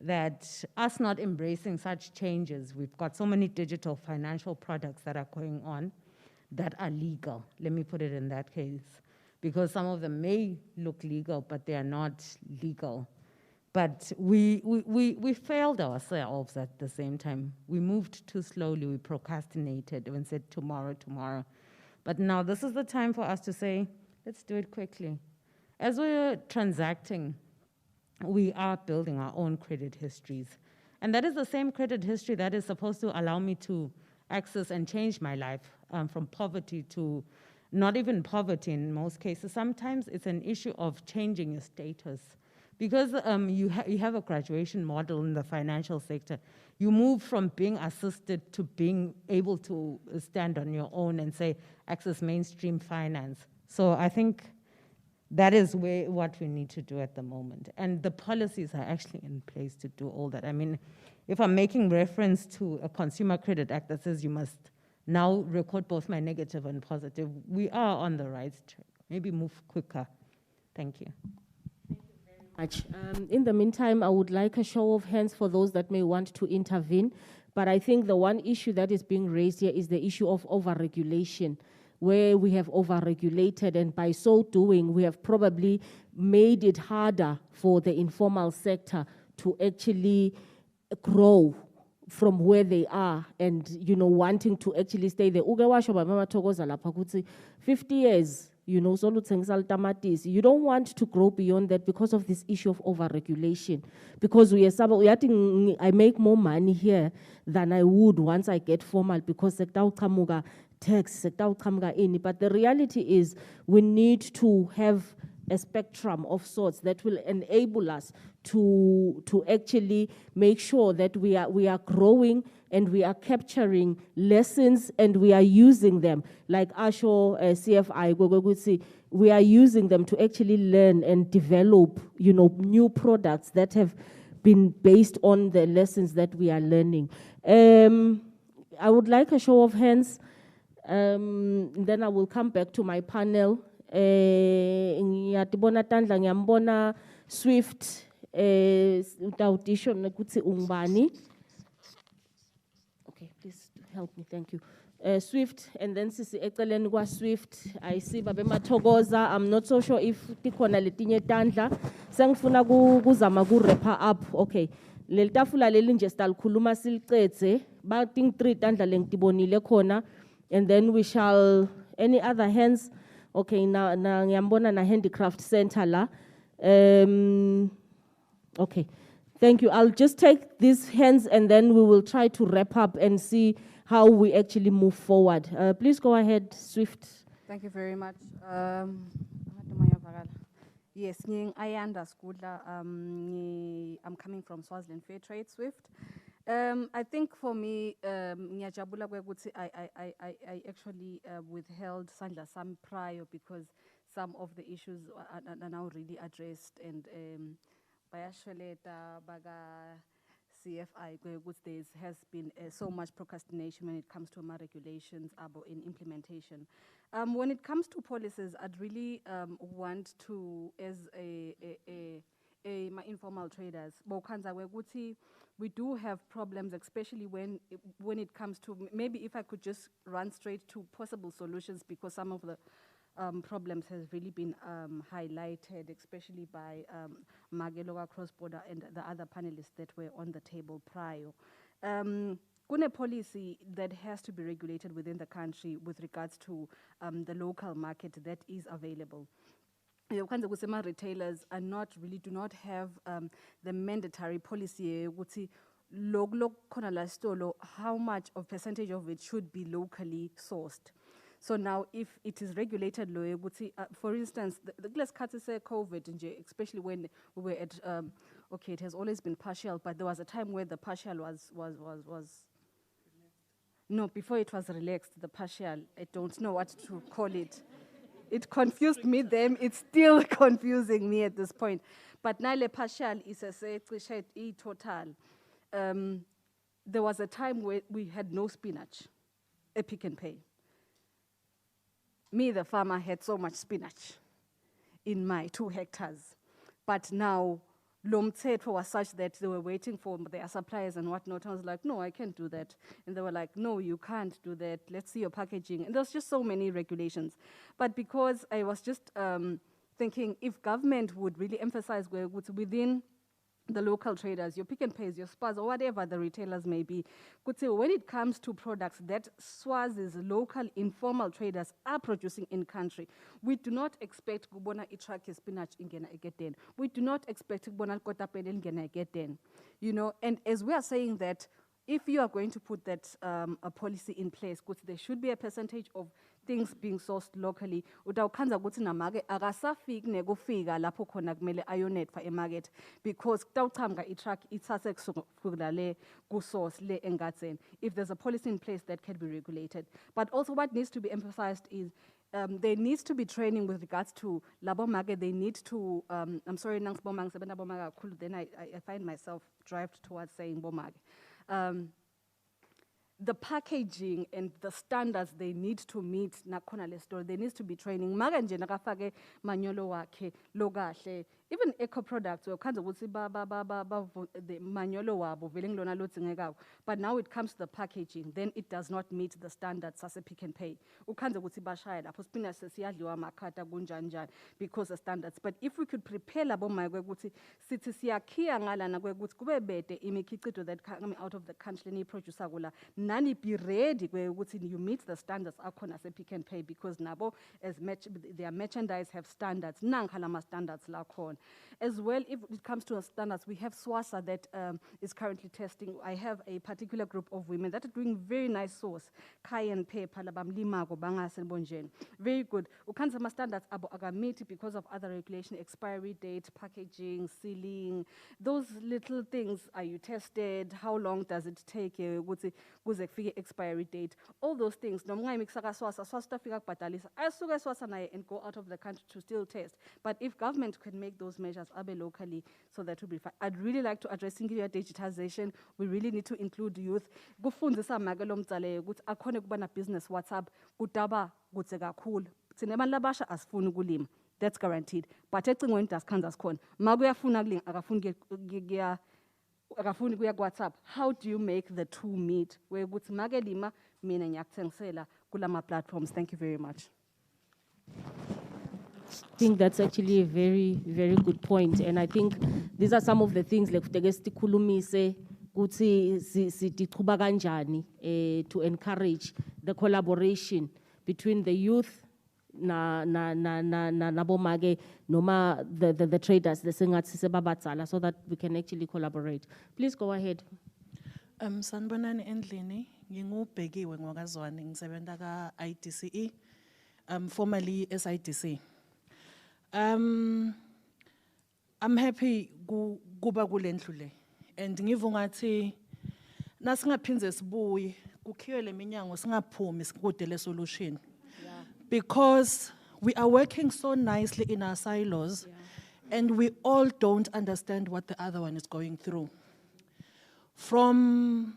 that us not embracing such changes, we've got so many digital financial products that are going on that are legal. Let me put it in that case, because some of them may look legal, but they are not legal. But we failed ourselves at the same time. We moved too slowly, we procrastinated and said tomorrow, tomorrow. But now this is the time for us to say, let's do it quickly. As we're transacting, we are building our own credit histories. And that is the same credit history that is supposed to allow me to access and change my life from poverty to not even poverty in most cases. Sometimes it's an issue of changing your status. Because you have a graduation model in the financial sector, you move from being assisted to being able to stand on your own and say, access mainstream finance. So I think that is what we need to do at the moment. And the policies are actually in place to do all that. I mean, if I'm making reference to a Consumer Credit Act that says you must now record both my negative and positive, we are on the right track. Maybe move quicker. Thank you. Much. In the meantime, I would like a show of hands for those that may want to intervene. But I think the one issue that is being raised here is the issue of overregulation, where we have overregulated, and by so doing, we have probably made it harder for the informal sector to actually grow from where they are and, you know, wanting to actually stay there. 50 years. You know, you don't want to grow beyond that because of this issue of overregulation. Because I make more money here than I would once I get formal because tax, but the reality is we need to have a spectrum of sorts that will enable us to actually make sure that we are growing and we are capturing lessons and we are using them. Like Asho CFI, we are using them to actually learn and develop, you know, new products that have been based on the lessons that we are learning. I would like a show of hands. Then I will come back to my panel. Ngiyatibona Tandla, ngiyambona Swift, audition ukuthi ungubani. Okay, please help me, thank you. Swift, and then sisi eceleni kwa Swift, I see Babe Mathokoza. I'm not so sure if tikhona letinye tandla. Sengifuna kuzama ku-wrapper up. Okay. Leli tafula leli nje sitalikhuluma silicede. Ba think 3 tandla lengitibonile khona. And then we shall, any other hands? Okay, na ngiyambona na handicraft center la. Okay, thank you. I'll just take these hands and then we will try to wrap up and see how we actually move forward. Please go ahead, Swift. Thank you very much. Yes, Ayanda Skudla. I'm coming from Swaziland Fair Trade Swift. I think for me, ngiyajabula kwekuthi I actually withheld Sandla Sam prior because some of the issues are now really addressed, and bayasholeta baga CFI there has been so much procrastination when it comes to my regulations in implementation. When it comes to policies, I'd really want to, as my informal traders, we do have problems, especially when it comes to, maybe if I could just run straight to possible solutions, because some of the problems has really been highlighted, especially by Mageloga Cross Border and the other panelists that were on the table prior. Kuna policy that has to be regulated within the country with regards to the local market that is available. Retailers are do not have the mandatory policy how much of percentage of it should be locally sourced. So now if it is regulated, for instance, the glass cuts say COVID, especially when we were at, okay, it has always been partial, but there was a time where the partial was no, before it was relaxed, the partial, I don't know what to call it. It confused me then, it's still confusing me at this point. But now the partial is a total. There was a time where we had no spinach, a Pick and Pay. Me, the farmer, had so much spinach in my 2 hectares. But now lo mthetho was such that they were waiting for their suppliers and whatnot. I was like, no, I can't do that. And they were like, no, you can't do that. Let's see your packaging. And there's just so many regulations. But because I was just thinking, if government would really emphasize within the local traders, your Pick and Pays, your Spars, or whatever the retailers may be, could say when it comes to products that Swazi's local informal traders are producing in country, we do not expect kubona itraki spinach ingena egeden. We do not expect kubona kotapele ingena egeden. You know, and as we are saying that, if you are going to put that a policy in place, there should be a percentage of things being sourced locally. Utawukhanza ukuthi namake akasafiki nekufika lapho khona kumele ayonetfa emarket, because kutawuchamka itruck ithathe kusukela le ku-source le engatseni. If there's a policy in place that can be regulated. But also what needs to be emphasized is there needs to be training with regards to labo market. They need to, I'm sorry, then I find myself driven towards saying bomage. The packaging and the standards they need to meet nakhona le store, there needs to be training. Maka nje nakafake manyolo wakhe lokahle, even eco products uyakhanza ukuthi the manyolo wabo vele ngilona lodzingekako. But now it comes to the packaging, then it does not meet the standards as a Pick and Pay. Ukhanza ukuthi bashaya lapho spinach sesiyadliwa makhata kunjanjani because of standards. But if we could prepare labo maye ukuthi sithi siyakhiya ngalana kwekuthi kube bede imikhicito that coming out of the country ni producer kula nani be ready ukuthi you meet the standards akhona as a Pick and Pay, because nabo as their merchandise have standards nankhalama standards lakhona. As well, if it comes to standards, we have SWASA that is currently testing. I have a particular group of women that are doing very nice sauce, cayenne pepper, labamlimago, bangas and bonjen. Very good. Ukansama standards abo agamiti because of other regulation, expiry date, packaging, sealing. Those little things, are you tested? How long does it take? What's the expiry date? All those things. No mga mixaka SWASA, SWASA fika batalisa. I suga SWASA na and go out of the country to still test. But if government can make those measures locally, so that would be fine. I'd really like to address singular digitization. We really need to include youth. Gufundisa magelo mtsale ukuthi akhona kuba na business WhatsApp kutaba kutse kakhulu. Tsine malabasha asifuni ukulima. That's guaranteed. But ecingweni dasikhanza sikhona. Makuyafuna kulima akafuni kuya WhatsApp. How do you make the two meet? Where ukuthi makelima mina ngiyakuthengisela kulama platforms. Thank you very much. I think that's actually a very, very good point. And I think these are some of the things like to encourage the collaboration between the youth, nabomage, noma the traders, the singats so that we can actually collaborate. Please go ahead. Sanibonani endlini, ngingubhekiwe ngokazwani ngisebenza ka IDCE, formerly SIDC. I'm happy kuba kulendlu le, and ngivungathi nasingaphinze sibuye kukhiwe leminyango singaphumi sikude le solution, because we are working so nicely in our silos, and we all don't understand what the other one is going through. From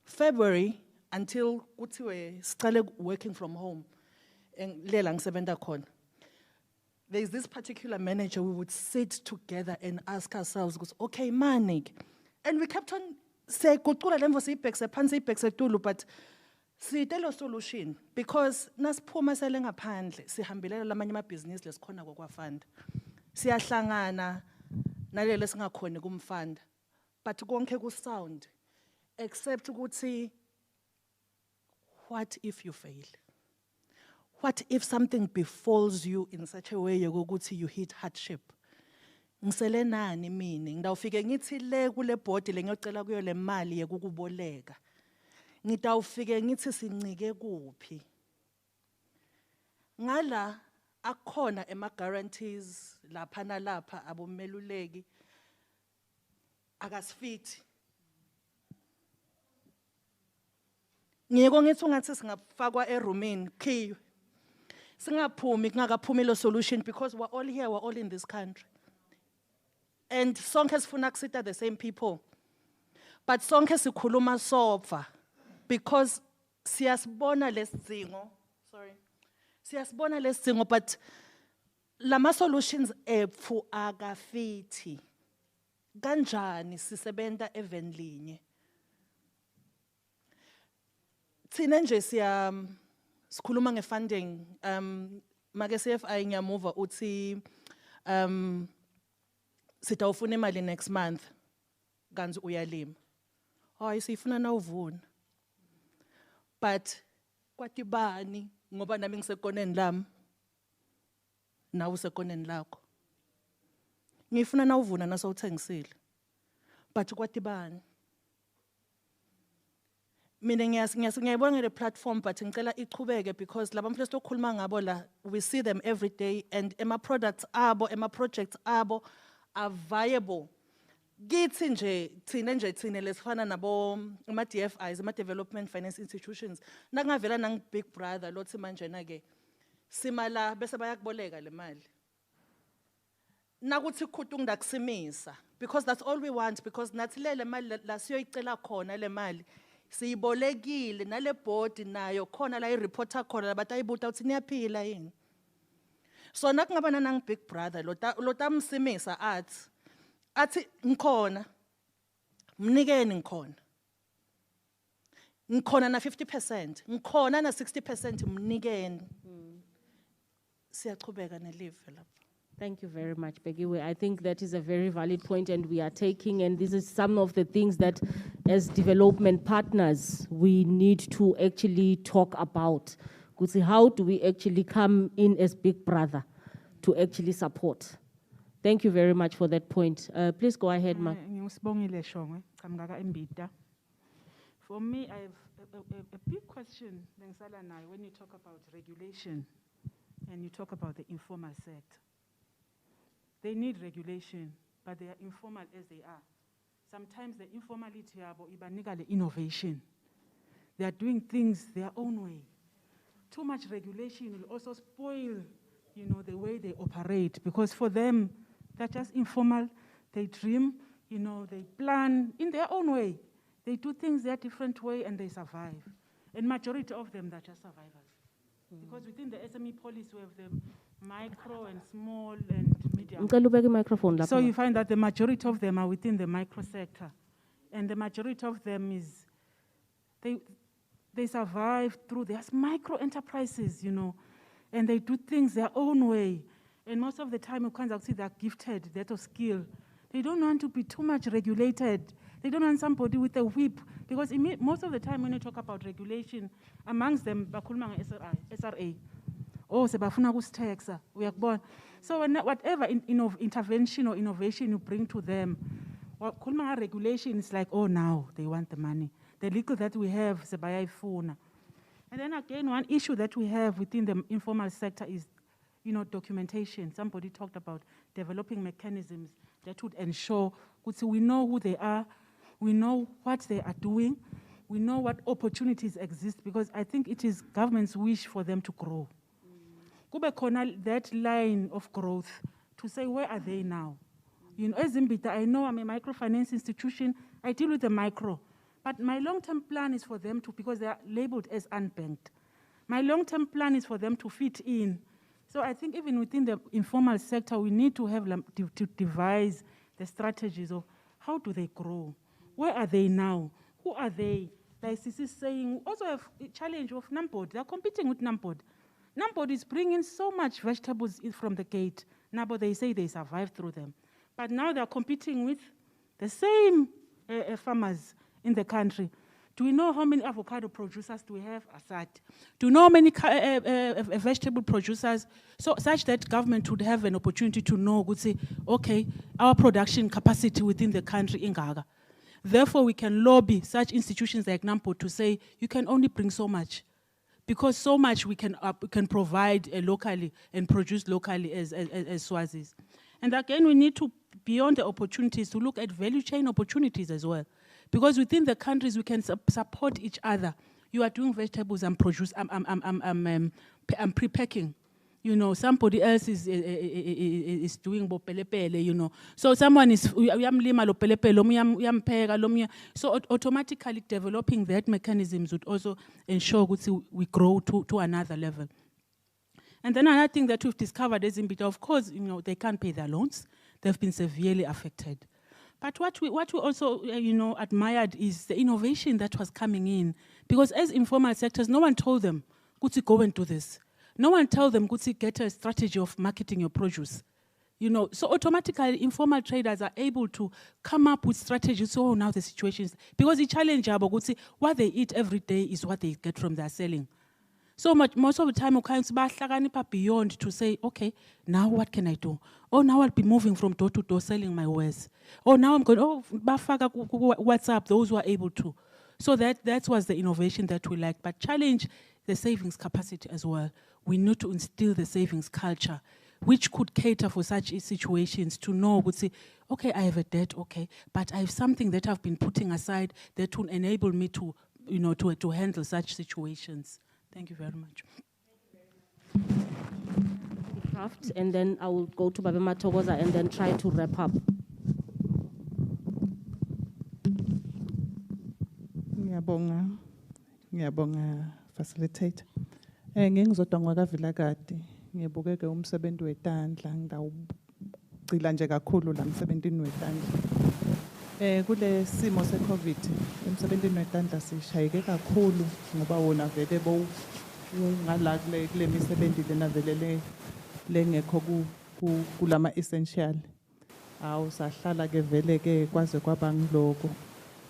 February until kuthiwe siqale working from home, lela ngisebenza khona, there's this particular manager, we would sit together and ask ourselves, okay, manik. And we kept on saying, but siyitelo solution, because nasiphuma sele ngaphandle sihambelela lamanye amabhizinisi lesikhona kokwafanda. Siyahlangana nalele singakhona kumfanda. But konke ku sound, except ukuthi, what if you fail? What if something befalls you in such a way you hit hardship? Ngisele nani mina ngidawufike ngithi le kule board le ngiyocela kuyo le mali yekukuboleka. Ngidawufike ngithi sincike kuphi? Ngala akhona ema guarantees lapha nalapha abomeluleki akasifithi. Ngiyeko ngithi ungathi singafakwa erumini khiyo. Singaphumi kungakaphumi lo solution, because we're all here, we're all in this country. And sonke sifuna kusita the same people. But sonke sikhuluma sofa, because siyasibona lesidingo, siyasibona lesidingo, but lama solutions ephu akafithi. kanjani sisebenta evenlinye. Thina nje sikhuluma nge-funding, make CFI ngiyamuva uthi sitawufuna imali next month, kanzi uyalima. Hayi siyifuna nawuvuna. But kwatibani ngoba nami ngisekoneni lami, nawe usekoneni lakho. Ngifuna nawuvuna nasawuthengisile. But kwatibani. Mina ngiyayibona le platform but ngicela ichubeke because laba mfundisi okukhuluma ngabo la, we see them every day and ema products abo, ema projects abo are viable. Githi nje thina lesifana nabo ama DFIs, ama development finance institutions, nakungavela nang big brother lothi manje na ke simala bese bayakuboleka le mali. Nakuthi khuthu ndakusimisa because that's all we want, because nathi le mali la siyoyicela khona le mali siyibolekile nale board nayo khona la i-reporter khona batayibuta uthi niyaphila yini. So nakungaba nang big brother lota msimisa athi ngikhona mnikeni ngikhona na 50%, ngikhona na 60% mnikeni. Siyachubeka nelive lapho. Thank you very much, Begiwe. I think that is a very valid point and we are taking, and this is some of the things that as development partners, we need to actually talk about. How do we actually come in as big brother to actually support? Thank you very much for that point. Please go ahead, Mark. For me, I have a big question when you talk about regulation and you talk about the informal sector. They need regulation, but they are informal as they are. Sometimes the informality is innovation. They are doing things their own way. Too much regulation will also spoil, the way they operate, because for them, they're just informal. They dream, they plan in their own way. They do things their different way and they survive. And majority of them, they're just survivors. Because within the SME policy, we have the micro and small and medium. So you find that the majority of them are within the micro sector. And the majority of them is, they survive through their micro enterprises, and they do things their own way. And most of the time, you can't see they're gifted, that of skill. They don't want to be too much regulated. They don't want somebody with a whip. Because most of the time when you talk about regulation, amongst them, bakulma SRA. Oh, sebafuna kustaxa, uyakubona. So whatever intervention or innovation you bring to them, kulma regulation is like, oh, now they want the money. The legal that we have, sebayayifuna. And then again, one issue that we have within the informal sector is, documentation. Somebody talked about developing mechanisms that would ensure we know who they are, we know what they are doing, we know what opportunities exist, because I think it is government's wish for them to grow. Kube khona that line of growth to say, where are they now? As Zimbita, I know I'm a microfinance institution, I deal with the micro, but my long-term plan is for them to, because they are labeled as unbanked, my long-term plan is for them to fit in. So I think even within the informal sector, we need to have to devise the strategies of how do they grow? Where are they now? Who are they? Like Sisi is saying, also have a challenge of Nampod. They're competing with Nampod. Nampod is bringing so much vegetables in from the gate. Nampod, they say they survive through them. But now they're competing with the same farmers in the country. Do we know how many avocado producers do we have? Assad. Do we know how many vegetable producers? So such that government would have an opportunity to know, would say, okay, our production capacity within the country in Gaga. Therefore, we can lobby such institutions like NAMPO to say, you can only bring so much. Because so much we can provide locally and produce locally as Swazis. And again, we need to, beyond the opportunities, to look at value chain opportunities as well. Because within the countries, we can support each other. You are doing vegetables and produce, I'm pre-packing. Somebody else is doing bopelepele, So someone is, so automatically developing that mechanisms would also ensure we grow to another level. And then another thing that we've discovered is of course, they can't pay their loans. They've been severely affected. But what we also, admired is the innovation that was coming in. Because as informal sectors, no one told them, Kutsi, go and do this. No one told them, Kutsi, get a strategy of marketing your produce. So automatically informal traders are able to come up with strategies. So now the situations, because the challenge about what they eat every day is what they get from their selling. So most of the time, beyond to say, okay, now what can I do? Oh, now I'll be moving from door to door selling my wares. Oh, now I'm going, WhatsApp, those who are able to. So that was the innovation that we liked. But challenge the savings capacity as well. We need to instill the savings culture, which could cater for such situations to know, would say, okay, I have a debt, okay, but I have something that I've been putting aside that will enable me to, to handle such situations. Thank you very much. Craft, and then I will go to Babema Togoza and then try to wrap up. Ngiyabonga facilitate. Ngingizodwa ngwakaVilakati. Ngiyabukeke umsebenzi wetandla ngidawugcila nje kakhulu la msebenzini wetandla. Kule simo seCovid emsebenzini wetandla sishayeke kakhulu ngoba wona vele ngala kule misebenzi lena vele lengekho kulama essential. Awu sahlala ke vele ke kwaze kwaba ngiloko.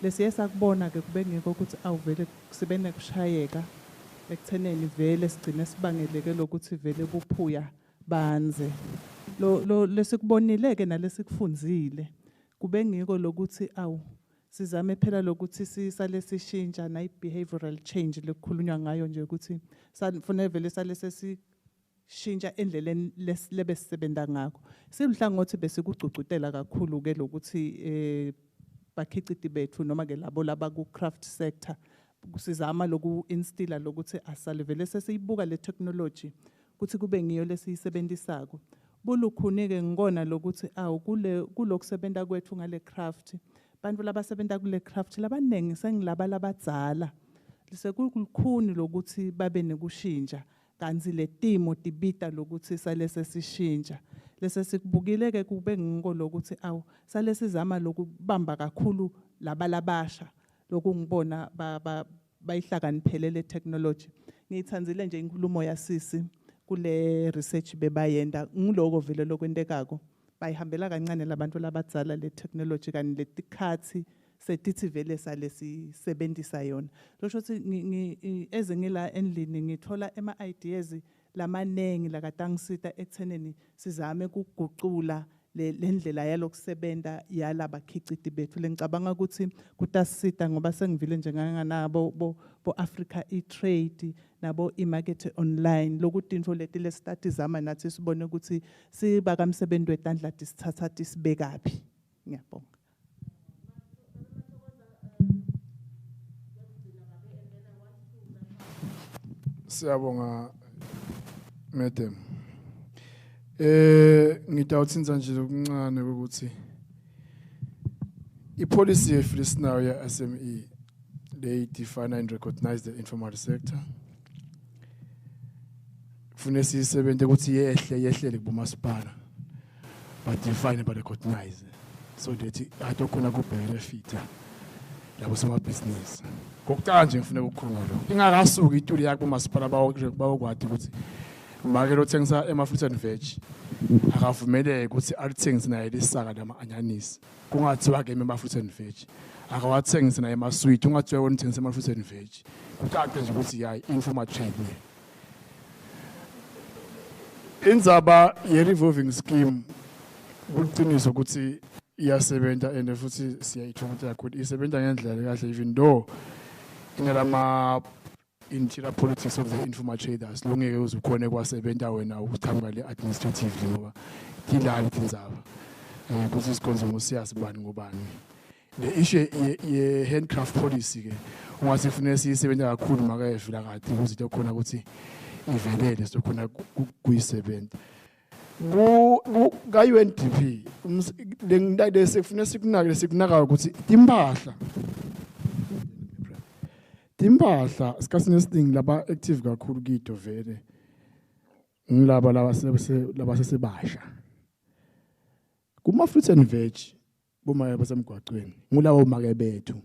Lesiye sakubona ke kube ngiko ukuthi awuvele kusebene kushayeka ekutheneni vele sigcine sibangeleke lokuthi vele buphuya banze. Lo lesikubonile ke nalesikufunzile kube ngiko lokuthi awu sizame phela lokuthi sisale sishintsha na behavioral change lekukhulunywa ngayo nje ukuthi sanifuna vele sale sesishintsha endleleni lebesisebenta ngakho. Siluhlangothi besikucucutela kakhulu ke lokuthi bakhiciti bethu noma ke labo laba ku craft sector kusizama loku instilla lokuthi asale vele sesiyibuka le technology ukuthi kube ngiyo lesiyisebenzisako. Bulukhuni ke ngikona lokuthi awu kulokusebenta kwethu ngale craft bantu labasebenta kule craft labanengi sengilaba labadzala lisekukhuni lokuthi babe nekushintsha kanzi le timo tibita lokuthi sale sesishintsha lese sikubukile ke kube ngiko lokuthi awu sale sizama lokubamba kakhulu labalabasha lokungibona bayihlakaniphelele technology. Ngithanzile nje inkulumo yasisi kule research bebayenda ngiloko vele lokwentekako bayihambela kancane labantu labadzala le technology kani letikhathi setithi vele sale sisebenzisa yona. Losho ukuthi ezengila endlini ngithola ama ideas lamanengi lakatangisita ekutheneni sizame ukuguqula lendlela yalokusebenta yalaba khiciti bethu lengicabanga ukuthi kutasisita ngoba sengivile njenganabo bo Africa e-trade nabo e-market online lokuthi info leti lesitati zama nathi sibone ukuthi sibaka umsebenzi wetandla disithatha disibekapi. Ngiyabonga. Siyabonga madam. Ngidawuthinza nje okuncane ukuthi ipolicy yeflisinayo ya SME they define and recognize the informal sector. Kufune sisebenze ukuthi yehlele kumasipala but define but recognize so that atokhona ku benefit labo soma business. Kokuqala nje ngifuna ukukhuluma lo. Ingakasuki ituli yakho kumasipala bawokwadi ukuthi Magero thengisa ema-fruit and veg akavumeleke ukuthi alithengise naye lisaka lama-anyanisi kungathiwa-ke ema-fruit and veg akawathengise naye ama-sweet ungathiwa wona uthengisa ama-fruit and veg kucace nje ukuthi yayi informal trade le indzaba ye-revolving scheme kuliqiniso ukuthi iyasebenza and futhi siyayithumela kakhulu isebenza ngendlela kahle even though inalama interior politics of the informal traders longeke uzukhona kwasebenza wena ukuchamba le administratively ngoba tilali tindzaba ukuthi sikonzo ngosiyasibani ngobani le issue ye handcraft policy ke ungasifune siyisebenza kakhulu makayevila kade ukuthi tokhona ukuthi ivelele sokhona kuyisebenza ka UNDP le sifune sikunaka ukuthi timpahla sikhathini esiningi laba active kakhulu kito vele ngilaba labasesebasha kuma fruits and veg bomake basemgwaqweni ngulawo make bethu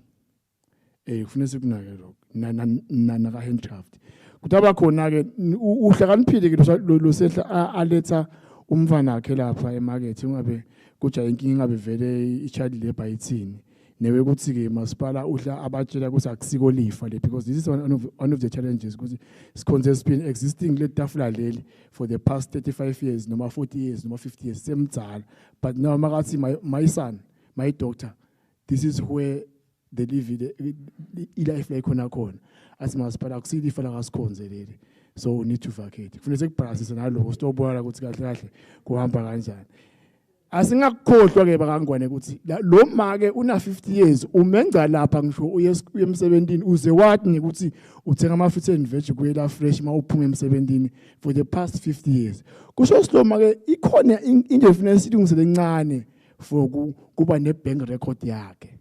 kufanele sikunake lokho na ka handcraft kutaba khona ke uhlakaniphile ke lo sehla aletha umfana wakhe lapha emarket ungabe kuja inkinga ingabe vele ichild labor ithini newe ukuthi ke masipala uhla abatshela ukuthi akusiko lifa le because this is one of the challenges ukuthi sikhonze has been existing le tafula leli for the past 35 years noma 40 years noma 50 years semdzala but now makathi my son my daughter this is where they live life like khona asi masipala akusilifa la kasikhonze leli so we need to vacate kufanele sekubalance naloko sitobona ukuthi kahle kahle kuhamba kanjani asingakukhohlwa ke bakangwane ukuthi lo make una 50 years umenza lapha ngisho uye emsebenzini uze wathi ngikuthi uthenga ama fruits and veg kuyela fresh mawuphuma emsebenzini for the past 50 years kusho siloma ke ikhona into efanele silungisele encane for kuba ne bank record yakhe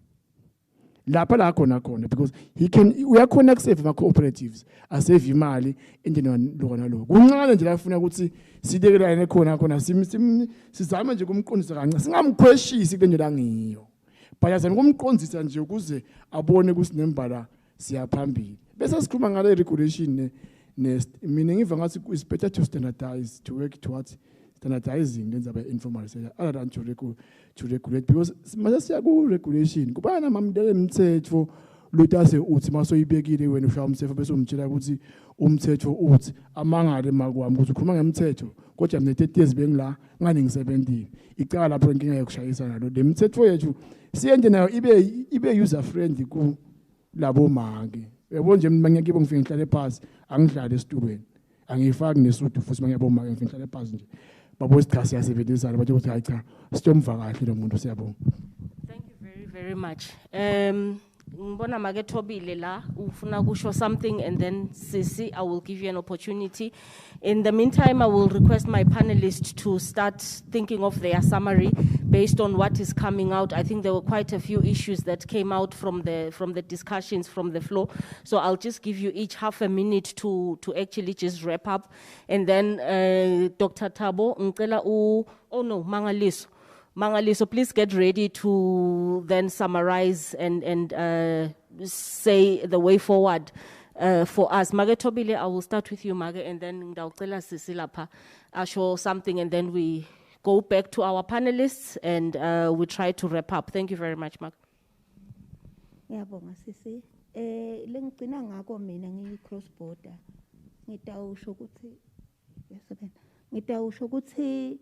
lapha la khona because he can uyakhona kusave ama cooperatives asave imali endeni lokho nalokho kuncane nje lafuna ukuthi sidekelane khona sizame nje kumqondisa kancane singamqueshisi kule nto la ngiyo bayazama kumqondisa nje ukuze abone kusinembala siyaphambili bese sikhuluma ngale regulation mina ngiva ngathi it's better to standardize to work towards standardizing lenza by informal sector other than to regulate because mase siya ku regulation kubana mamdele imithetho lotase uthi masoyibekile wena ushaya umthetho bese umtshela ukuthi umthetho uthi amangale makwami ukuthi ukhuluma ngemithetho kodwa mina 30 years bengila ngani ngisebenzile icala lapho inkinga yokushayisa nalo le mithetho yethu siyenze nayo ibe user friendly ku labo manje yabo nje mina ngiyakibo ngifike ngihlale phansi angidlale esitulweni angifaki nesudu futhi manje yabo manje ngifike ngihlale phansi nje babo isichasi yasebenzisana bathi ukuthi hayi cha sitomva kahle lo muntu siyabonga. Thank you very very much. Ngibona make Thobile la ufuna kusho something and then Sisi I will give you an opportunity. In the meantime I will request my panelists to start thinking of their summary based on what is coming out. I think there were quite a few issues that came out from the discussions from the floor. So I'll just give you each half a minute to actually just wrap up and then Dr. Thabo ngicela oh no Mangaliso, please get ready to then summarize and say the way forward for us. Mage Thobile, I will start with you, Mage, and then ngidawucela Sisi lapha asho something, and then we go back to our panelists and we try to wrap up. Thank you very much, Mage. Ngiyabonga Sisi. Lengigcina ngako mina ngiyi-cross border. Ngitawusho ukuthi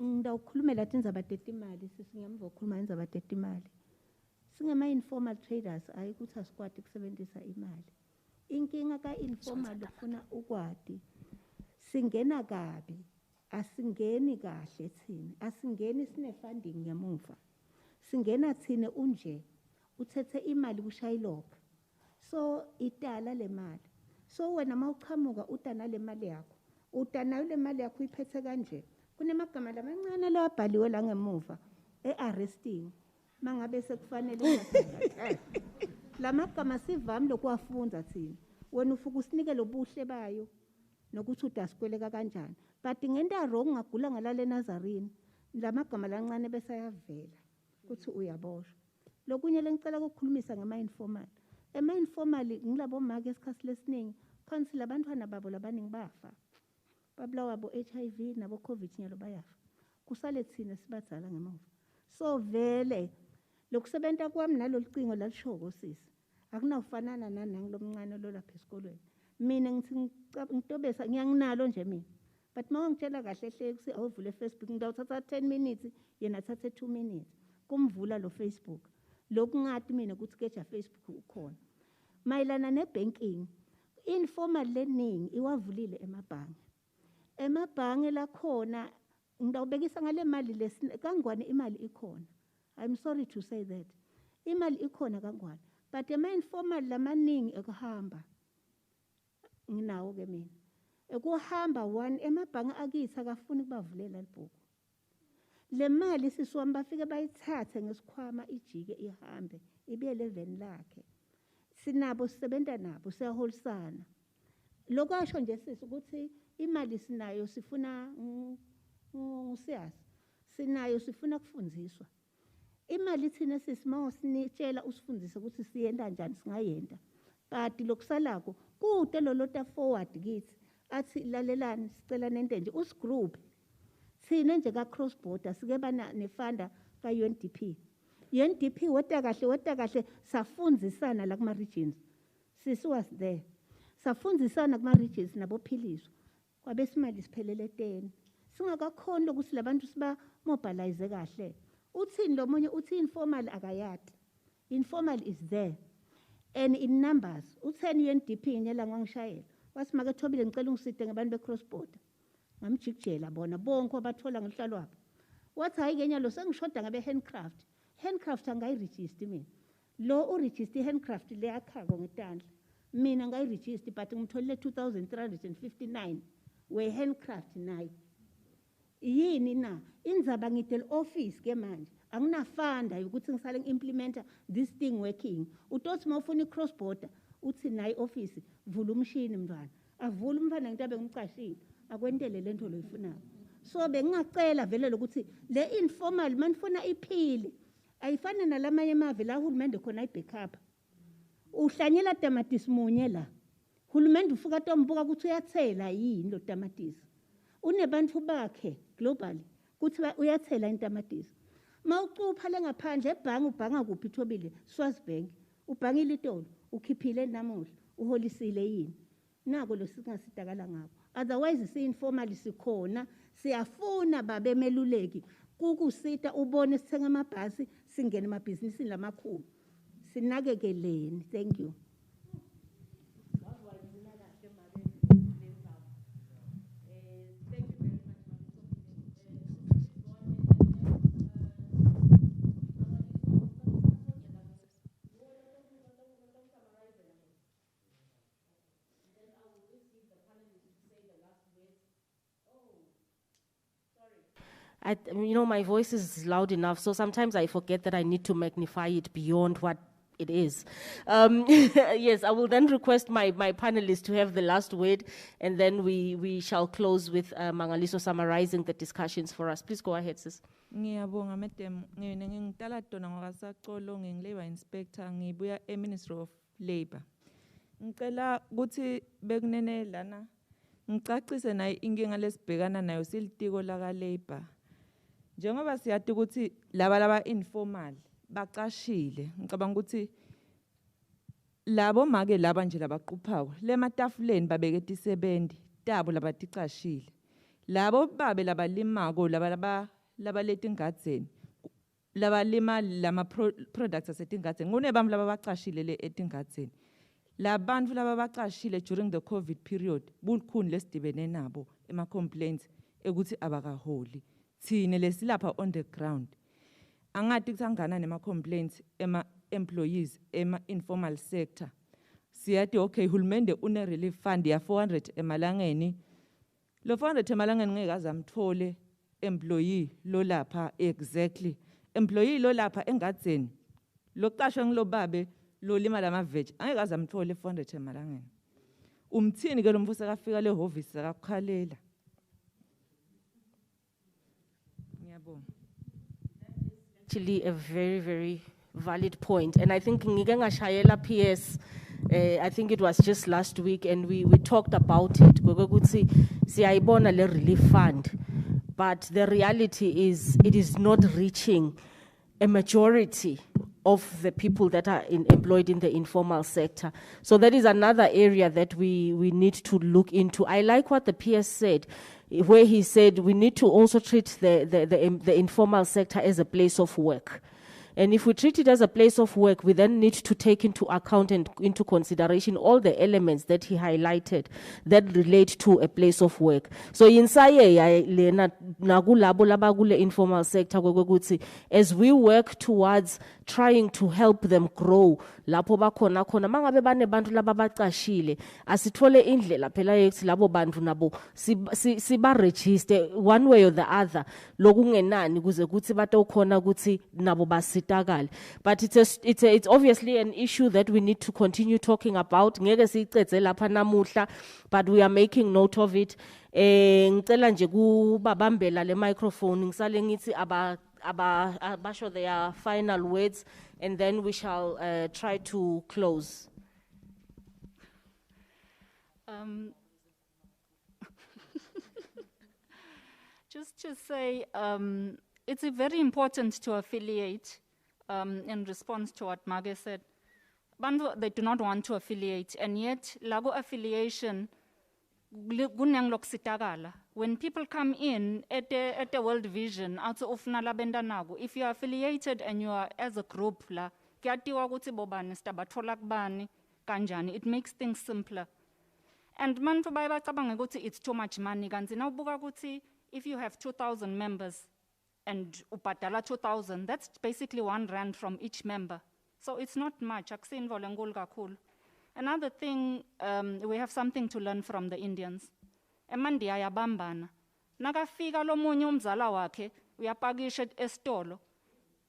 ngidawukhulumela indzaba tetimali sisingiyamva ukukhuluma indzaba tetimali singema informal traders ayi ukuthi asikwati ukusebenzisa imali inkinga ka informal ufuna ukwati singena kabi asingeni kahle thina asingeni sine funding ngemuva singena thina unje uthethe imali kushayilopha so itala le mali so wena mawuqhamuka utana le mali yakho utana le mali yakho iphethe kanje kunemagama lamancane lawabhaliwe la ngemuva arresting mangabe sekufanele lamagama sivami lokuwafunza thina wena ufuka usinike lobuhle bayo nokuthi udasikweleka kanjani but ngenta wrong ngagula ngalale Nazarene lamagama lancane bese ayavela ukuthi uyaboshwa lokunye lengicela ukukhulumisa ngema informal ngilabo make esikhathi lesiningi phansi labantwana babo labaningi bafa babulawa bo HIV nabo COVID nyalo bayafa kusale thina sibadzala ngemuva so vele lokusebenta kwami nalolicingo lalishoko sisi akunafanana nanangilomncane lo lapha esikolweni mina ngithi ngitobesa ngiyanginalo nje mina but mawangitshela kahle hle ukuthi awuvule Facebook ngidawuthatha 10 minutes yena thathe 2 minutes kumvula lo Facebook lokungathi mina ukuthi keja Facebook ukhona mayilana nebanking informal learning iwavulile emabhange lakhona ngidawubekisa ngale mali kangwane imali ikhona I'm sorry to say that imali ikhona kangwane but informal lamaningi ekuhamba nginawo ke mina ekuhamba one emabhange akithi akafuni kubavulela libhuku le mali sisiwami bafike bayithathe ngesikhwama ijike ihambe ibe leveni lakhe sinabo sisebenta nabo siyaholisana lokasho nje sisi ukuthi imali sinayo sifuna ngusiyasi sinayo sifuna kufundziswa imali thina sisima sinitshela usifundise ukuthi siyenda njani singayenda but lokusalako kude lolota forward kithi athi lalelani sicela nento nje usigroup thina nje ka cross border sike bana nefanda ka UNDP weta kahle safundzisana la kuma regions sisi was there safundzisana kuma regions nabophiliso kwabe simali siphelele 10 singakakhona ukuthi labantu siba mobilize kahle uthini lo munye uthi informal akayati informal is there and in numbers utheni UNDP nyela ngangishayela wasimake Thobile ngicela ungiside ngabantu be cross border ngamjikjela bona bonke abathola ngihlalo wabo wathi hayi kenya lo sengishoda ngabe handcraft angayiregister mina lo uregister handcraft le yakhako ngetandla mina ngayiregister but ngimtholile 2359 we handcraft nayo yini na indzaba ngidel office ke manje anginafanda ukuthi ngisale ngiimplementa this thing working utothi mawufuna cross border uthi nayi office vula umshini mntwana avula umfana ngitabe ngimcashile akwentele lento loyifunayo so bengingacela vele lokuthi le informal manifuna iphile ayifana nalamanye emave la uhulumende khona ibackup uhlanyela tamatisi munye la uhulumende ufuka tombuka ukuthi uyathela yini lo tamatisi unebantu bakhe globally kuthi uyathela intamatisi mawucupha lengaphandle ebhangi ubhanga kuphi Thobile Swazibank ubhangile itolo ukhiphile namuhla uholisile yini nako lo singasidakala ngabo otherwise si-informal sikhona siyafuna babemeluleki kukusita ubone sithenga amabhasi singene emabhizinisini lamakhulu sinakekeleni thank you My voice is loud enough, so sometimes I forget that I need to magnify it beyond what it is. Yes, I will then request my panelists to have the last word, and then we shall close with Mangaliso summarizing the discussions for us. Please go ahead, sis. Ngiyabonga madam ngingitala Dona ngakasaqolo ngingilabor inspector ngibuya eMinistry of Labor. Ngicela ukuthi bekunene lana ngicacise nayo inkinga lesibhekana nayo silitiko la ka labor. Njengoba siyathi ukuthi laba informal baqashile ngicabanga ukuthi labo make laba nje labaqhuphako lematafuleni babekete isebendi tabo labaticashile labo babe labalimako labaleta ingadzeni labalima lama products asetingadzeni kunebami lababaqashile le etingadzeni labantu lababaqashile during the COVID period bulikhuni lesidibene nabo ema complaints ekuthi abakaholi thine lesilapha on the ground angati kuthangana nema complaints ema employees ema informal sector siyathi okay hulumende une relief fund ya 400 emalangeni lo 400 emalangeni ngeke azamthole employee lo lapha exactly employee lo lapha engadzeni loqashwe ngilobabe lo lima lama veg angeke azamthole 400 emalangeni umthini ke lo mfuse kafika le office akakhalela. Actually a very, very valid point. And I think Ngigenga Shayela PS, I think it was just last week, and we talked about it. Siyayibona le relief fund. But the reality is it is not reaching a majority of the people that are employed in the informal sector. So that is another area that we need to look into. I like what the PS said, where he said we need to also treat the informal sector as a place of work. And if we treat it as a place of work, we then need to take into account and into consideration all the elements that he highlighted that relate to a place of work. So informal sector, as we work towards trying to help them grow, lapho bakhona khona mangabe bane bantu lababaqashile asithole indlela phela yethi labo bantu nabo siba register one way or the other lokungenani kuze kuthi batokhona ukuthi nabo basitakale. But it's obviously an issue that we need to continue talking about. Ngeke siyicede lapha namuhla, but we are making note of it. Ngicela nje kubabambela le microphone ngisale ngithi abasho their final words, and then we shall try to close. Just to say, it's very important to affiliate in response to what Mage said. Bantu, they do not want to affiliate, and yet, lago affiliation, gunyang loksitakala. When people come in at the World Vision, if you are affiliated and you are as a group, it makes things simpler. And it's too much money. If you have 2,000 members and upatala 2,000, that's basically R1 from each member. So it's not much. Another thing, we have something to learn from the Indians. Emandi ayabambana. Nakafika lo munye umzala wakhe, uyapakisha estolo.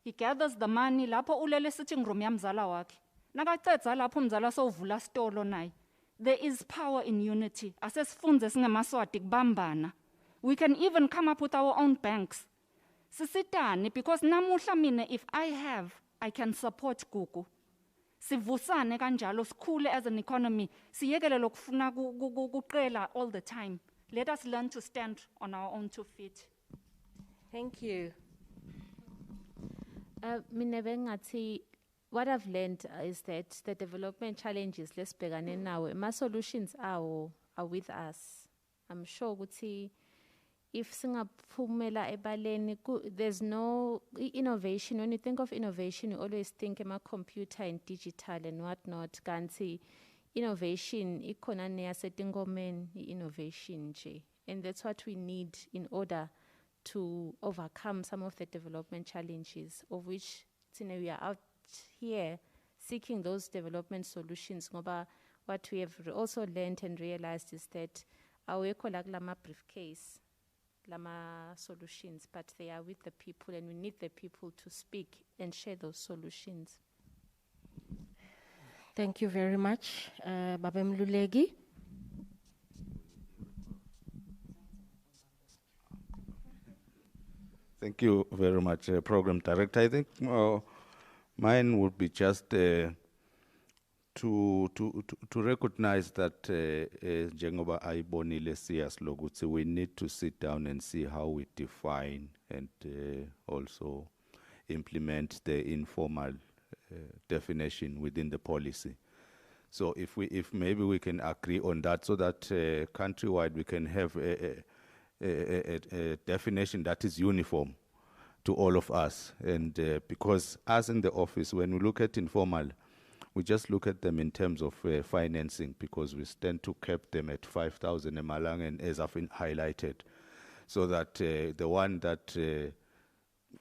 He gathers the money, lapho ulele sitting room yamzala wakhe. Nakacedza lapho umzala sowuvula stolo naye. There is power in unity. Asesifunze singemaswati kubambana. We can even come up with our own banks. Sisitane, because namuhla mina, if I have, I can support Gugu. Sivusane kanjalo, sikhule as an economy. Siyekele lokufuna kuqela all the time. Let us learn to stand on our own 2 feet. Thank you. What I've learned is that the development challenges, let's begin now. My solutions are with us. I'm sure if singaphumela ebaleni, there's no innovation. When you think of innovation, you always think about computer and digital and whatnot. Kanti innovation, ikona neyasetingomen innovation nje. And that's what we need in order to overcome some of the development challenges, of which we are out here seeking those development solutions. What we have also learned and realized is that our lama briefcase, lama solutions, but they are with the people, and we need the people to speak and share those solutions. Thank you very much, Babem Lulegi. Thank you very much, Program Director. I think mine would be just to recognize that njengoba ayibonile siyas lokuthi we need to sit down and see how we define and also implement the informal definition within the policy. So if maybe we can agree on that, so that countrywide we can have a definition that is uniform to all of us. And because us in the office, when we look at informal, we just look at them in terms of financing, because we tend to cap them at 5,000 emalang, and as I've been highlighted, so that the one that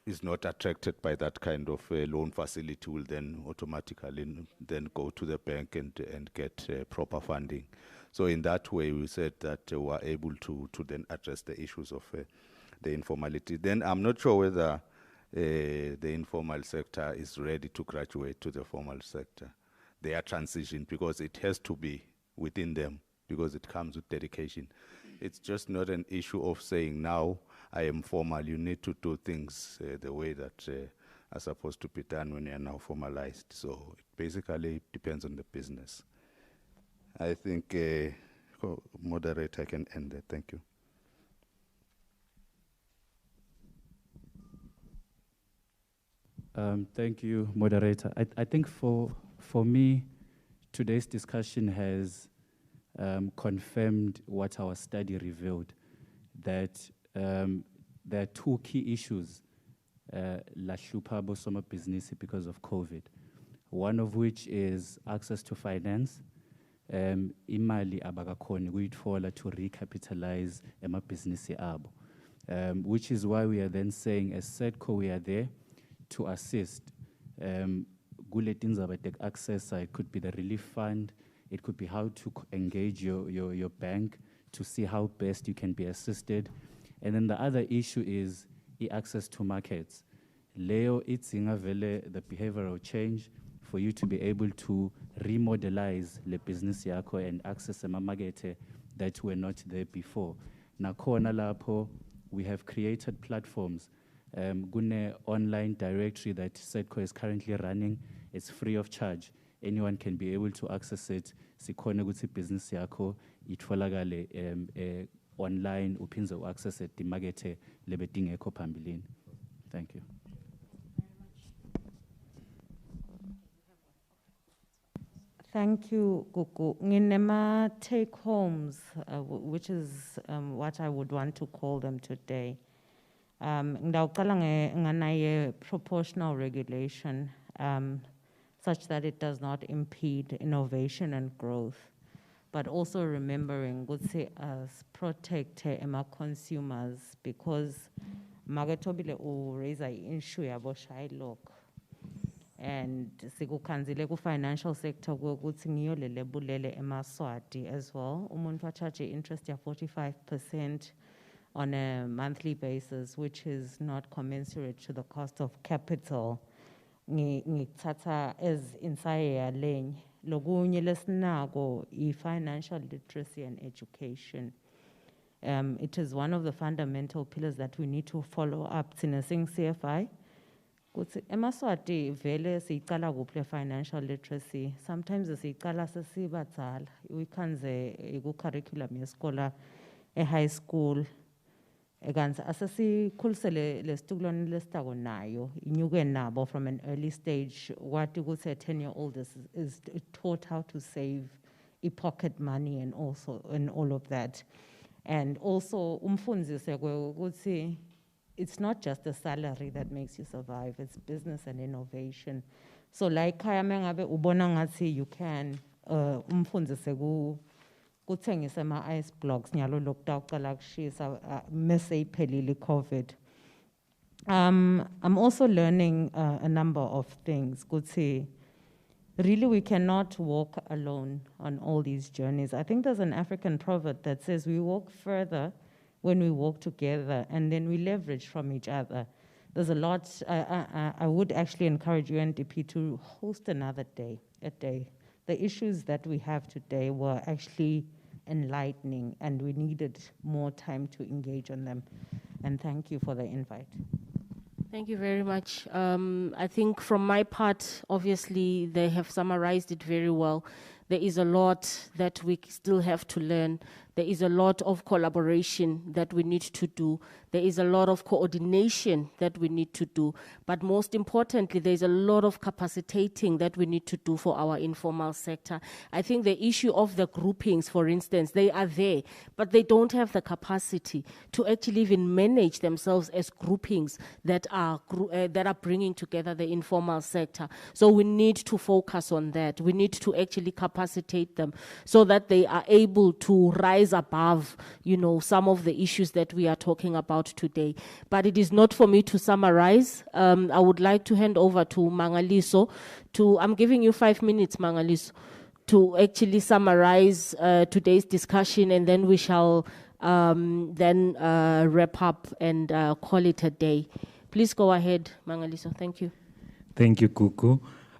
is not attracted by that kind of loan facility will then automatically then go to the bank and get proper funding. So in that way, we said that we are able to then address the issues of the informality. Then I'm not sure whether the informal sector is ready to graduate to the formal sector. They are transitioned, because it has to be within them, because it comes with dedication. It's just not an issue of saying, now I am formal. You need to do things the way that are supposed to be done when you are now formalized. So it basically depends on the business. I think, moderator, can end there. Thank you. Thank you, moderator. I think for me, today's discussion has confirmed what our study revealed, that there are 2 key issues la hlupha bosoma business because of COVID. One of which is access to finance. Imali abakakhoni kuyitfola to recapitalize emabhizinisi abo. Which is why we are then saying, as SEDCO, we are there to assist. Access, it could be the relief fund, it could be how to engage your bank to see how best you can be assisted. And then the other issue is access to markets. Leo, it's the behavioral change for you to be able to remodelize the business yako and access market that were not there before. Nakhona lapho, we have created platforms Gune online directory that SEDCO is currently running. It's free of charge. Anyone can be able to access it. Sikhone ukuthi business yakho itholakale online uphinze access it imakethe lebedingekho phambilini. Thank you. Thank you, Gugu. Nginema take homes, which is what I would want to call them today. Ngidawuqala nganaye proportional regulation, such that it does not impede innovation and growth, but also remembering ukuthi us protect ema consumers, because magetobile u raise issue yabo Shylock. And sikukanzile ku financial sector ukuthi ngiyolele bulele emaswati as well. Umuntu charge interest ya 45% on a monthly basis, which is not commensurate to the cost of capital. Ngithatha as inside lane lokunye lesinako financial literacy and education. It is one of the fundamental pillars that we need to follow up. Sinesing CFI. Emaswati vele siyicala kuphi financial literacy. Sometimes siyicala sesibadzala. We kanze ku curriculum yeskola high school. Eganza asesikhulise lesitukulwane lesitako nayo inyuke nabo from an early stage. What you say 10-year-old is taught how to save pocket money and all of that. And also umfundzise ukuthi it's not just the salary that makes you survive, it's business and innovation. So like kaya mengabe ubona ngathi you can umfundzise kuthengisa ama ice blocks nyalo lokudawuqala kushisa mase iphelile COVID. I'm also learning a number of things. Kuthi really we cannot walk alone on all these journeys. I think there's an African proverb that says we walk further when we work together, and then we leverage from each other. There's a lot, I would actually encourage UNDP to host another day, a day. The issues that we have today were actually enlightening, and we needed more time to engage on them. And thank you for the invite. Thank you very much. I think from my part, obviously, they have summarized it very well. There is a lot that we still have to learn. There is a lot of collaboration that we need to do. There is a lot of coordination that we need to do. But most importantly, there's a lot of capacitating that we need to do for our informal sector. I think the issue of the groupings, for instance, they are there, but they don't have the capacity to actually even manage themselves as groupings that are bringing together the informal sector. So we need to focus on that. We need to actually capacitate them so that they are able to rise above, some of the issues that we are talking about today. But it is not for me to summarize. I would like to hand over to Mangaliso. I'm giving you 5 minutes, Mangaliso, to actually summarize today's discussion, and then we shall then wrap up and call it a day. Please go ahead, Mangaliso. Thank you. Thank you, Kuku.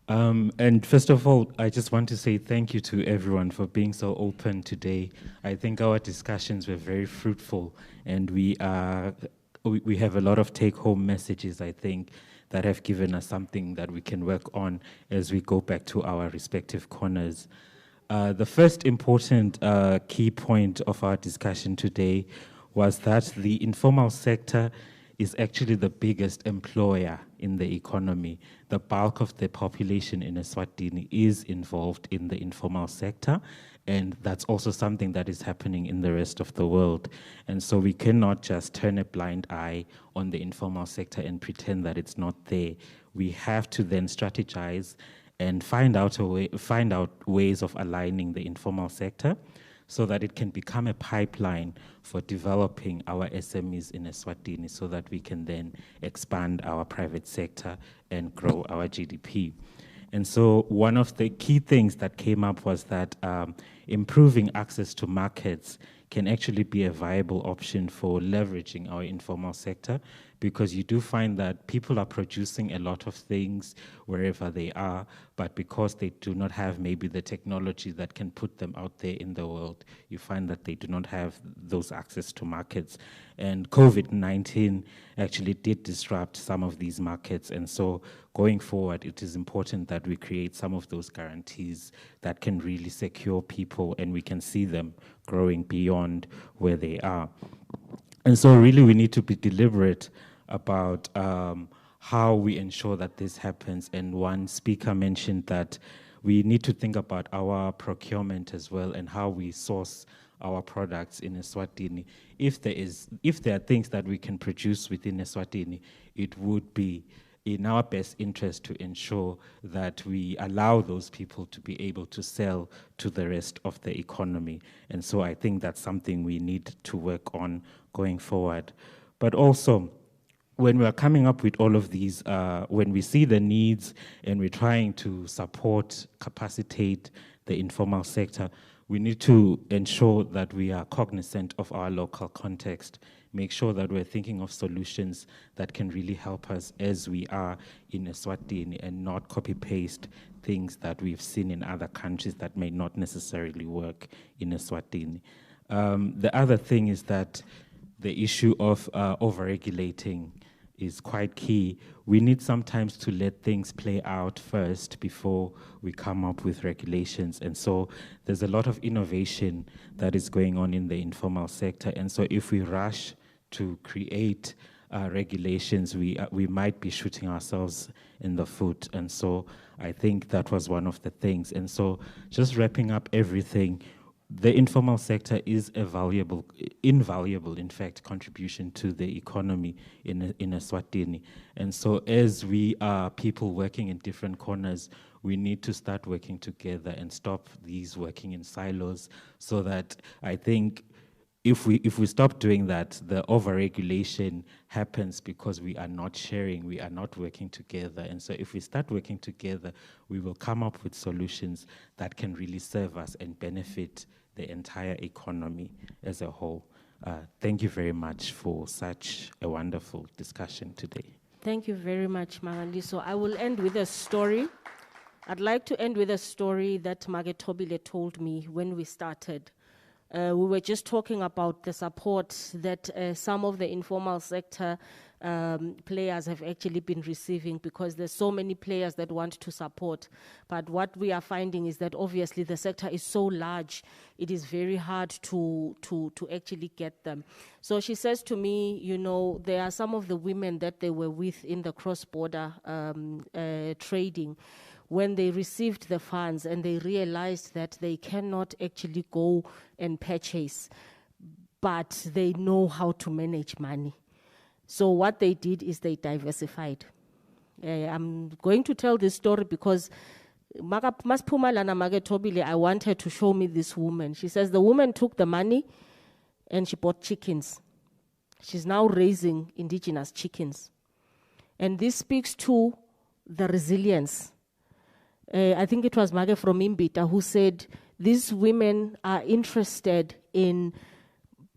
And first of all, I just want to say thank you to everyone for being so open today. I think our discussions were very fruitful, and we have a lot of take-home messages, I think, that have given us something that we can work on as we go back to our respective corners. The first important key point of our discussion today was that the informal sector is actually the biggest employer in the economy. The bulk of the population in Eswatini is involved in the informal sector, and that's also something that is happening in the rest of the world. And so we cannot just turn a blind eye on the informal sector and pretend that it's not there. We have to then strategize and find out ways of aligning the informal sector so that it can become a pipeline for developing our SMEs in Eswatini, so that we can then expand our private sector and grow our GDP. And so one of the key things that came up was that improving access to markets can actually be a viable option for leveraging our informal sector, because you do find that people are producing a lot of things wherever they are, but because they do not have maybe the technology that can put them out there in the world, you find that they do not have those access to markets. And COVID-19 actually did disrupt some of these markets. And so going forward, it is important that we create some of those guarantees that can really secure people and we can see them growing beyond where they are. And so really we need to be deliberate about how we ensure that this happens. And one speaker mentioned that we need to think about our procurement as well and how we source our products in Eswatini. If there are things that we can produce within Eswatini, it would be in our best interest to ensure that we allow those people to be able to sell to the rest of the economy. And so I think that's something we need to work on going forward. But also, when we are coming up with all of these, when we see the needs and we're trying to support, capacitate the informal sector, we need to ensure that we are cognizant of our local context, make sure that we're thinking of solutions that can really help us as we are in Eswatini and not copy-paste things that we've seen in other countries that may not necessarily work in Eswatini. The other thing is that the issue of over-regulating is quite key. We need sometimes to let things play out first before we come up with regulations. And so there's a lot of innovation that is going on in the informal sector. And so if we rush to create regulations, we might be shooting ourselves in the foot. And so I think that was one of the things. And so just wrapping up everything, the informal sector is a invaluable, in fact, contribution to the economy in Eswatini. And so as we are people working in different corners, we need to start working together and stop these working in silos, so that I think if we stop doing that, the overregulation happens because we are not sharing, we are not working together. And so if we start working together, we will come up with solutions that can really serve us and benefit the entire economy as a whole. Thank you very much for such a wonderful discussion today. Thank you very much, Magandi. So I will end with a story. I'd like to end with a story that Magetobile told me when we started. We were just talking about the support that some of the informal sector players have actually been receiving, because there's so many players that want to support. But what we are finding is that obviously the sector is so large, it is very hard to actually get them. So she says to me, you know, there are some of the women that they were with in the cross-border trading, when they received the funds and they realized that they cannot actually go and purchase, but they know how to manage money. So what they did is they diversified. I'm going to tell this story because I want her to show me this woman. She says the woman took the money and she bought chickens. She's now raising indigenous chickens. And this speaks to the resilience. I think it was Mage from Imbita who said these women are interested in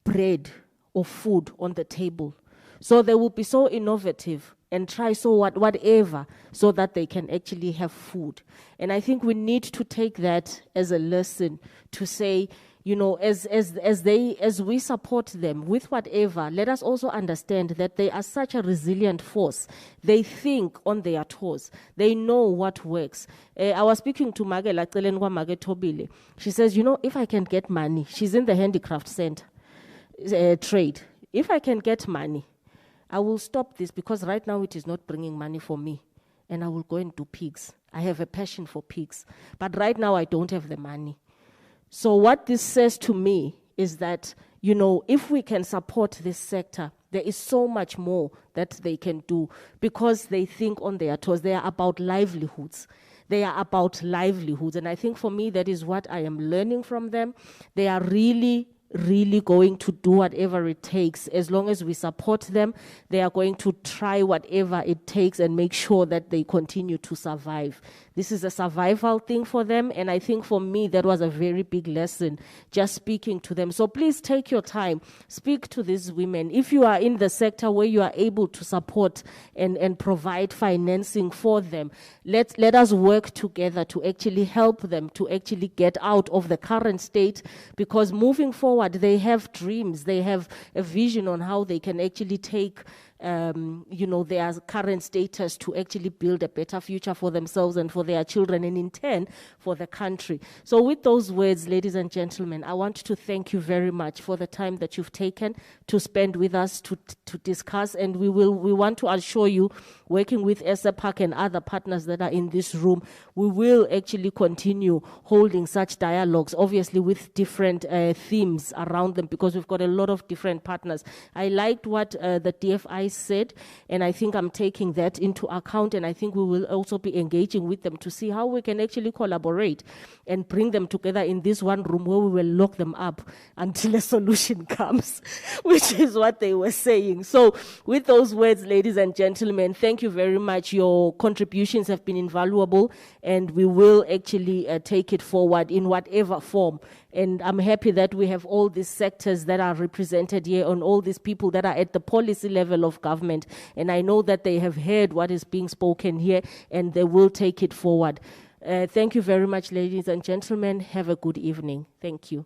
bread or food on the table. So they will be so innovative and try whatever so that they can actually have food. And I think we need to take that as a lesson to say, you know, as we support them with whatever, let us also understand that they are such a resilient force. They think on their toes. They know what works. I was speaking to Magela Tselenwa Mage Tobile. She says, you know, if I can get money, she's in the handicraft center trade. If I can get money, I will stop this, because right now it is not bringing money for me, and I will go and do pigs. I have a passion for pigs, but right now I don't have the money. So what this says to me is that, you know, if we can support this sector, there is so much more that they can do, because they think on their toes. They are about livelihoods. They are about livelihoods. And I think for me, that is what I am learning from them. They are really really going to do whatever it takes. As long as we support them, they are going to try whatever it takes and make sure that they continue to survive. This is a survival thing for them, and I think for me that was a very big lesson, just speaking to them. So please take your time, speak to these women. If you are in the sector where you are able to support and provide financing for them, let us work together to actually help them to actually get out of the current state, because moving forward, they have dreams, they have a vision on how they can actually take their current status to actually build a better future for themselves and for their children, and in turn for the country. So with those words, ladies and gentlemen, I want to thank you very much for the time that you've taken to spend with us to discuss, and we want to assure you, working with ESEPARC and other partners that are in this room, we will actually continue holding such dialogues, obviously with different themes around them, because we've got a lot of different partners. I liked what the DFI said, and I think I'm taking that into account, and I think we will also be engaging with them to see how we can actually collaborate and bring them together in this one room where we will lock them up until a solution comes, which is what they were saying. So with those words, ladies and gentlemen, thank you very much. Your contributions have been invaluable, and we will actually take it forward in whatever form. And I'm happy that we have all these sectors that are represented here, and all these people that are at the policy level of government. And I know that they have heard what is being spoken here, and they will take it forward. Thank you very much, ladies and gentlemen. Have a good evening. Thank you.